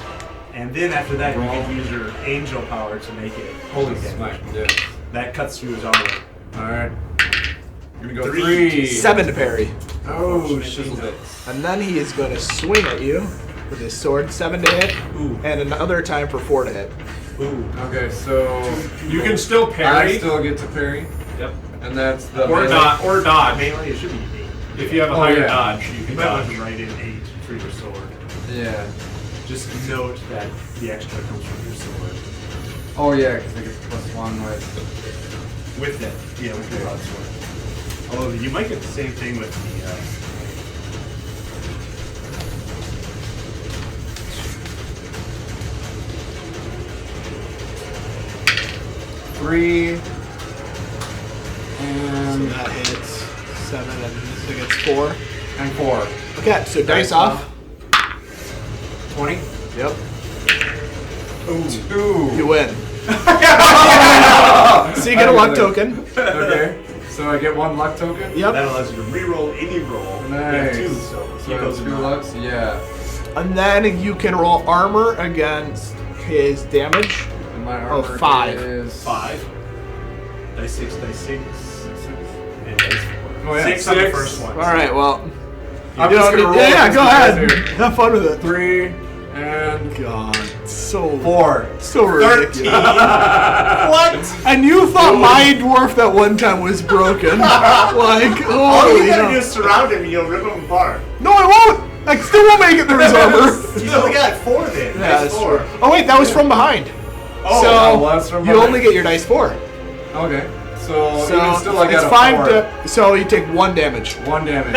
And then after that, you can use your angel power to make it. Holy damage. smack. Yeah. That cuts through his armor. Alright. I'm gonna go 3. 3. 7 to parry. Oh, shizzled it. And then he is going to swing at you with his sword. 7 to hit. Ooh. And another time for 4 to hit. Ooh. Okay, so You can still I parry. still get to parry, Yep. and that's the Or melee. not. Or dodge. Melee, it should be 8. If you have a Oh, higher yeah. dodge, you You can might want dodge. to write in 8 for your sword. Yeah. Just note that the extra comes from your sword. Oh yeah, because I get +1 with. With it. Yeah, with your broadsword. Although you might get the same thing with the 3. So And that hits 7 and so gets 4. 4. Okay, so dice off. 20. Yep. 2. You win. So you get a luck token. Okay. So I get 1 luck token. Yep. that allows you to reroll any roll. Nice. You have 2, so So it goes 2 in nine. lucks. Yeah. And then you can roll armor against his damage. And my Oh, armor 5. is 5. Dice 6, dice 6. And dice 4. Oh, yeah. 6 on the 6. first one. All right. Well. I'm you just don't gonna need- roll yeah, this go guy ahead. here. Have fun with it. 3 and God, so 4. so 13. ridiculous. What? And you thought my dwarf that one time was broken. Like, All you holy gotta no. do is surround him and you'll rip him apart. No, I won't. I still won't make it through his armor. He's only got 4 then. Yeah, Dice that's 4. true. Oh wait, that was from behind. Oh, so that was from you behind. only get your dice 4. Okay. So even still, I got it's a 5 4. to. So you take 1 damage. 1 damage.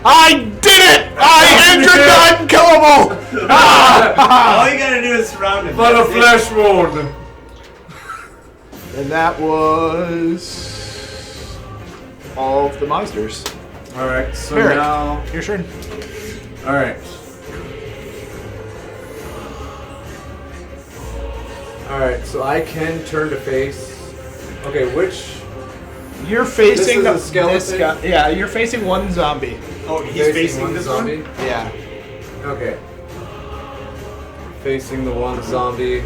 I did it! I injured the unkillable! All you gotta do is surround him. But a That's it. flesh wound. And that was all of the monsters. All right. So Barrick. now. Your turn. All right. All right. So I can turn to face. Okay. Which? You're facing This is a skeleton? this guy. Yeah, you're facing one zombie. Oh, he's facing one this zombie. one? Yeah. Okay. Facing the one zombie.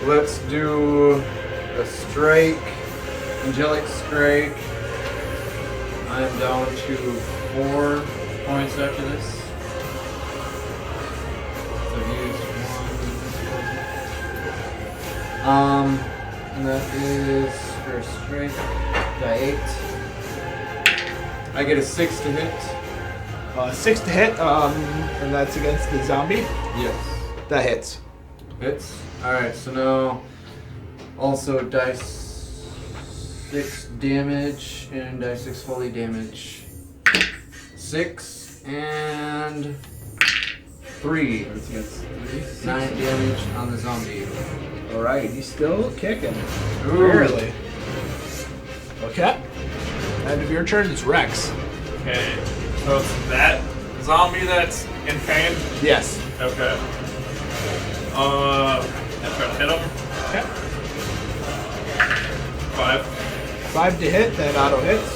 Let's do a strike. Angelic strike. I'm down to 4 points after this. So I've used 1. And that is for a strike. Die 8. I get a 6 to hit. 6 to hit, and that's against the zombie. Yes. That hits. Hits. Alright, so now also dice 6 damage and dice 6 fully damage. 6 and 3. 9 damage on the zombie. Alright, he's still kicking. Ooh. Barely. Okay. End of your turn is Rex. Okay. So it's that zombie that's in pain? Yes. Okay. I try to hit him. Okay. 5. 5 to hit, then auto hits.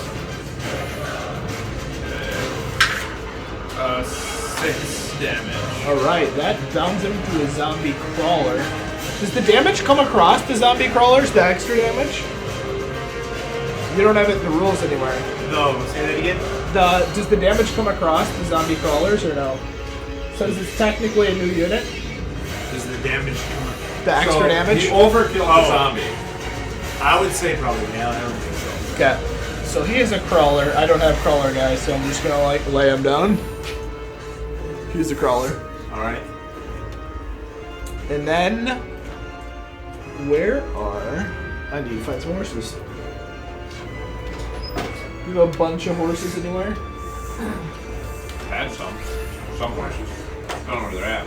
6 damage. Alright, that downs him to a zombie crawler. Does the damage come across the zombie crawlers, the extra damage? You don't have it in the rules anywhere. No, say that again. Does the damage come across the zombie crawlers or no? Since it's technically a new unit, Does the damage come up? the extra damage. He overkilled the Oh. zombie. I would say probably now. I don't think so. Okay. So he is a crawler. I don't have crawler guys, so I'm just gonna like lay him down. He's a crawler. Alright. And then where are I need to find some horses. You have a bunch of horses anywhere? Had some horses. I don't know where they're at.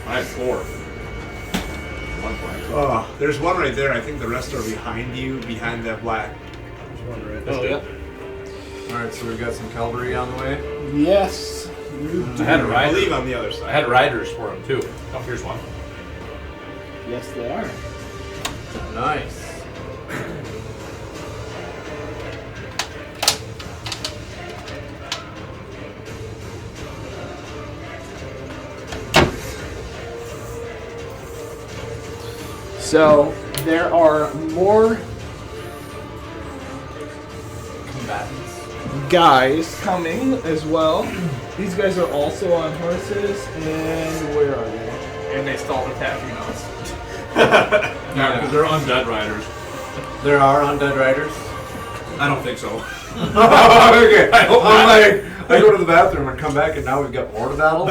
I had 4. 1 point. Oh, there's one right there. I think the rest are behind you, behind that black. There's one right there. Oh yeah. Alright, so we've got some cavalry on the way. Yes. I had a I rider. believe on the other side. I had riders for him too. Oh, here's one. Yes, they are. Nice. So there are more Combatants. guys coming as well. These guys are also on horses, and where are they? And they stalled attacking us. Yeah, because they're undead riders. There are undead riders. I don't think so. Okay. I hope I'm not. like, I go to the bathroom and come back, and now we've got more battle.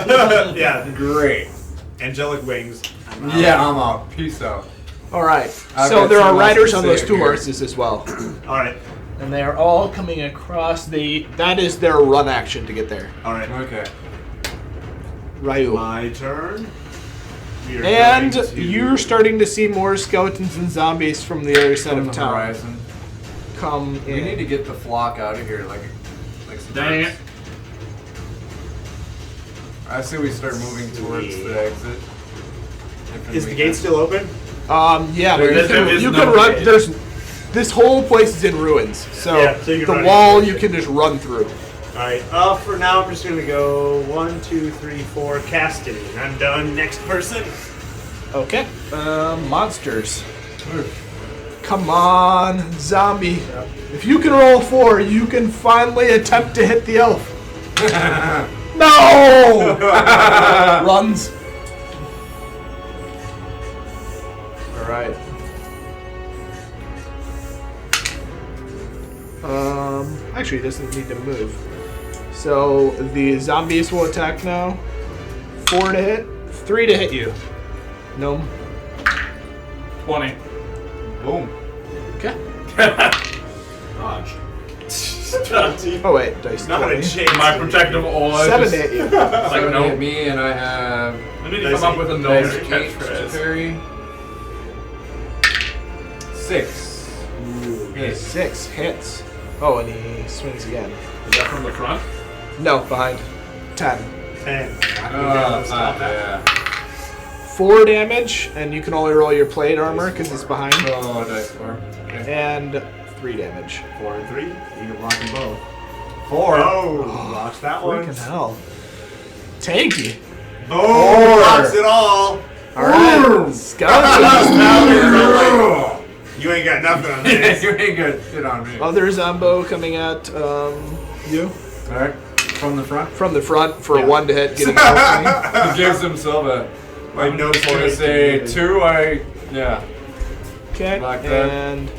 Yeah, Great. angelic wings. Yeah, I'm out. Peace out. All right. I've So got there are something else riders to on say those 2 here. horses as well, Alright. and they are all coming across the. That is their run action to get there. Alright. Okay. Ryu. My turn. We are And going to- you're starting to see more skeletons and zombies from the other side From of the town horizon. come in. We need to get the flock out of here, like some Dang birds. I say we start moving towards the exit. Is the gate still open? Yeah, but There is you no can run. gate. There's this whole place is in ruins, so, Yeah, so you can the run wall into it. you can just run through. Alright. For now, I'm just gonna go 1, 2, 3, 4, casting. I'm done. Next person. Okay. Monsters. Come on, zombie. If you can roll 4, you can finally attempt to hit the elf. No! Runs. All right. Actually, it doesn't need to move. So the zombies will attack now. 4 to hit, 3 to hit you. No. 20. Boom. Okay. Dodge. Oh wait, dice Not gonna 20. change My protective aura. 7 just- to hit you. Like, Seven no. hit me, and I have I need to come up with a dice no 8 to catchphrase. parry. 6. Hit. 6 hits. Oh, and he swings again. Is that from the front? No, behind. 10. 10. Stop that. 4 damage, and you can only roll your plate armor because it's behind. Oh, dice 4. Okay. And 3 damage. 4 and 3. You can block them both. 4. Oh, blocks that one. Freaking hell. Tanky. Oh, blocks it all. Alright. Skeleton. You ain't got nothing on this. You ain't good shit on me. Other Zombo coming at you. Alright. From the front. From the front for Yeah. a 1 to hit, getting an He gives himself a. My nose I'm gonna say 2. Yeah. Okay, Like that. and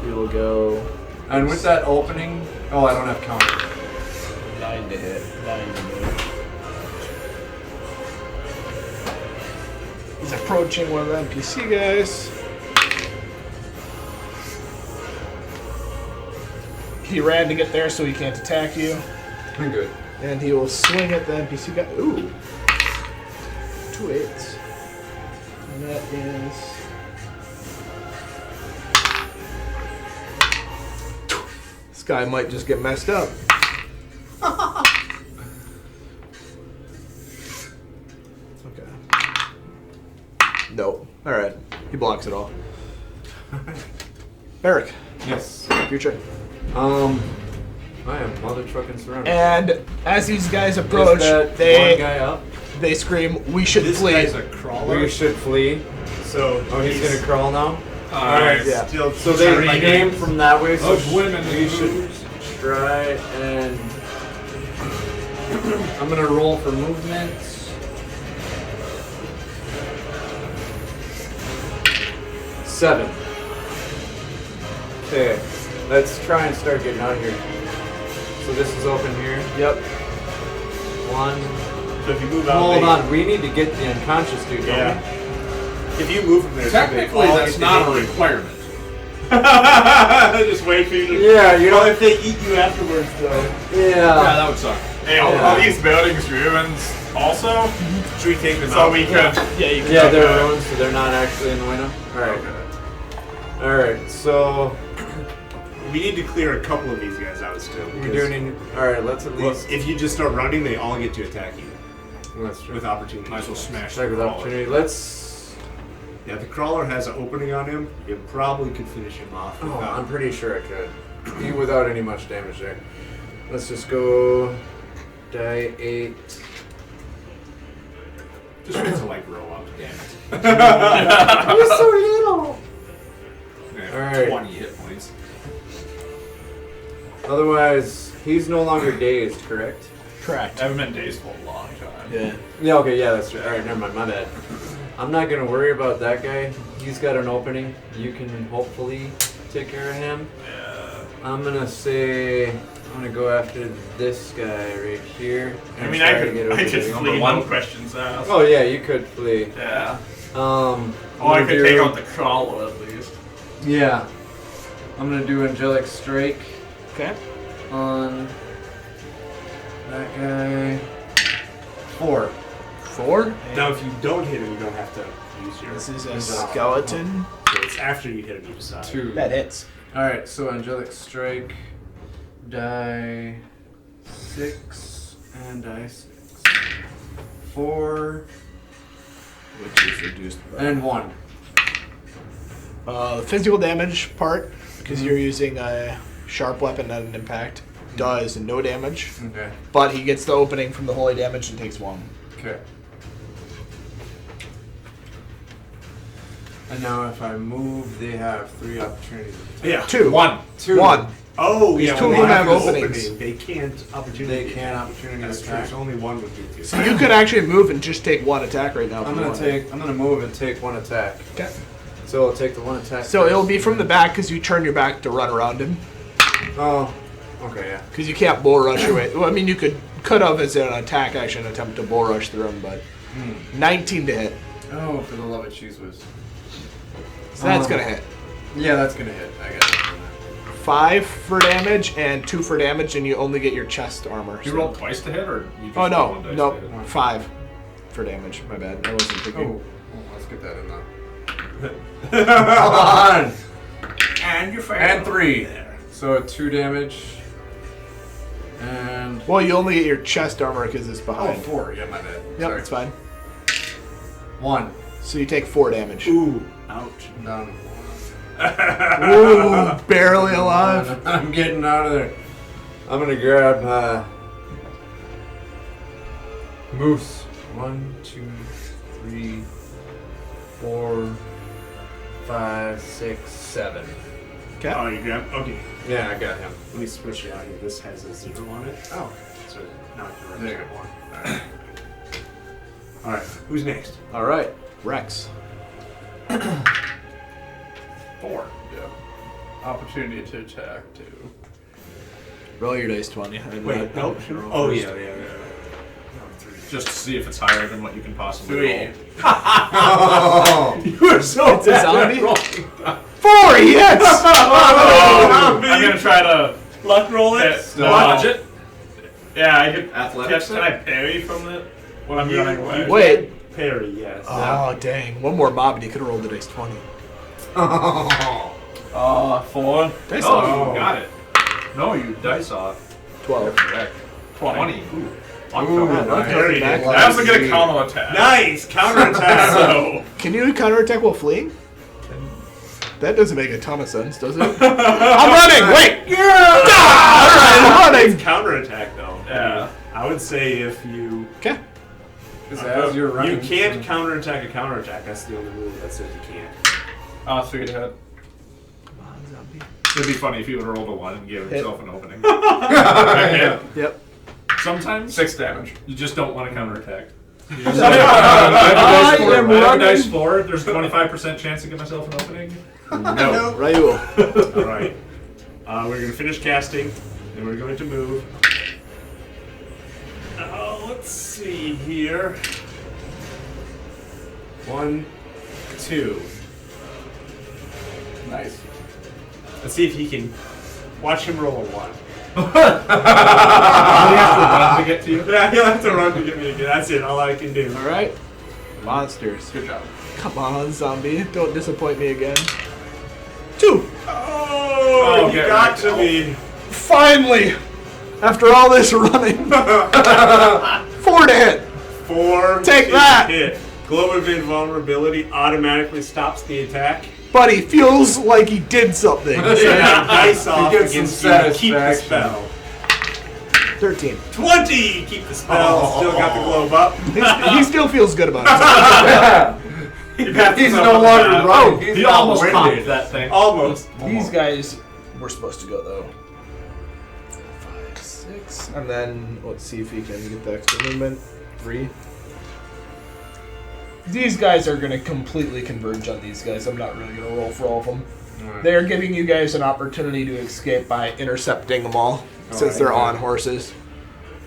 we will go And with that opening, oh, I don't have counter. 9 to hit. 9 to hit. He's approaching one of the NPC guys. He ran to get there, so he can't attack you. I'm good. And he will swing at the NPC guy. Ooh. 2 8s. And that is. This guy might just get messed up. Okay. Nope. Alright. He blocks it all. Eric, Yes. your turn. I am mother trucking surrounded. And as these guys Is approach, that one they guy up? scream, "We should This flee!" guy's a crawler. We should flee. So Oh, he's gonna crawl now? Alright. Yeah. Still So they came from that way, so Of women we should try and... I'm gonna roll for movement. Seven. Okay, let's try and start getting out of here. So this is open here. Yep. 1. So if you move out, Hold on, we need to get the unconscious dude, don't Yeah. If you move from there, Technically, so they that's all not a get to hit requirement. you. Just wait for you to. we? Yeah, you Well, know. if they eat you afterwards, though. Yeah, Yeah. that would suck. Hey, are these buildings ruins also? Should we take them So out? we could. Yeah, you can. Yeah, they're ruined, so they're not actually in the window. Alright. Okay. Alright, so We need to clear a couple of these guys out still. we're because- doing. Alright, let's at Well, least. if you just start running, they all get to attack you That's true. with opportunity. Might as well smash Check the with crawler. opportunity. Let's. Yeah, the crawler has an opening on him. You probably could finish him off. Oh, without- I'm pretty sure I could. Even without any much damage there. Let's just go. Die 8. Just wait till I grow up, damn it. You're so little! Yeah, Alright. 20 hit points. Otherwise, he's no longer dazed, correct? Correct. I haven't been dazed for a long time. Yeah. Yeah, okay, yeah, that's right. Alright, never mind, my bad. I'm not gonna worry about that guy. He's got an opening. You can hopefully take care of him. Yeah. I'm gonna say I'm gonna go after this guy right here. I and mean, try I to could, get over I could there. flee, no questions asked. Oh yeah, you could flee. Yeah. I'm Oh, I gonna could do- take out the crawler at least. Yeah. I'm gonna do angelic strike Okay. on that guy. 4. 4. Now, if you don't hit him, you don't have to use your. This is a Use a- skeleton. So it's after you hit him, you decide. 2. That hits. Alright, so angelic strike, die 6, and die 6. 4, Which is reduced by. and 1. The physical damage part, because you're using a sharp weapon, not an impact, does no damage. Okay. But he gets the opening from the holy damage and takes 1. Okay. And now if I move, they have 3 opportunities. Yeah. 2. 1. 2. 1. Oh, yeah. two when of they them have the openings. opening, They can't opportunity. They can't opportunity That's true. attack. So only one would do two. So you could actually move and just take 1 attack right now. I'm if you gonna wanted. move and take 1 attack. Okay. So I'll take the 1 attack. So it'll be from the back because you turn your back to run around him. Oh. Okay, yeah. Because you can't bull rush your way. Well, I mean, you could have as an attack action attempt to bull rush through him, but 19 to hit. Oh, for the love of cheese whiz. So that's gonna hit. Yeah, that's gonna hit. I got it. 5 for damage and 2 for damage, and you only get your chest armor. You so- rolled twice to hit, or you just Oh rolled no, one dice no, to hit? 5 for damage. My bad. I wasn't thinking. Oh, let's get that in there. Come on! And your And 3. So 2 damage. And Well, you only get your chest armor because it's oh, behind. 4. Yeah, my bad. Yep, Sorry. it's fine. 1. So you take 4 damage. Ooh, ouch. I'm down. Ooh, barely alive. I'm getting out of there. I'm gonna grab Moose. 1, 2, 3, 4, 5, 6, 7. Okay. Oh, you grab. Okay, Yeah, I got him. let me switch it out here. This has a 0 on it. Oh, So now I can there you represent go. 1. Alright, who's next? All right, Rex. 4. Yeah. Opportunity to attack too. Roll your dice 20. I'm Wait, not- no. Oh, yeah. Just to see if it's higher than what you can possibly 3. roll. Oh! You are so It's a zombie? roll. 4 hits! I'm gonna try to Luck roll it. Dodge it. Yeah, I could. Athletics. Can I parry from it when I'm running away? Wait. Parry, yes. Oh, dang. One more mob and you could have rolled the dice 20. 4. Dice Oh, off. you got it. No, you dice off. 12. Correct. 20. Ooh. Ooh, nice. Parry. Back. I also get a counterattack. Nice! Counterattack! So Can you counterattack while fleeing? That doesn't make a ton of sense, does it? I'm running! Wait! Alright, I'm running! Counterattack, though. Yeah. I would say if you... Okay. Because as you're running, You can't counterattack a counterattack. That's the only rule that says you can't. 3 to hit. It'd be funny if he would have rolled a 1 and gave himself an opening. Yeah. Yep. Sometimes 6 damage. you just don't want to counterattack. I am I have running. dice 4. There's a 25% chance to give myself an opening. No. Raul. Alright. We're going to finish casting, and we're going to move. Let's see here. 1, 2. Nice. Let's see if he can... Watch him roll a 1. You have to run to get to you. Yeah, he'll have to run to get me again. That's it. All I can do. Alright. Monsters. Good job. Come on, zombie. Don't disappoint me again. 2. Oh, you get got right. to me. Finally! After all this running. 4 to hit. 4. Take is that. Hit. Glow of Invulnerability automatically stops the attack. But he feels like he did something. Yeah, dice off gets some against you to keep the satisfaction. spell. 13. 20! Keep the spell. Still got the globe up. He still feels good about it. He's no longer running. He's He not almost winded. popped that thing. Almost. These guys were supposed to go though. 5, 6, and then let's see if he can get the extra movement. 3. These guys are gonna completely converge on these guys. I'm not really gonna roll for all of them. They're giving you guys an opportunity to escape by intercepting them all, since they're on horses.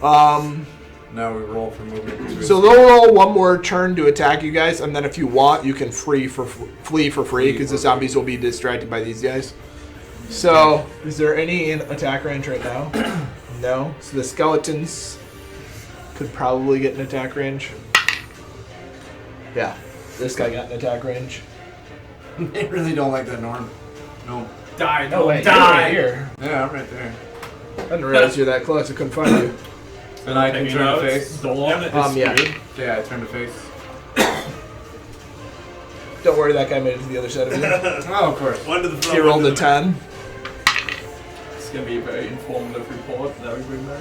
Now we roll for movement. So they'll roll one more turn to attack you guys, and then if you want, you can flee for free because the zombies will be distracted by these guys. So, is there any in attack range right now? No. So the skeletons could probably get an attack range. Yeah, this guy got an attack range. They really don't like that, Norm. No. Die. No way, Die. you're right here. Yeah, I'm right there. I didn't realize you're that close. I couldn't find you. And I can Taking turn to notes. face. Dawn is Yeah. speed. Yeah, I turn to face. Don't worry, that guy made it to the other side of you. Oh, of course. One to the front. He rolled one a to 10. It's gonna be a very informative report that we bring back.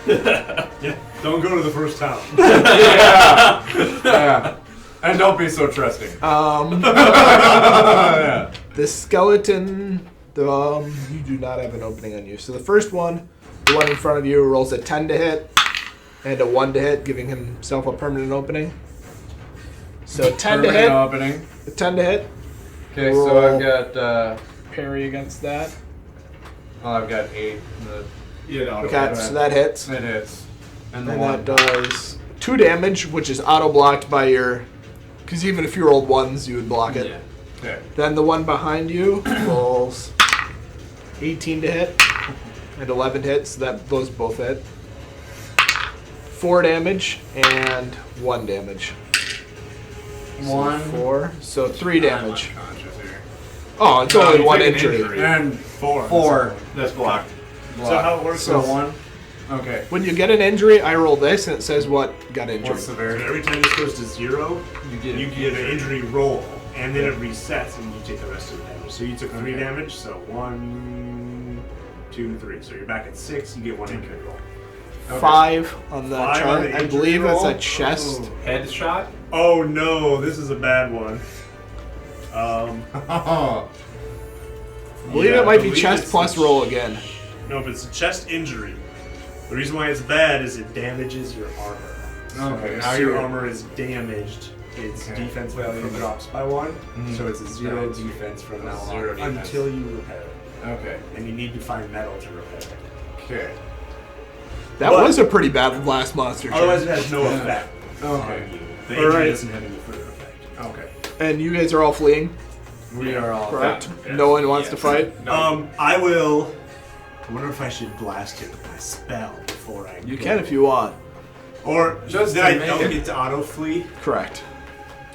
the- Yeah. Don't go to the first town. Yeah. Yeah. And don't be so trusting. Yeah. The skeleton, you do not have an opening on you. So the first one, the one in front of you, rolls a 10 to hit and a 1 to hit, giving himself a permanent opening. So 10 to Permanent hit, opening. a 10 to hit, Okay, so Roll. I've got parry against that. I've got 8. You know, Okay, so that hits. It hits. And the And one. that does 2 damage, which is auto blocked by your. Because even if you rolled 1s, you would block it. Yeah. Okay. Then the one behind you rolls 18 to hit and 11 hits. So that those both hit. 4 damage and 1 damage. So 1. 4. So 3 damage. I'm unconscious here. Oh, it's No, only you 1 take an injury. injury. And 4. 4. That's blocked. So how it works So is 1. Okay. When you get an injury, I roll this and it says what got injured. What's severity? every time this goes to 0, You you get an injury roll, and then it resets, and you take the rest of the damage. So you took 3 Okay. damage, so 1, 2, 3. So you're back at 6, you get 1 injury roll. Okay. 5 on the 5 on chart. the I injury believe it's roll? a chest. Headshot. Oh no, this is a bad one. Oh. I believe Yeah, it might I be believe chest it's plus the roll again. No, if it's a chest injury, the reason why it's bad is it damages your armor. Okay. Now your armor is damaged. Its Okay. defense value drops by 1, so it's a 0 Defense. defense from now on 0 defense. until you repair it. Okay. And you need to find metal to repair it. Okay. That But- was a pretty bad last monster check. Otherwise, it has no effect Okay. on you. The All injury right. doesn't have any further effect. Okay. And you guys are all fleeing, We are all correct? Yeah. No one wants to fight? I will. I wonder if I should blast it with my spell before I. You go. can if you want. Or Just did to I make don't it- get to auto flee? Correct.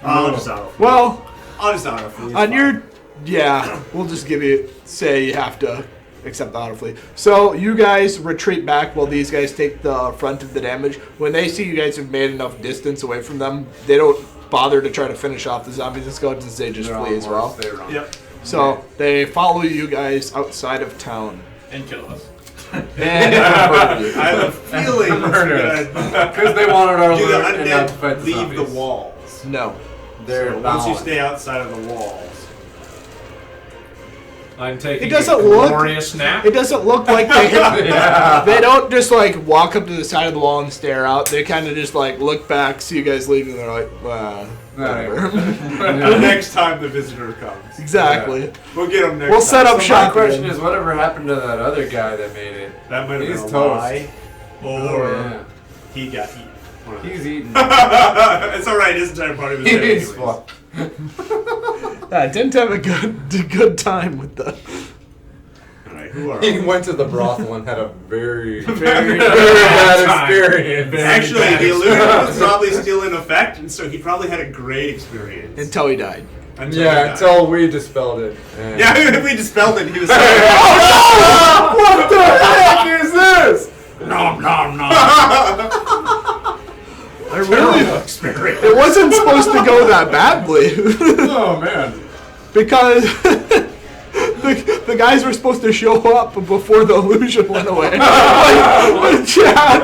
I'll just auto flee. Well, I'll just auto flee. on your... Yeah, we'll just give you... Say you have to accept the auto flee. So you guys retreat back while these guys take the brunt of the damage. When they see you guys have made enough distance away from them, they don't bother to try to finish off the zombies and skeletons. They just They're flee on as well. horse, they run. Yep. So they follow you guys outside of town. And kill us. And I have a feeling Murder. that Because they wanted our do the loot and not to fight undead the leave zombies. the walls. no. They're So once you bound. stay outside of the walls. I'm taking It doesn't a look- glorious nap. It doesn't look like they Yeah. They don't just like walk up to the side of the wall and stare out. They kind of just like look back, see you guys leaving, and they're like, whatever. The next time the visitor comes. Exactly. We'll get him next We'll time. set up So my shop. question again. is, whatever happened to that other guy that made it? That might have He's been a toast. lie. Or Oh, he got eaten. One of yeah. those. He's eating. It's alright, his entire party was dead He's anyways. fucked. I didn't have a good time with the. Alright, who are He we? went to the brothel and had a very, Very bad time. experience. Actually, bad the illusion was probably still in effect, and so he probably had a great experience. Until he died. Until he Yeah, died. until we dispelled it. And Yeah, we dispelled it. He was what the heck is this? nom nom nom. I really. Experience. It wasn't supposed to go that badly Oh man. because the guys were supposed to show up before the illusion went away. Like, Chad.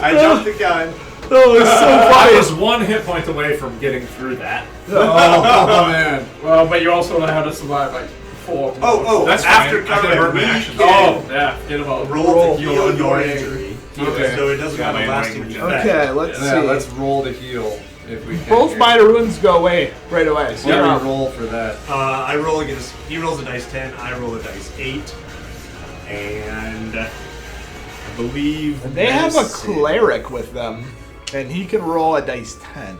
I jumped the gun. Oh, it's so I funny. was 1 hit point away from getting through that. Oh man. Well, but you also know how to survive like 4. Oh, That's after fine. I can combat, burn my we actions. can Oh, yeah. Get him out. roll to heal on your your injury. Okay. So it doesn't Yeah, have a my lasting language. effect. Okay, let's Yeah, see. let's roll to heal if we can. Both here. minor wounds go away right away. So you're Yeah, up. we roll for that. I roll against. He rolls a dice 10. I roll a dice 8. And I believe They have a medicine- cleric with them, and he can roll a dice 10.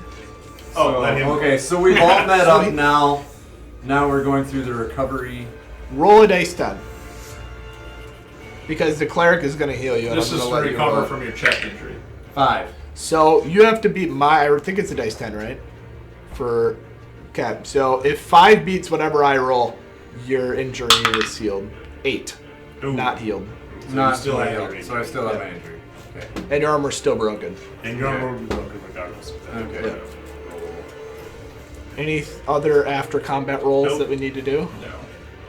Oh, So, let him. okay, so we've all met So up he- now. Now we're going through the recovery. Roll a dice 10. Because the cleric is going to heal you. And This I'm is gonna to let you recover roll. from your chest injury. 5. So you have to beat my. I think it's a dice 10, right? For okay. So if 5 beats whatever I roll, your injury is healed. 8, Ooh. not healed, So Not you still have healed, your so I still have Yeah. my injury. Okay. and your armor's still broken. And your armor will be broken regardless of that. Okay. Any other after combat rolls Nope. that we need to do? No.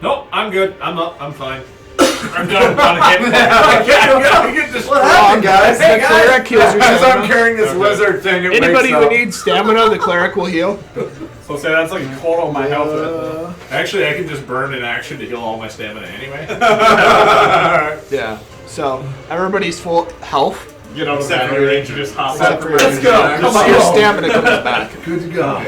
Nope, I'm good. I'm up. I'm fine. I'm done. I get this. What happened, guys? The cleric heals your As I'm stamina. carrying this lizard thing, it Anybody wakes who up. needs stamina, the cleric will heal. So say that's like a quarter of my health. Actually, I can just burn an action to heal all my stamina anyway. Yeah. So everybody's full health. Get out of Except that for your area, injury. just hop Except up. for your Let's go. injury. Come So on. your stamina comes back. Good to go.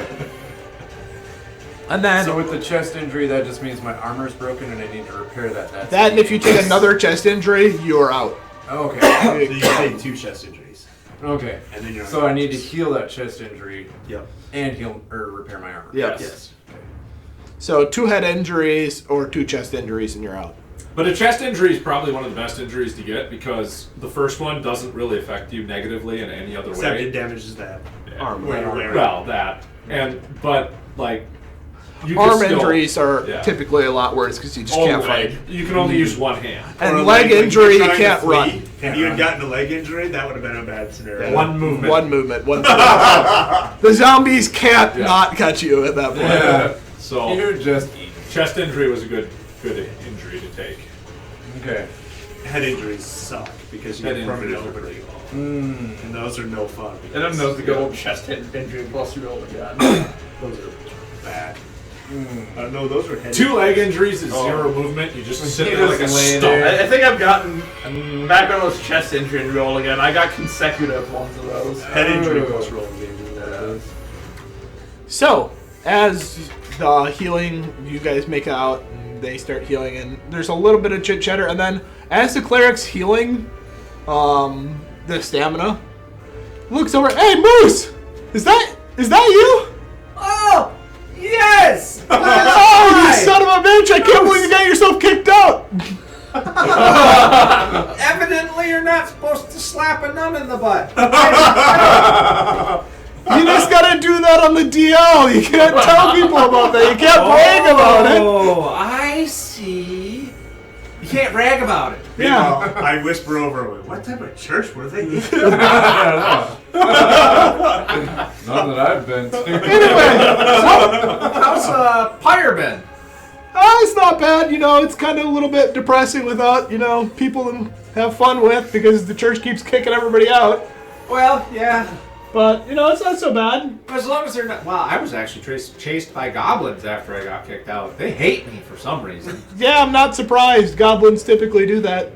And then So with the chest injury, that just means my armor's broken and I need to repair that. That's that, and if you take another chest injury, you are out. Okay. So you take 2 chest injuries. Okay. And then you're So I need to heal that chest injury Yep. and heal or repair my armor. Yep. Yes. So 2 head injuries or 2 chest injuries and you're out. But a chest injury is probably one of the best injuries to get because the first one doesn't really affect you negatively in any other Except way. it damages that Yeah. arm. Where you're wearing. Well, that. But, like, you Arm can still, injuries are yeah. typically a lot worse because you just can't Only- fight. You can only use one hand. Or And a leg when injury, you're you trying to can't flee. run. If you had gotten a leg injury, that would have been a bad scenario. One movement. One movement. One the zombies can't not catch you at that point. Yeah. So, You're just chest injury was a good injury to take. okay. Head injuries suck because you Head get permanent injuries are opening. pretty And those are no fun. And then those the good old chest hit injury plus you roll again. Those are bad. No, those are head 2 leg injuries is 0 movement. You just sit You there like a just lay stump. there. I think I've gotten back when I was chest injury and roll again. I got consecutive ones of those. Head injury plus rolling games. So, as the healing, you guys make out, and they start healing, and there's a little bit of chit chatter, and then as the cleric's healing, the stamina, looks over. Hey, Moose, is that you? Oh, yes! Oh, you son of a bitch! I can't believe you got yourself kicked out. Evidently, you're not supposed to slap a nun in the butt. You just gotta do that on the DL. You can't tell people about that. You can't brag about it. Oh, I see. You can't brag about it. Yeah. I whisper over, what type of church were they in? None that I've been to. Anyway, How's Pyre been? it's not bad. You know, it's kind of a little bit depressing without, people to have fun with because the church keeps kicking everybody out. Well, yeah. But, it's not so bad. As long as they're not. Well, I was actually chased by goblins after I got kicked out. They hate me for some reason. Yeah, I'm not surprised. Goblins typically do that.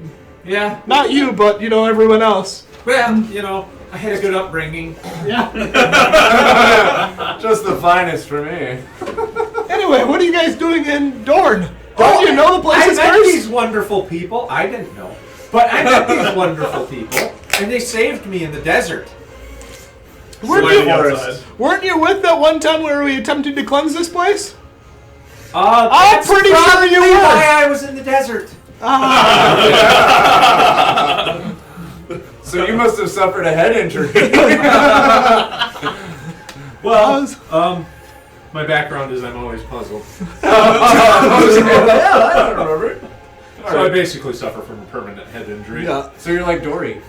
Yeah. Not you, but, everyone else. Well, I had a good upbringing. Yeah. Just the finest for me. Anyway, what are you guys doing in Dorne? Don't you know the place I is met cursed? these wonderful people. I didn't know. But I met these wonderful people, and they saved me in the desert. Weren't you with that one time where we attempted to cleanse this place? I'm I'm pretty sure you were. Why I was in the desert. So you must have suffered a head injury. Well, my background is I'm always puzzled. Yeah, I don't remember. So I basically suffer from a permanent head injury. Yeah. So you're like Dory.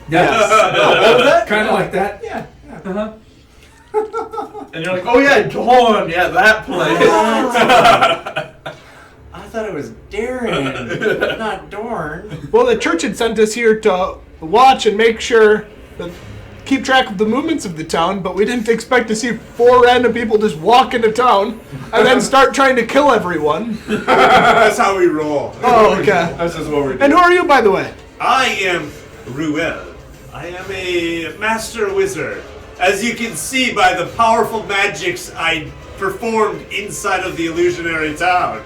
Yes. Kind of like that. Yeah. And you're like, oh yeah, Dawn, yeah, that place. I thought it was Darren, not Dorn. Well, the church had sent us here to watch and make sure that keep track of the movements of the town, but we didn't expect to see 4 random people just walk into town and then start trying to kill everyone. That's how we roll. Oh, okay. This is what we're doing. And who are you, by the way? I am Ruel. I am a master wizard. As you can see by the powerful magics I performed inside of the illusionary town.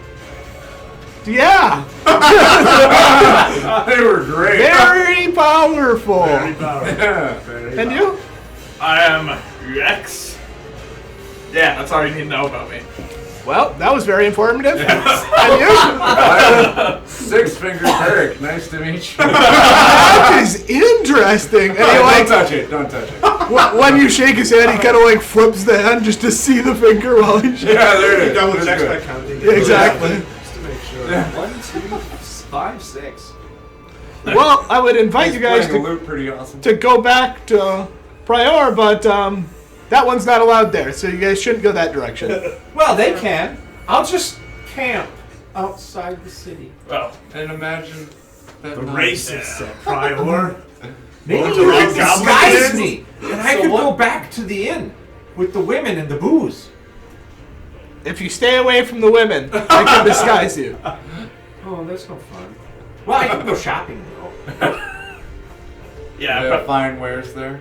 Yeah. They were great. Very powerful. Very powerful. Yeah. Very And you? I am Rex. Yeah, that's all you need to know about me. Well, that was very informative. And you? Six-fingered Eric. Nice to meet you. That is interesting. And he Don't touch it. Don't touch it. when you shake his hand, he kind of flips the hand just to see the finger while he shakes. Yeah, there it is. Double That's checks good. by counting. Yeah, exactly. Just to make sure. 1, 2, 5, 6. Well, I would invite you guys Playing a to loop pretty awesome. go back to Prior, but that one's not allowed there, so you guys shouldn't go that direction. Well, they can. I'll just camp outside the city. Well, And imagine that The night. racists at Prior. Maybe Going you to can rock goblin disguise kids? me, and I could go back to the inn with the women and the booze. If you stay away from the women, I can disguise you. Oh, that's no fun. Well, I can go shopping though. yeah, Yeah, fine wares there.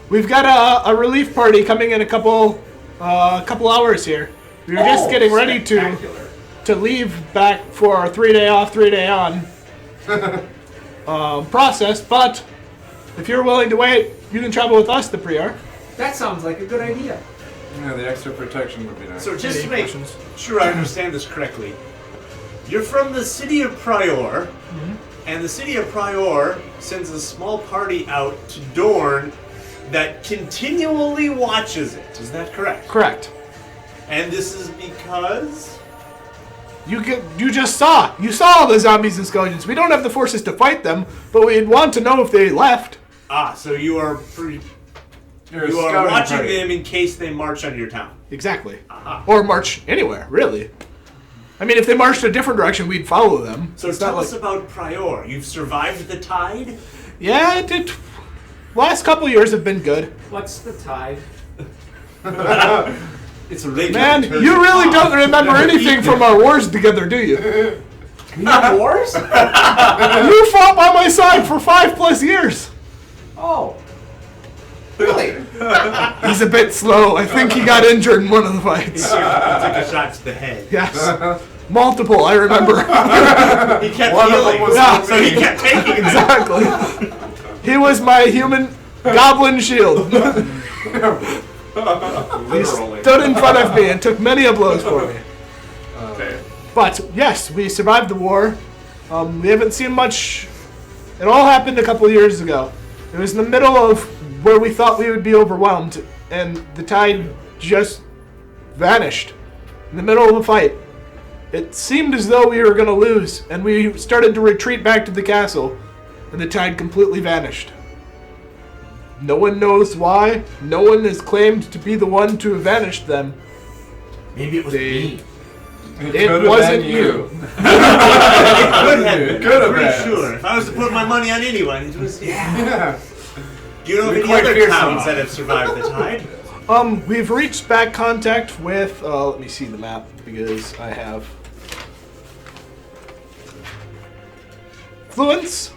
We've got a relief party coming in a couple hours here. We were just getting ready Spectacular. to leave back for our 3-day off, 3-day on process, but if you're willing to wait, you can travel with us to Prior. That sounds like a good idea. Yeah, the extra protection would be nice. So just to Any make questions? sure I understand this correctly, you're from the city of Prior, and the city of Prior sends a small party out to Dorne that continually watches it. Is that correct? Correct. And this is because... You saw all the zombies and skeletons. We don't have the forces to fight them, but we'd want to know if they left. Ah, so you are You're a you are scouting watching party. them in case they march on your town. Exactly. Aha. Or march anywhere, really. I mean, if they marched a different direction, we'd follow them. So It's tell not us about Prior. You've survived the tide? Yeah, it did. Last couple years have been good. What's the tide? It's a lake. Man, you really don't remember anything from our wars together, do you? We have wars? You fought by my side for 5+ years. Oh. Really? He's a bit slow. I think he got injured in one of the fights. He took a shot to the head. Yes. Multiple, I remember. He kept One of them healing. was Yeah. So he kept taking it. Exactly. He was my human goblin shield. He Literally. stood in front of me and took many a blows for me. Okay. But yes, we survived the war. We haven't seen much. It all happened a couple years ago. It was in the middle of where we thought we would be overwhelmed, and the tide just vanished in the middle of a fight. It seemed as though we were going to lose, and we started to retreat back to the castle, and the tide completely vanished. No one knows why. No one has claimed to be the one to have vanished them. Maybe it was They- me. It could've wasn't been you. It could have been. Could have I'm pretty been. sure. If I was to put my money on anyone, it was... Yeah. Do you know of We're any quite other fearsome. towns that have survived the tide? We've reached back contact with, let me see the map, because I have... Fluence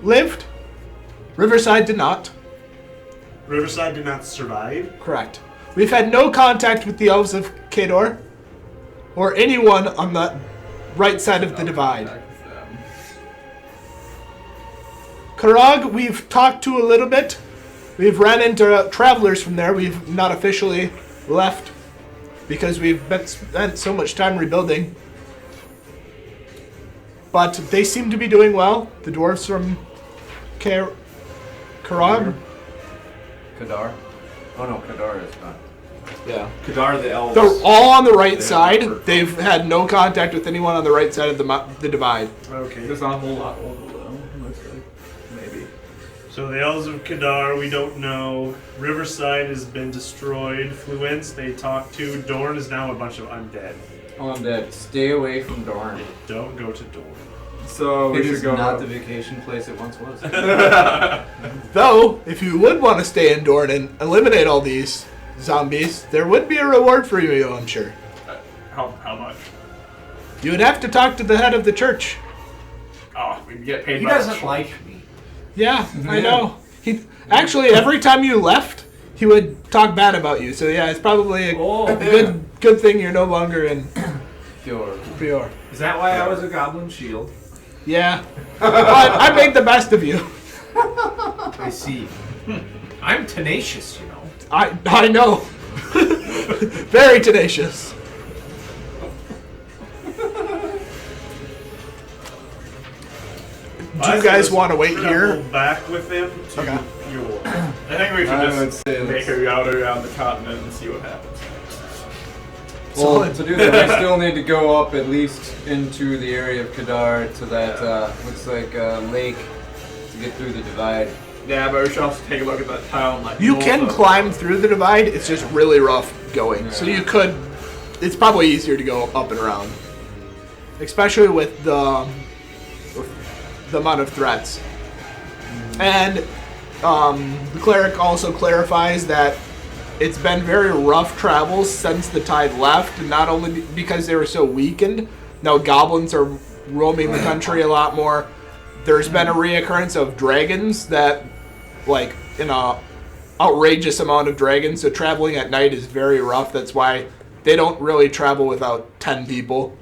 lived. Riverside did not. Riverside did not survive. Correct. We've had no contact with the elves of Kador, or anyone on the right side of the divide. Karag, we've talked to a little bit. We've ran into travelers from there. We've not officially left because we've spent so much time rebuilding. But they seem to be doing well. The dwarves from Karag. Kadar? Oh no, Kadar is not. Yeah. Kadar the elves. They're all on the right They side. have- They've had no contact with anyone on the right side of the divide. Okay. There's not a whole lot over them. Looks like. Maybe. So the Elves of Kadar, we don't know. Riverside has been destroyed. Fluence, they talked to. Dorne is now a bunch of undead. Oh, I'm dead. Stay away from Dorne. Don't go to Dorne. So we It should is go. not the vacation place it once was. Though, if you would want to stay in Dorne and eliminate all these zombies, there would be a reward for you, I'm sure. How much? You would have to talk to the head of the church. Oh, we can get paid. He by the doesn't church. like me. Yeah, I know. He actually every time you left, he would talk bad about you. So yeah, it's probably a Oh, good thing you're no longer in Pure. Prior. is that why I was a goblin shield? Yeah, but I made the best of you. I see. I'm tenacious, you know. I know. Very tenacious. Do you guys want to wait here? Back with them to Okay. Fjord. I think we should I would just say make let's- a route around the continent and see what happens. Well, to do that, we still need to go up at least into the area of Kadar to that looks like lake to get through the divide. Yeah, but we should also take a look at that town. Like You north can of- climb through the divide. It's just really rough going. So you could. It's probably easier to go up and around, especially with the amount of threats. And the cleric also clarifies that it's been very rough travels since the tide left, and not only because they were so weakened. Now goblins are roaming the country a lot more. There's been a reoccurrence of dragons that, like, outrageous amount of dragons. So traveling at night is very rough. That's why they don't really travel without 10 people,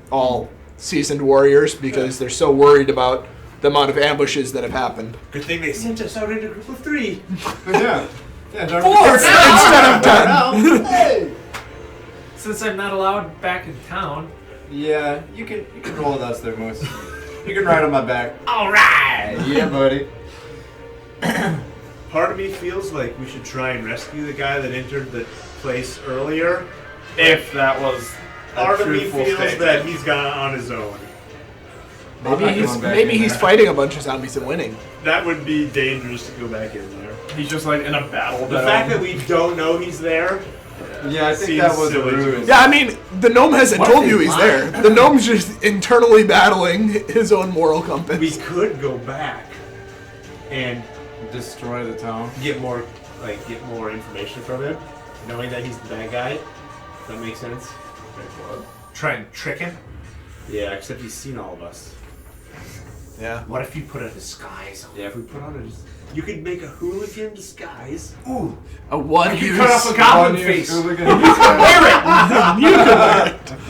all seasoned warriors, because they're so worried about the amount of ambushes that have happened. Good thing they sent us out in a group of 3. Yeah. Yeah, don't 4 Instead of 10. Hey! Since I'm not allowed back in town. Yeah, you can roll with us there, Moose. You can ride on my back. All right. Yeah, buddy. Part of me feels like we should try and rescue the guy that entered the place earlier. If that was a Part of me truthful feels statement. that he's gone on his own. Maybe he's fighting a bunch of zombies and winning. That would be dangerous to go back in there. He's just like in a battle. The fact that we don't know he's there. Yeah, I think Seems that was a silly to ruse. me. Yeah, I mean, the gnome hasn't What if told they you he's lie? there. The gnome's just internally battling his own moral compass. We could go back and Destroy the town. get more information from him, knowing that he's the bad guy. Does that make sense? Try and trick him. Yeah, except he's seen all of us. Yeah. What if you put a disguise on? Yeah, if we put on you could make a hooligan disguise. Ooh, A one-use. cut off a goblin One-use face. hooligan.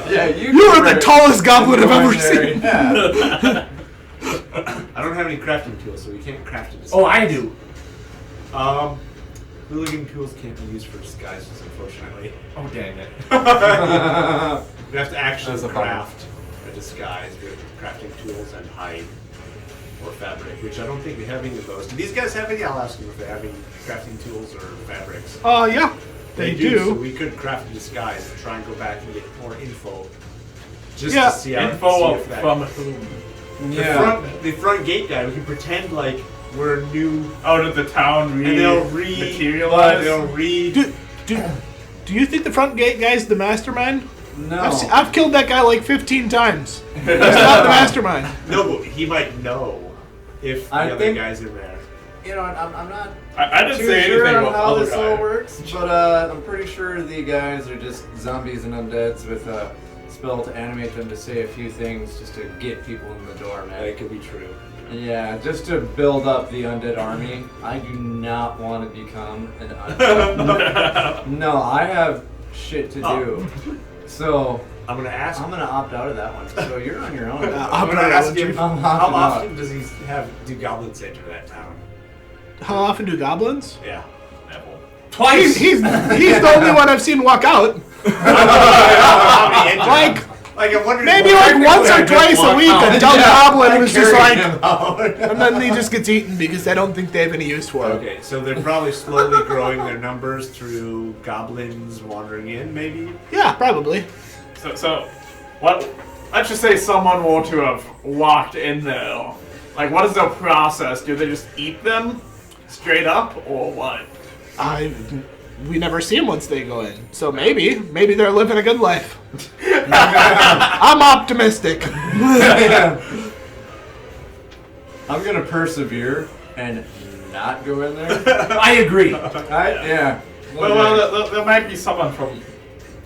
Yeah, You are the tallest goblin I've ever seen. Yeah. I don't have any crafting tools, so we can't craft a disguise. oh, I do. Hooligan tools can't be used for disguises, unfortunately. Oh, dang it. We have to actually That's a bummer. craft a disguise with crafting tools and hide or fabric, which I don't think we have any of those. Do these guys have any? I'll ask them if they have any crafting tools or fabrics. Yeah. They So do. we could craft a disguise and try and go back and get more info. Just Yeah. to see how Info see if that- from whom? the front gate guy. We can pretend like we're new, Out of the town, and they'll read. materialize. They'll read. Do you think the front gate guy's the mastermind? No. I've killed that guy like 15 times. He's not the mastermind. No, but he might know if the I other think- guy's in there. You know, I'm not I didn't too say sure anything on about how other this all guy. works, but I'm pretty sure the guys are just zombies and undeads with a spell to animate them to say a few things just to get people in the door, man. That could be true. Yeah, just to build up the undead army. I do not want to become an undead. No, I have shit to do. So I'm gonna ask. I'm gonna opt out of that one. So you're on your own. I'm gonna ask him I'm how opting often out. does he do goblins enter that town? How often do goblins? Yeah. Twice. He's the only one I've seen walk out. Like Like I'm wondering. maybe what- like once or twice a week, a dumb goblin was just Carry like, him out. and then he just gets eaten because I don't think they have any use for him. Okay, so they're probably slowly growing their numbers through goblins wandering in, maybe. Yeah, probably. So, what? Let's just say someone were to have walked in there. Like, what is the process? Do they just eat them straight up, or what? We never see them once they go in, so maybe they're living a good life. I'm optimistic. I'm gonna persevere and not go in there. I agree. Yeah. Well, there might be someone from,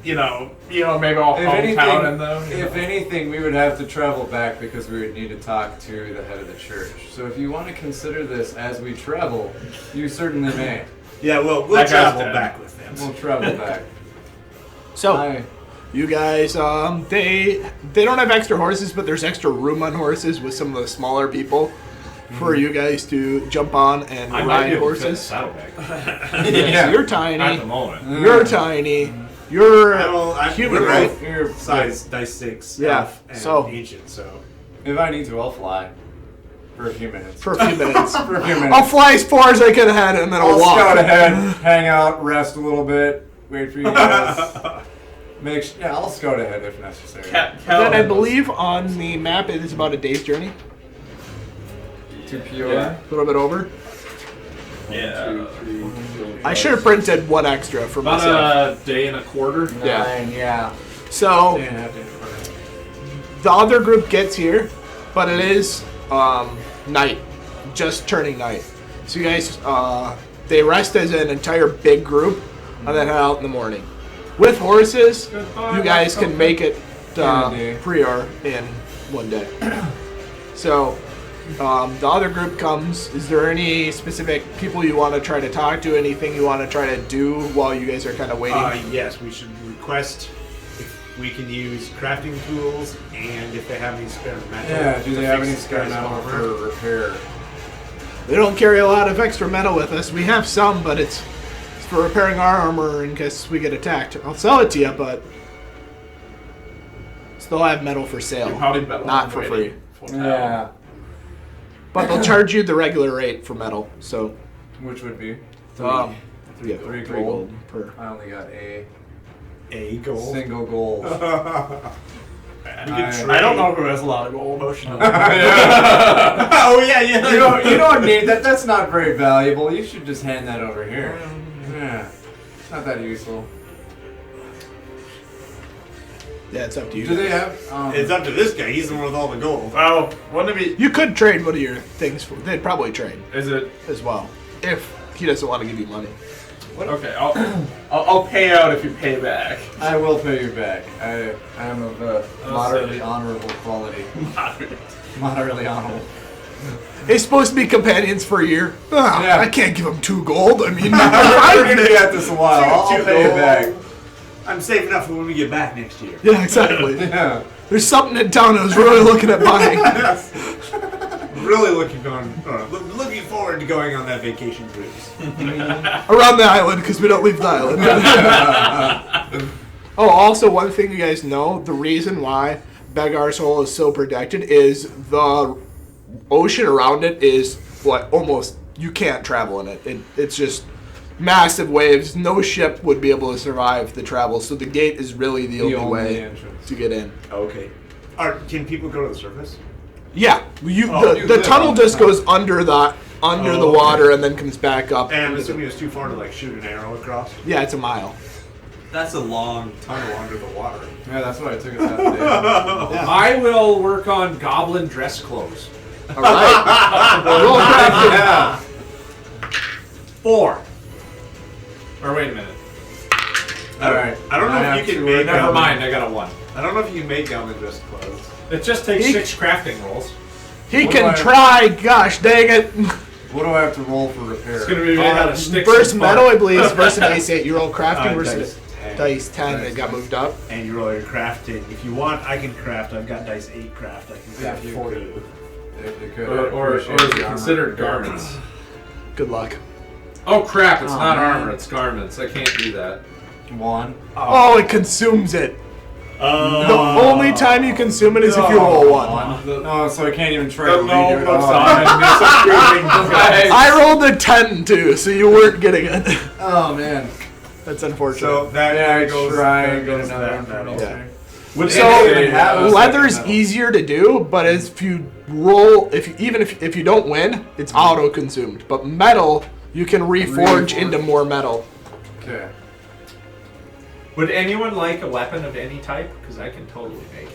maybe our hometown in them. If anything, we would have to travel back because we would need to talk to the head of the church. So if you want to consider this as we travel, you certainly may. Yeah, well, That we'll guy's travel dead. back with them. We'll travel back. So you guys, they don't have extra horses, but there's extra room on horses with some of the smaller people for you guys to jump on and I might be ride able to fit a horses. saddlebag. Yeah, you're At the tiny. moment. You're tiny. You're I'm human, we're right? both You're size dice 6 Yeah, elf and so- ancient, so. If I need to, I'll fly. For a few minutes. For a few minutes. For a few minutes. I'll fly as far as I can ahead, and then I'll I'll walk. scout ahead, hang out, rest a little bit, wait for you guys. I'll scout ahead if necessary. Then I believe on the map it is about a day's journey. To Peoria. A little bit over. Yeah. I should have printed one extra for myself. About a day and a quarter. Yeah. Yeah. So Day and a half, day and a quarter. the other group gets here, but it is night, just turning night. So you guys, they rest as an entire big group, and then head out in the morning. With horses, you guys can make it Prior in one day. So the other group comes. Is there any specific people you want to try to talk to? Anything you want to try to do while you guys are kind of waiting? Yes, we should request if we can use crafting tools and if they have any spare metal. Yeah, do to they have fix any this spare guy's metal armor. for repair? We don't carry a lot of extra metal with us. We have some, but it's for repairing our armor in case we get attacked. I'll sell it to you, but still have metal for sale, not for free. Yeah. But they'll charge you the regular rate for metal. So, Which would be? yeah, Three three gold. gold per. I only got a gold. single gold. I don't know who has a lot of gold. Oh yeah, You don't need that. That's not very valuable. You should just hand that over here. Yeah. It's not that useful. Yeah, it's up to you. Do they guys. have? It's up to this guy. He's the one with all the gold. Well, wouldn't it You could trade one of your things for. They'd probably trade be? Is it? as well if he doesn't want to give you money. Okay, I'll pay out if you pay back. I will pay you back. I am of a moderately honorable quality. Moderately honorable. They're supposed to be companions for a year. Yeah. I can't give him 2 gold. I mean, We're gonna be at this a while. I'll pay you back. I'm saving up for when we get back next year. yeah, exactly. Yeah. There's something in town I was really looking at buying. Really looking forward to going on that vacation cruise. Around the island because we don't leave the island. Oh, also one thing you guys know, the reason why Begar's Hole is so protected is the ocean around it is almost you can't travel in it. It's just massive waves. No ship would be able to survive the travel, so the gate is really the only way entrance. to get in. Okay. Can people go to the surface? Yeah, you the live tunnel on the just top. goes under the water and then comes back up. And I'm assuming it's too far to shoot an arrow across. Yeah, it's a mile. That's a long tunnel under the water. Yeah, that's what I took us out today. I will work on goblin dress clothes. All right. Roll crafting. Yeah. 4. Or wait a minute. All right. I don't know if you can make. Never mind, I got a 1. I don't know if you can make goblin dress clothes. It just takes 6 crafting rolls. He What do can I- try. Gosh dang it. What do I have to roll for repair? It's gonna be made out of sticks. Versus and metal, bark. I believe, versus an ace 8. You roll crafting versus Dice 10. dice 10 that got moved up. And you roll your crafting. If you want, I can craft. I've got dice 8 craft. I can craft If you 40. could. If you could. Or I is appreciate it the considered armor. garments? Good luck. Oh crap, it's not man. armor, it's garments. I can't do that. One. Oh, it consumes it. The only time you consume it is if you roll 1. Oh, so I can't even try The to gnome redo it. looks Oh. on and disapproving guys. I rolled a 10 too, so you weren't getting it. Oh man. That's unfortunate. So that Yeah, I goes. try that and get goes to another that one for metal. me. Yeah. Would So anything have a leather's second easier to do, but if you roll, if you don't win, it's auto consumed. But metal, you can reforge into more metal. metal? Okay. Would anyone like a weapon of any type? Because I can totally make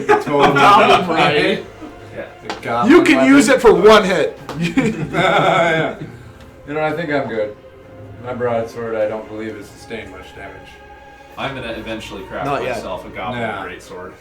it. Totally Right. Yeah. The goblin You can weapon. use it for 1 hit. Yeah. You know, I think I'm good. My broadsword, I don't believe, has sustained much damage. I'm gonna eventually craft Not yet. myself a goblin Yeah. greatsword.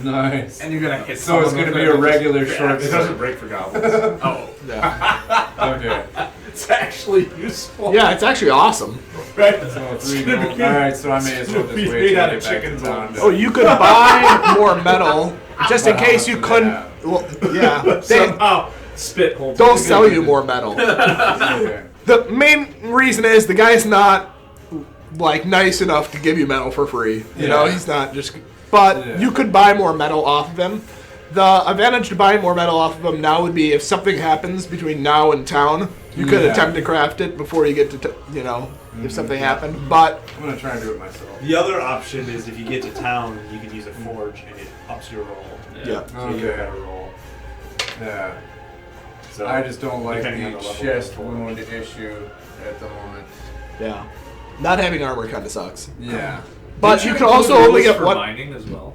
Nice. And you're gonna hit. So it's someone gonna with be a it. regular short It doesn't sword. break for goblins. Oh, Yeah. Okay. It's actually useful. Yeah, it's actually awesome. Right? So 3 gold. Alright, so I may as well just Be wait made till out I of get back to chicken town. bones. Oh, you could buy more metal just in case you couldn't. Well, yeah. They Somehow spit holes. don't sell you more metal. Okay. The main reason is the guy's not nice enough to give you metal for free. You know, Yeah. he's not just. But Yeah. you could buy more metal off of him. The advantage to buying more metal off of him now would be if something happens between now and town, you could Yeah. attempt to craft it before you get to, if something happened. But I'm gonna try and do it myself. The other option is if you get to town, you can use a forge and it ups your roll. yeah, So you get a Okay. better roll. Yeah. So I just don't like depending on the the level chest of the forge. wound issue at the moment. yeah. Not having armor kind of sucks. Yeah. But Did you can include also only rules get for one. mining as well.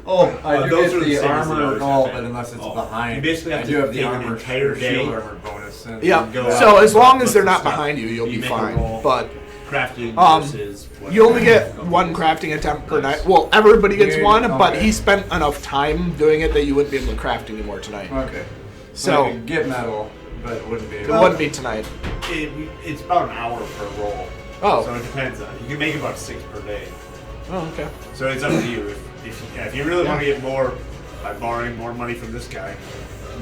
Oh, I do those get are the the same as the armor others, all, I but think. unless it's Oh. behind. You basically have I to do have the take an armor entire day. shield armor bonus. And Yeah. go So out as and long look as they're for not stuff. behind you, you'll You be make a fine. roll. But Crafting versus you only whatever. get one crafting attempt per night. Well, everybody gets Yeah, one, but okay. he spent enough time doing it that you wouldn't be able to craft anymore tonight. Okay. So I could get metal, but it wouldn't be. it wouldn't be tonight. It's about an hour per roll. So Oh. it depends on. You can make about 6 per day. Oh, okay. So it's up to you. If you really want to get more by borrowing more money from this guy,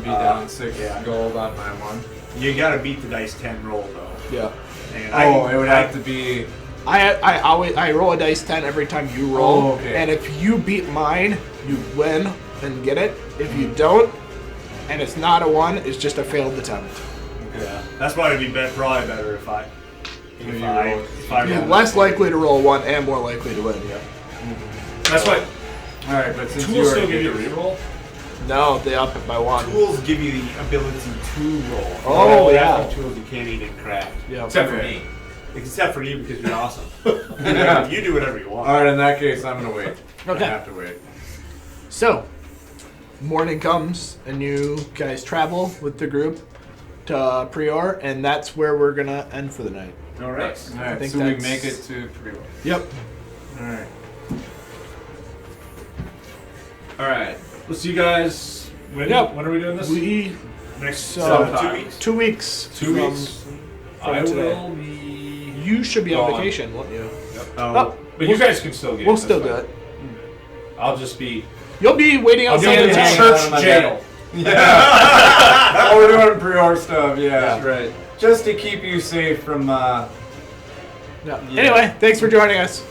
Be down 6 yeah. gold on my one. you gotta beat the dice 10 roll though. Yeah. And Oh, it would have to be. I roll a dice 10 every time you roll, Oh, okay. and if you beat mine, you win and get it. If you don't, and it's not a 1, it's just a failed attempt. Yeah, that's why it'd be probably better if I You're roll. less likely to roll 1 and more likely to win. Yeah. That's why All right, but since you tools still already give you a did- reroll. No, they up it by 1. Tools give you the ability to roll. Oh, You yeah. have tools you can't even craft. Yeah. Except for Okay. me. Except for you because you're awesome. Yeah. You do whatever you want. All right, in that case, I'm gonna wait. Okay. I have to wait. So, morning comes, and you guys travel with the group to Prior, and that's where we're gonna end for the night. All right. All right, think so we that's- make it to pre-roll. Yep. All right. All right. We'll see you guys. When are we doing this? We Next So, 2 weeks. 2 weeks. 2 from- weeks. from I today. will be. You should be on Gone. vacation, won't you? Oh, but you guys can still get. We'll it, still that's do fine. it. I'll just be. You'll be waiting I'll be outside in the the town. church jail. Yeah. Oh, we're doing pre-order stuff. Yeah. That's right. Just to keep you safe from. Yeah. Anyway, thanks for joining us.